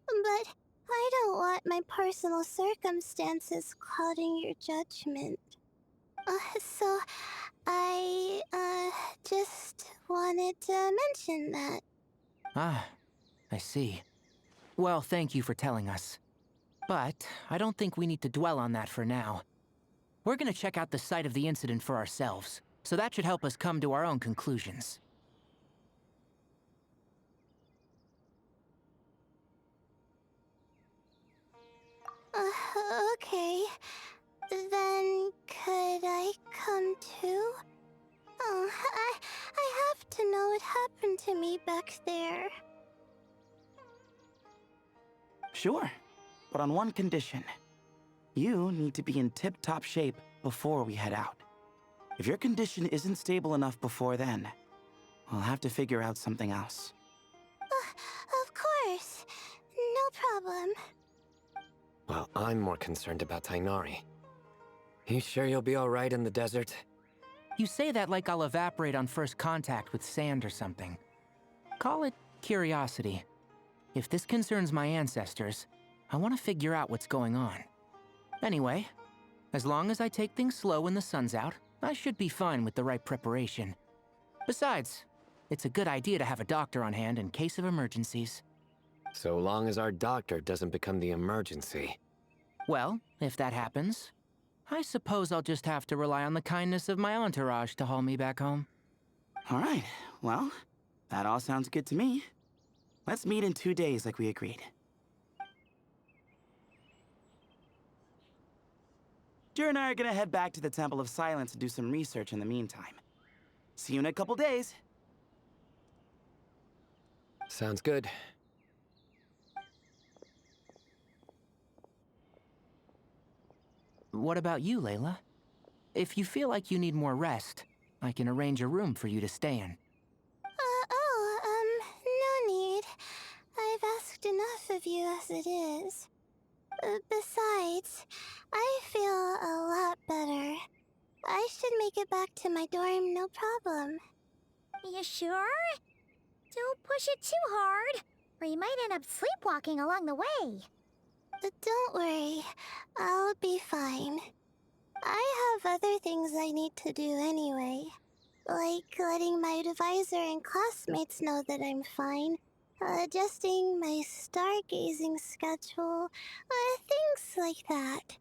But I don't want my personal circumstances clouding your judgment. So I, just wanted to mention that. Ah, I see. Well, thank you for telling us. But I don't think we need to dwell on that for now. We're gonna check out the site of the incident for ourselves, so that should help us come to our own conclusions. Okay. Then could I come too? I have to know what happened to me back there. Sure, but on one condition. You need to be in tip-top shape before we head out. If your condition isn't stable enough before then, we'll have to figure out something else. Of course. No problem. Well, I'm more concerned about Tainari. You sure you'll be alright in the desert? You say that like I'll evaporate on first contact with sand or something. Call it curiosity. If this concerns my ancestors, I want to figure out what's going on. Anyway, as long as I take things slow when the sun's out, I should be fine with the right preparation. Besides, it's a good idea to have a doctor on hand in case of emergencies. So long as our doctor doesn't become the emergency. Well, if that happens, I suppose I'll just have to rely on the kindness of my entourage to haul me back home. All right, well, that all sounds good to me. Let's meet in 2 days like we agreed. Jer and I are gonna head back to the Temple of Silence and do some research in the meantime. See you in a couple days. Sounds good. What about you, Layla? If you feel like you need more rest, I can arrange a room for you to stay in. No need. I've asked enough of you as it is. Besides, I feel a lot better. I should make it back to my dorm, no problem. You sure? Don't push it too hard, or you might end up sleepwalking along the way. Don't worry. I'll be fine. I have other things I need to do anyway. Like letting my advisor and classmates know that I'm fine. Adjusting my stargazing schedule. Things like that.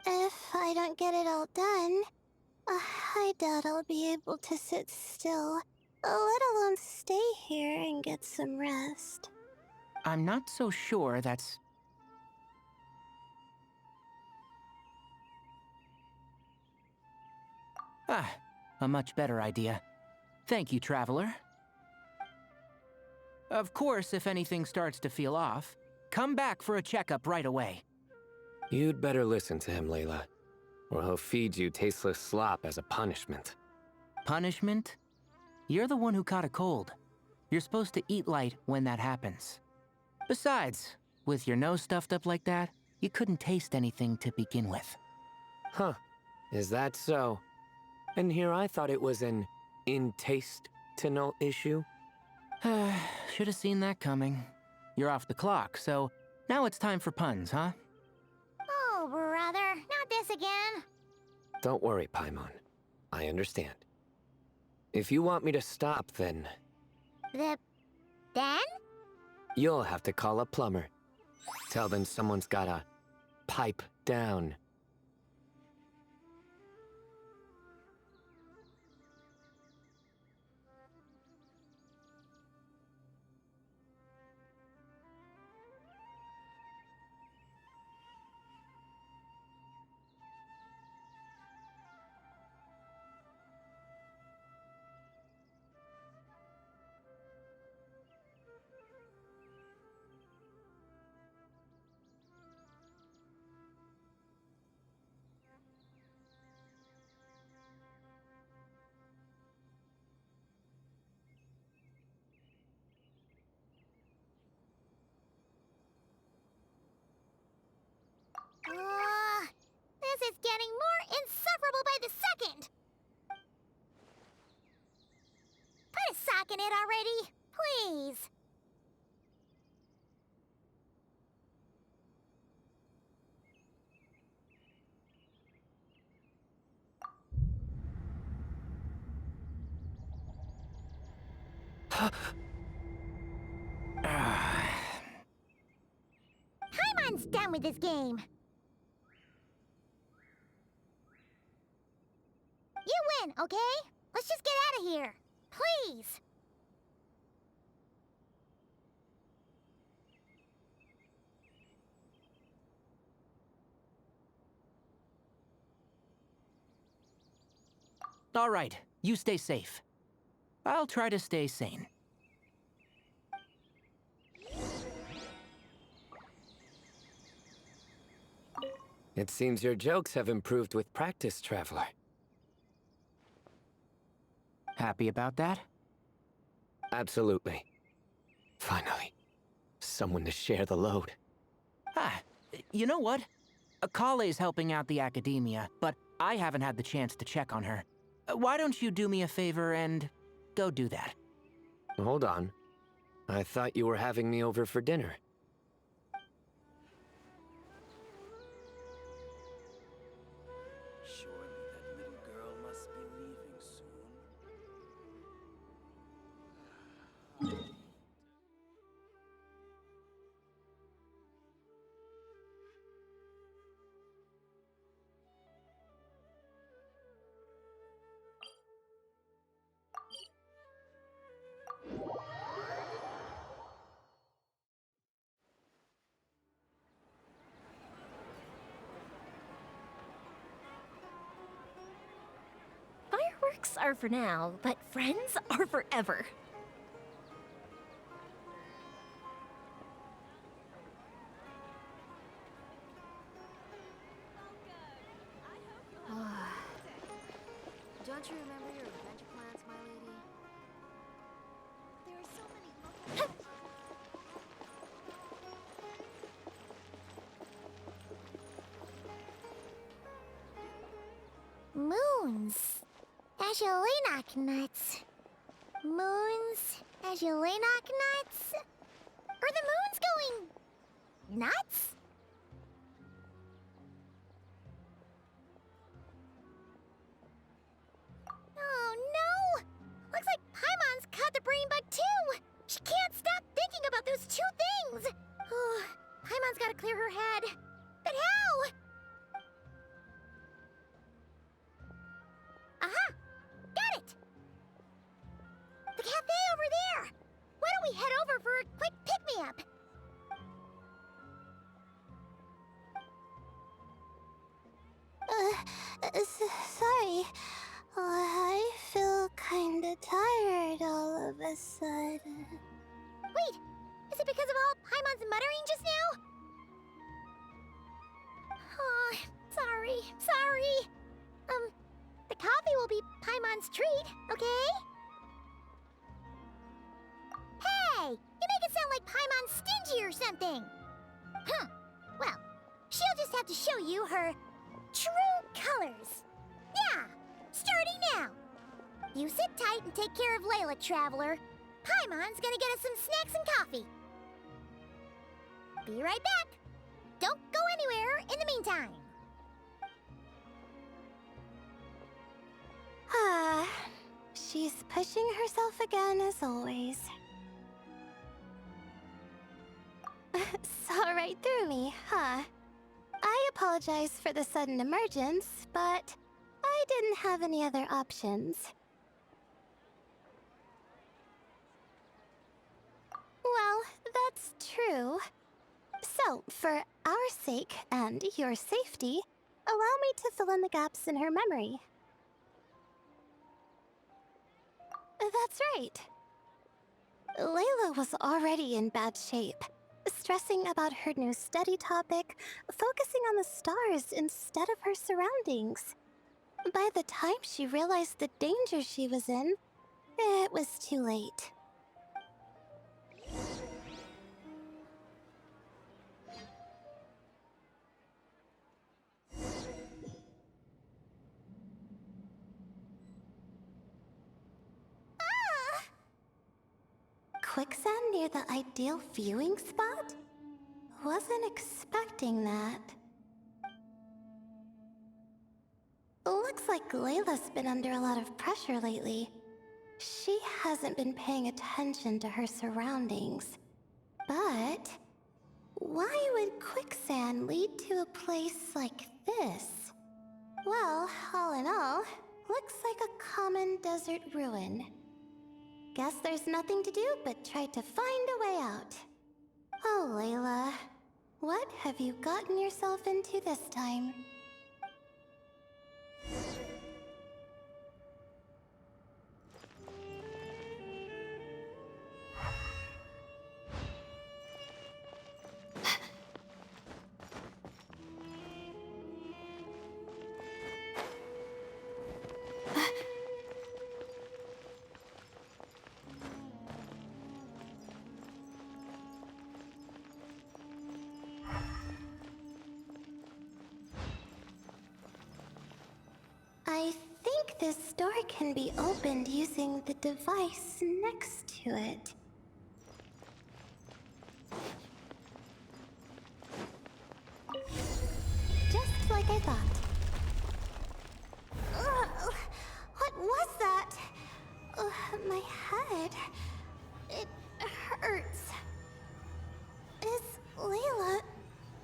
If I don't get it all done, I doubt I'll be able to sit still, let alone stay here and get some rest. I'm not so sure that's... Ah, a much better idea. Thank you, Traveler. Of course, if anything starts to feel off, come back for a checkup right away. You'd better listen to him, Layla, or he'll feed you tasteless slop as a punishment. Punishment? You're the one who caught a cold. You're supposed to eat light when that happens. Besides, With your nose stuffed up like that, you couldn't taste anything to begin with. Huh. Is that so? And here I thought it was an in-taste-to-know issue. Should have seen that coming. You're off the clock, so now it's time for puns, huh? Oh, brother, not this again. Don't worry, Paimon. I understand. If you want me to stop, then Then? you'll have to call a plumber. Tell them someone's gotta pipe down. This is getting more insufferable by the second. Put a sock in it already, please. Paimon's done with this game. You win, okay? Let's just get out of here. Please. All right, you stay safe. I'll try to stay sane. It seems your jokes have improved with practice, Traveler. Happy about that? Absolutely. Finally, someone to share the load. Ah, you know what? Kale's helping out the academia, but I haven't had the chance to check on her. Why don't you do me a favor and go do that? Hold on. I thought you were having me over for dinner. Surely that little girl must be leaving soon. Fireworks are for now, but friends are forever. Don't you remember your adventure plans, my lady? There are so many Moons. Azulinoc nuts. Moons. Azulinoc nuts? Are the moons going nuts? Oh no! Looks like Paimon's caught the brain bug too! She can't stop thinking about those two things! Oh, Paimon's gotta clear her head. But how? Aha! Got it! The cafe over there! Why don't we head over for a quick pick-me-up? Sorry. I feel kinda tired all of a sudden. Wait, is it because of all Paimon's muttering just now? Oh, sorry. The coffee will be Paimon's treat, okay? Hey, you make it sound like Paimon's stingy or something. Huh. Well, she'll just have to show you her true colors. Yeah, starting now. You sit tight and take care of Layla, Traveler. Paimon's gonna get us some snacks and coffee. Be right back. Don't go anywhere in the meantime. Ah, she's pushing herself again as always. Saw right through me, huh? I apologize for the sudden emergence, but I didn't have any other options. Well, that's true. So, for our sake and your safety, allow me to fill in the gaps in her memory. That's right. Layla was already in bad shape, stressing about her new study topic, focusing on the stars instead of her surroundings. By the time she realized the danger she was in, it was too late. Quicksand near the ideal viewing spot? Wasn't expecting that. Looks like Layla's been under a lot of pressure lately. She hasn't been paying attention to her surroundings. But why would quicksand lead to a place like this? Well, all in all, looks like a common desert ruin. Guess there's nothing to do but try to find a way out. Oh, Layla, what have you gotten yourself into this time? I think this door can be opened using the device next to it. Just like I thought. Ugh, what was that? My head. It hurts. Is Layla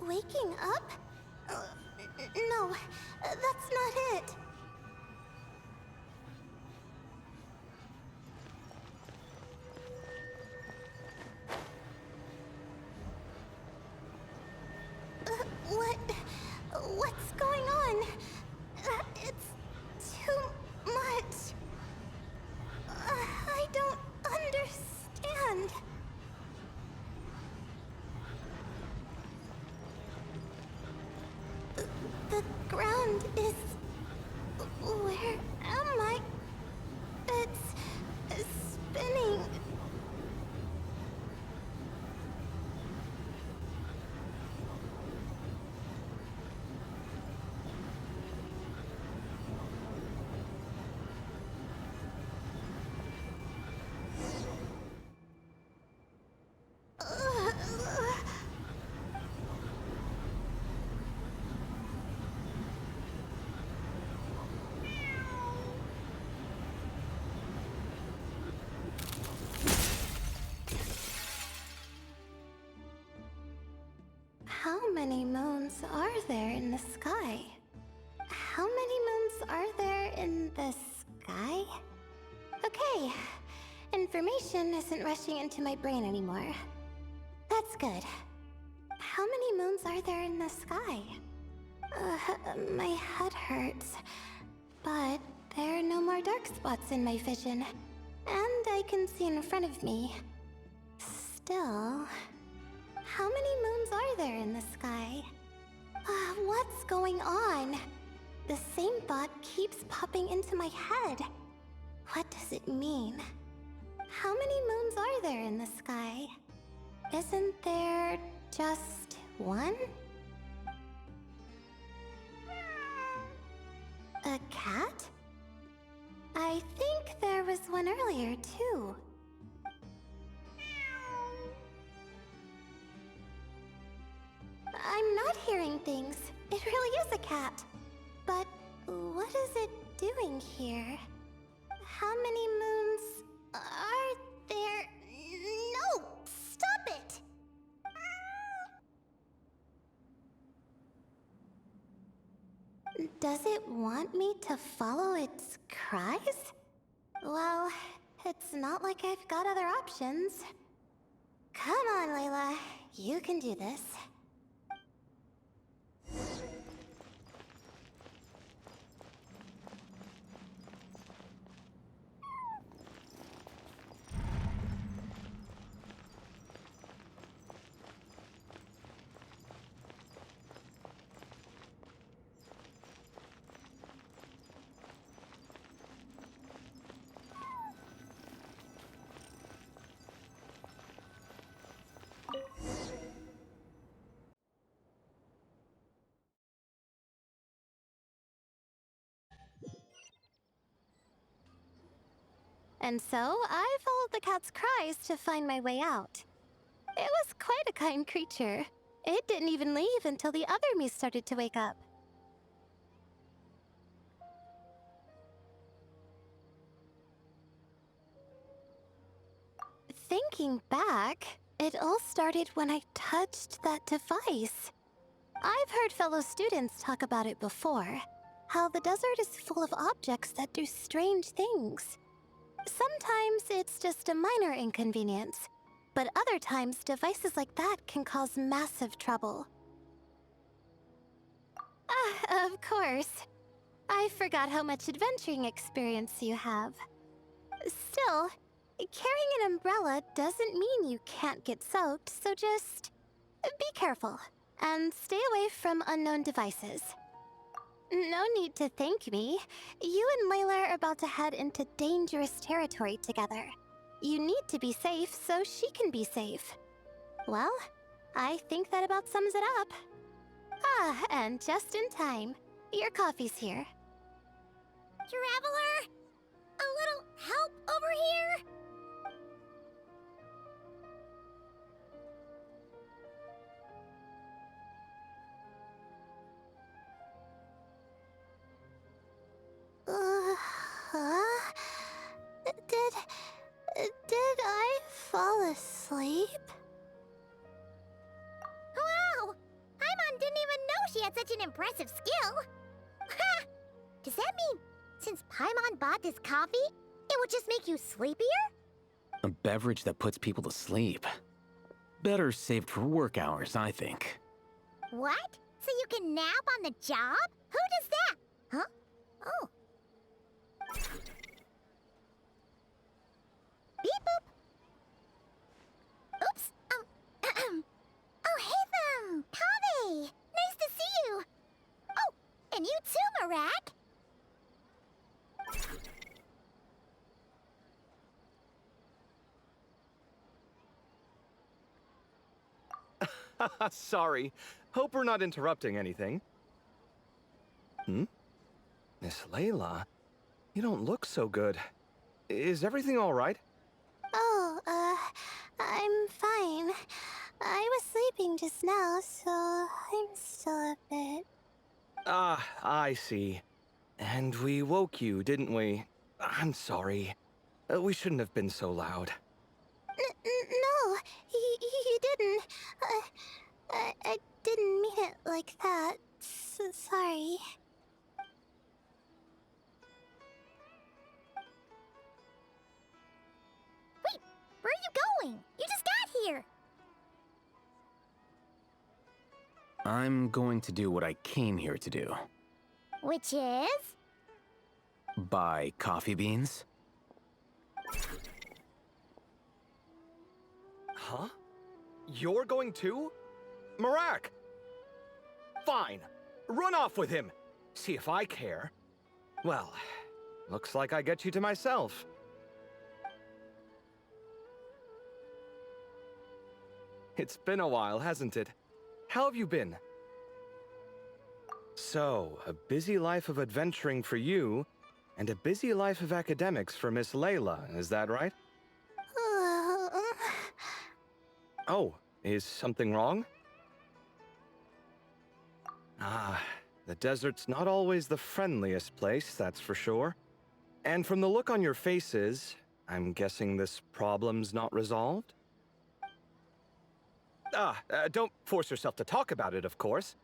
waking up? No, that's not it. What's going on? It's too much. I don't understand. The ground is... Where am I? It's spinning. How many moons are there in the sky? How many moons are there in the sky? Okay, information isn't rushing into my brain anymore. That's good. How many moons are there in the sky? My head hurts, but there are no more dark spots in my vision, and I can see in front of me. Still... How many moons are there in the sky? What's going on? The same thought keeps popping into my head. What does it mean? How many moons are there in the sky? Isn't there just One? A cat? I think there was one earlier, too. I'm not hearing things. It really is a cat. But what is it doing here? How many moons are there? No! Stop it! Does it want me to follow its cries? Well, it's not like I've got other options. Come on, Layla. You can do this. And so, I followed the cat's cries to find my way out. It was quite a kind creature. It didn't even leave until the other me started to wake up. Thinking back, it all started when I touched that device. I've heard fellow students talk about it before, how the desert is full of objects that do strange things. Sometimes it's just a minor inconvenience, but other times devices like that can cause massive trouble. Of course. I forgot how much adventuring experience you have. Still, carrying an umbrella doesn't mean you can't get soaked, so just be careful and stay away from unknown devices. No need to thank me. You and Layla are about to head into dangerous territory together. You need to be safe so she can be safe. Well, I think that about sums it up. And just in time. Your coffee's here. Traveler! A little help over here? Did I fall asleep? Wow! Paimon didn't even know she had such an impressive skill! Ha! Does that mean since Paimon bought this coffee, it would just make you sleepier? A beverage that puts people to sleep. Better saved for work hours, I think. What? So you can nap on the job? Who does that? Huh? Oh. Beep boop. Oops. Oh, hey, Kaveh! Nice to see you. Oh, and you too, Marak. Sorry. Hope we're not interrupting anything. Miss Layla, you don't look so good. Is everything all right? Oh, I'm fine. I was sleeping just now, so I'm still a bit... Ah, I see. And we woke you, didn't we? I'm sorry. We shouldn't have been so loud. No, you didn't. I didn't mean it like that. Sorry. Wait, where are you going? You just got here. I'm going to do what I came here to do. Which is? Buy coffee beans. Huh? You're going too? Marak! Fine. Run off with him. See if I care. Well, looks like I get you to myself. It's been a while, hasn't it? How have you been? So, a busy life of adventuring for you, and a busy life of academics for Miss Layla, is that right? Oh, is something wrong? Ah, the desert's not always the friendliest place, that's for sure. And from the look on your faces, I'm guessing this problem's not resolved? Don't force yourself to talk about it, of course.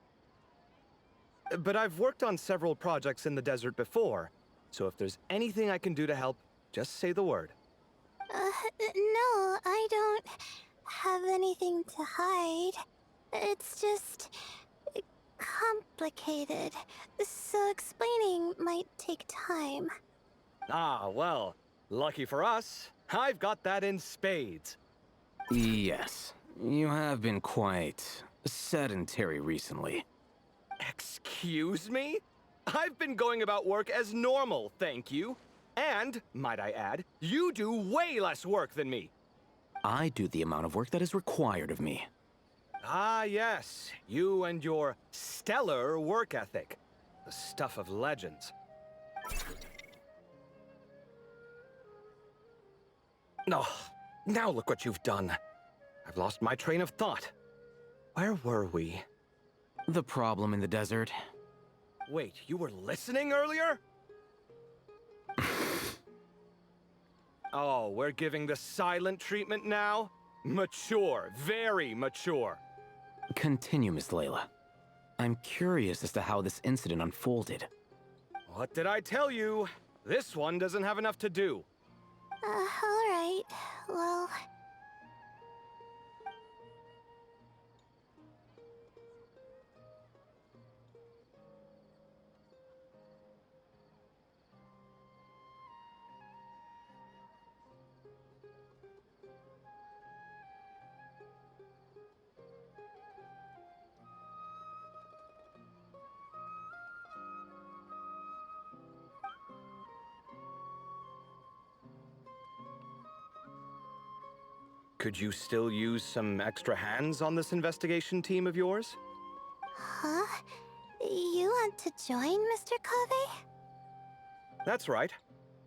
But I've worked on several projects in the desert before, so if there's anything I can do to help, just say the word. No, I don't have anything to hide. It's just complicated, so explaining might take time. Ah, well, lucky for us, I've got that in spades. Yes, you have been quite sedentary recently. Excuse me? I've been going about work as normal, thank you. And, might I add, you do way less work than me. I do the amount of work that is required of me. Ah, yes, you and your stellar work ethic. The stuff of legends. Oh, now look what you've done. I've lost my train of thought. Where were we? The problem in the desert. Wait, you were listening earlier? Oh, we're giving the silent treatment now? Mature, very mature. Continue, Miss Layla. I'm curious as to how this incident unfolded. What did I tell you? This one doesn't have enough to do. Alright. Well... Could you still use some extra hands on this investigation team of yours? Huh? You want to join, Mr. Cave? That's right.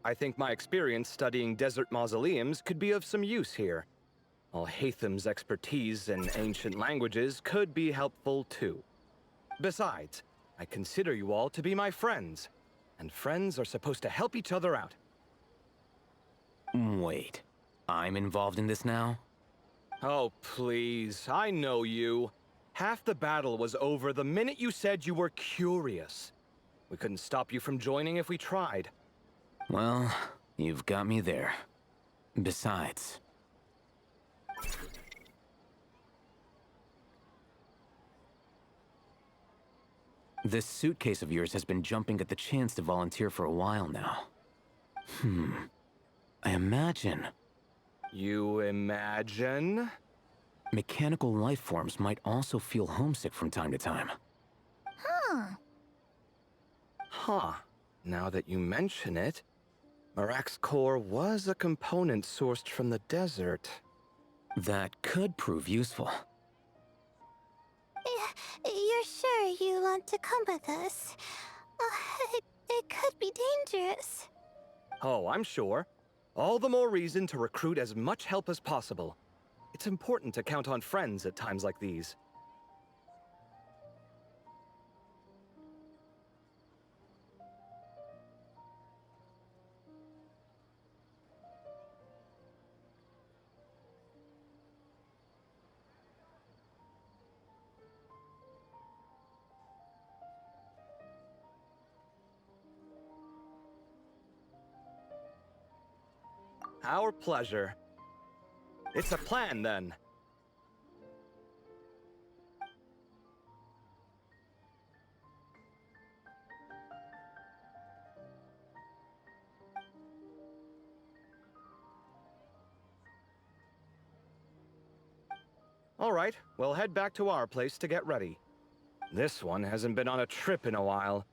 I think my experience studying desert mausoleums could be of some use here. Al-Haytham's expertise in ancient languages could be helpful too. Besides, I consider you all to be my friends, and friends are supposed to help each other out. Wait, I'm involved in this now? Oh, please, I know you. Half the battle was over the minute you said you were curious. We couldn't stop you from joining if we tried. Well, you've got me there. Besides... This suitcase of yours has been jumping at the chance to volunteer for a while now. I imagine... You imagine? Mechanical life forms might also feel homesick from time to time. Huh. Now that you mention it, Marak's core was a component sourced from the desert. That could prove useful. You're sure you want to come with us? It could be dangerous. Oh, I'm sure. All the more reason to recruit as much help as possible. It's important to count on friends at times like these. Our pleasure. It's a plan, then. All right, we'll head back to our place to get ready. This one hasn't been on a trip in a while.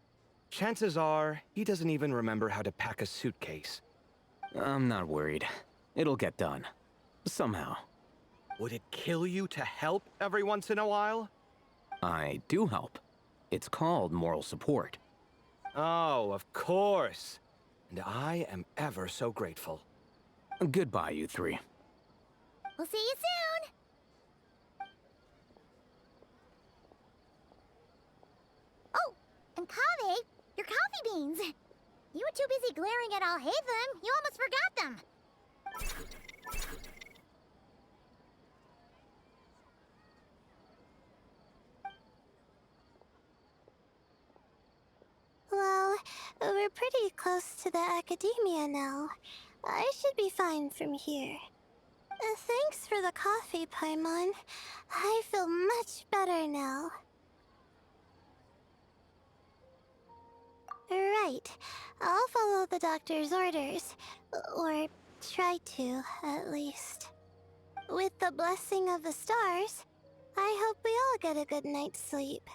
Chances are, he doesn't even remember how to pack a suitcase. I'm not worried. It'll get done. Somehow. Would it kill you to help every once in a while? I do help. It's called moral support. Oh, of course. And I am ever so grateful. Goodbye, you three. We'll see you soon! Oh, and Kaveh, your coffee beans! You were too busy glaring at Alhaitham, you almost forgot them! Well, we're pretty close to the academia now. I should be fine from here. Thanks for the coffee, Paimon. I feel much better now. Right. I'll follow the doctor's orders. Or try to, at least. With the blessing of the stars, I hope we all get a good night's sleep.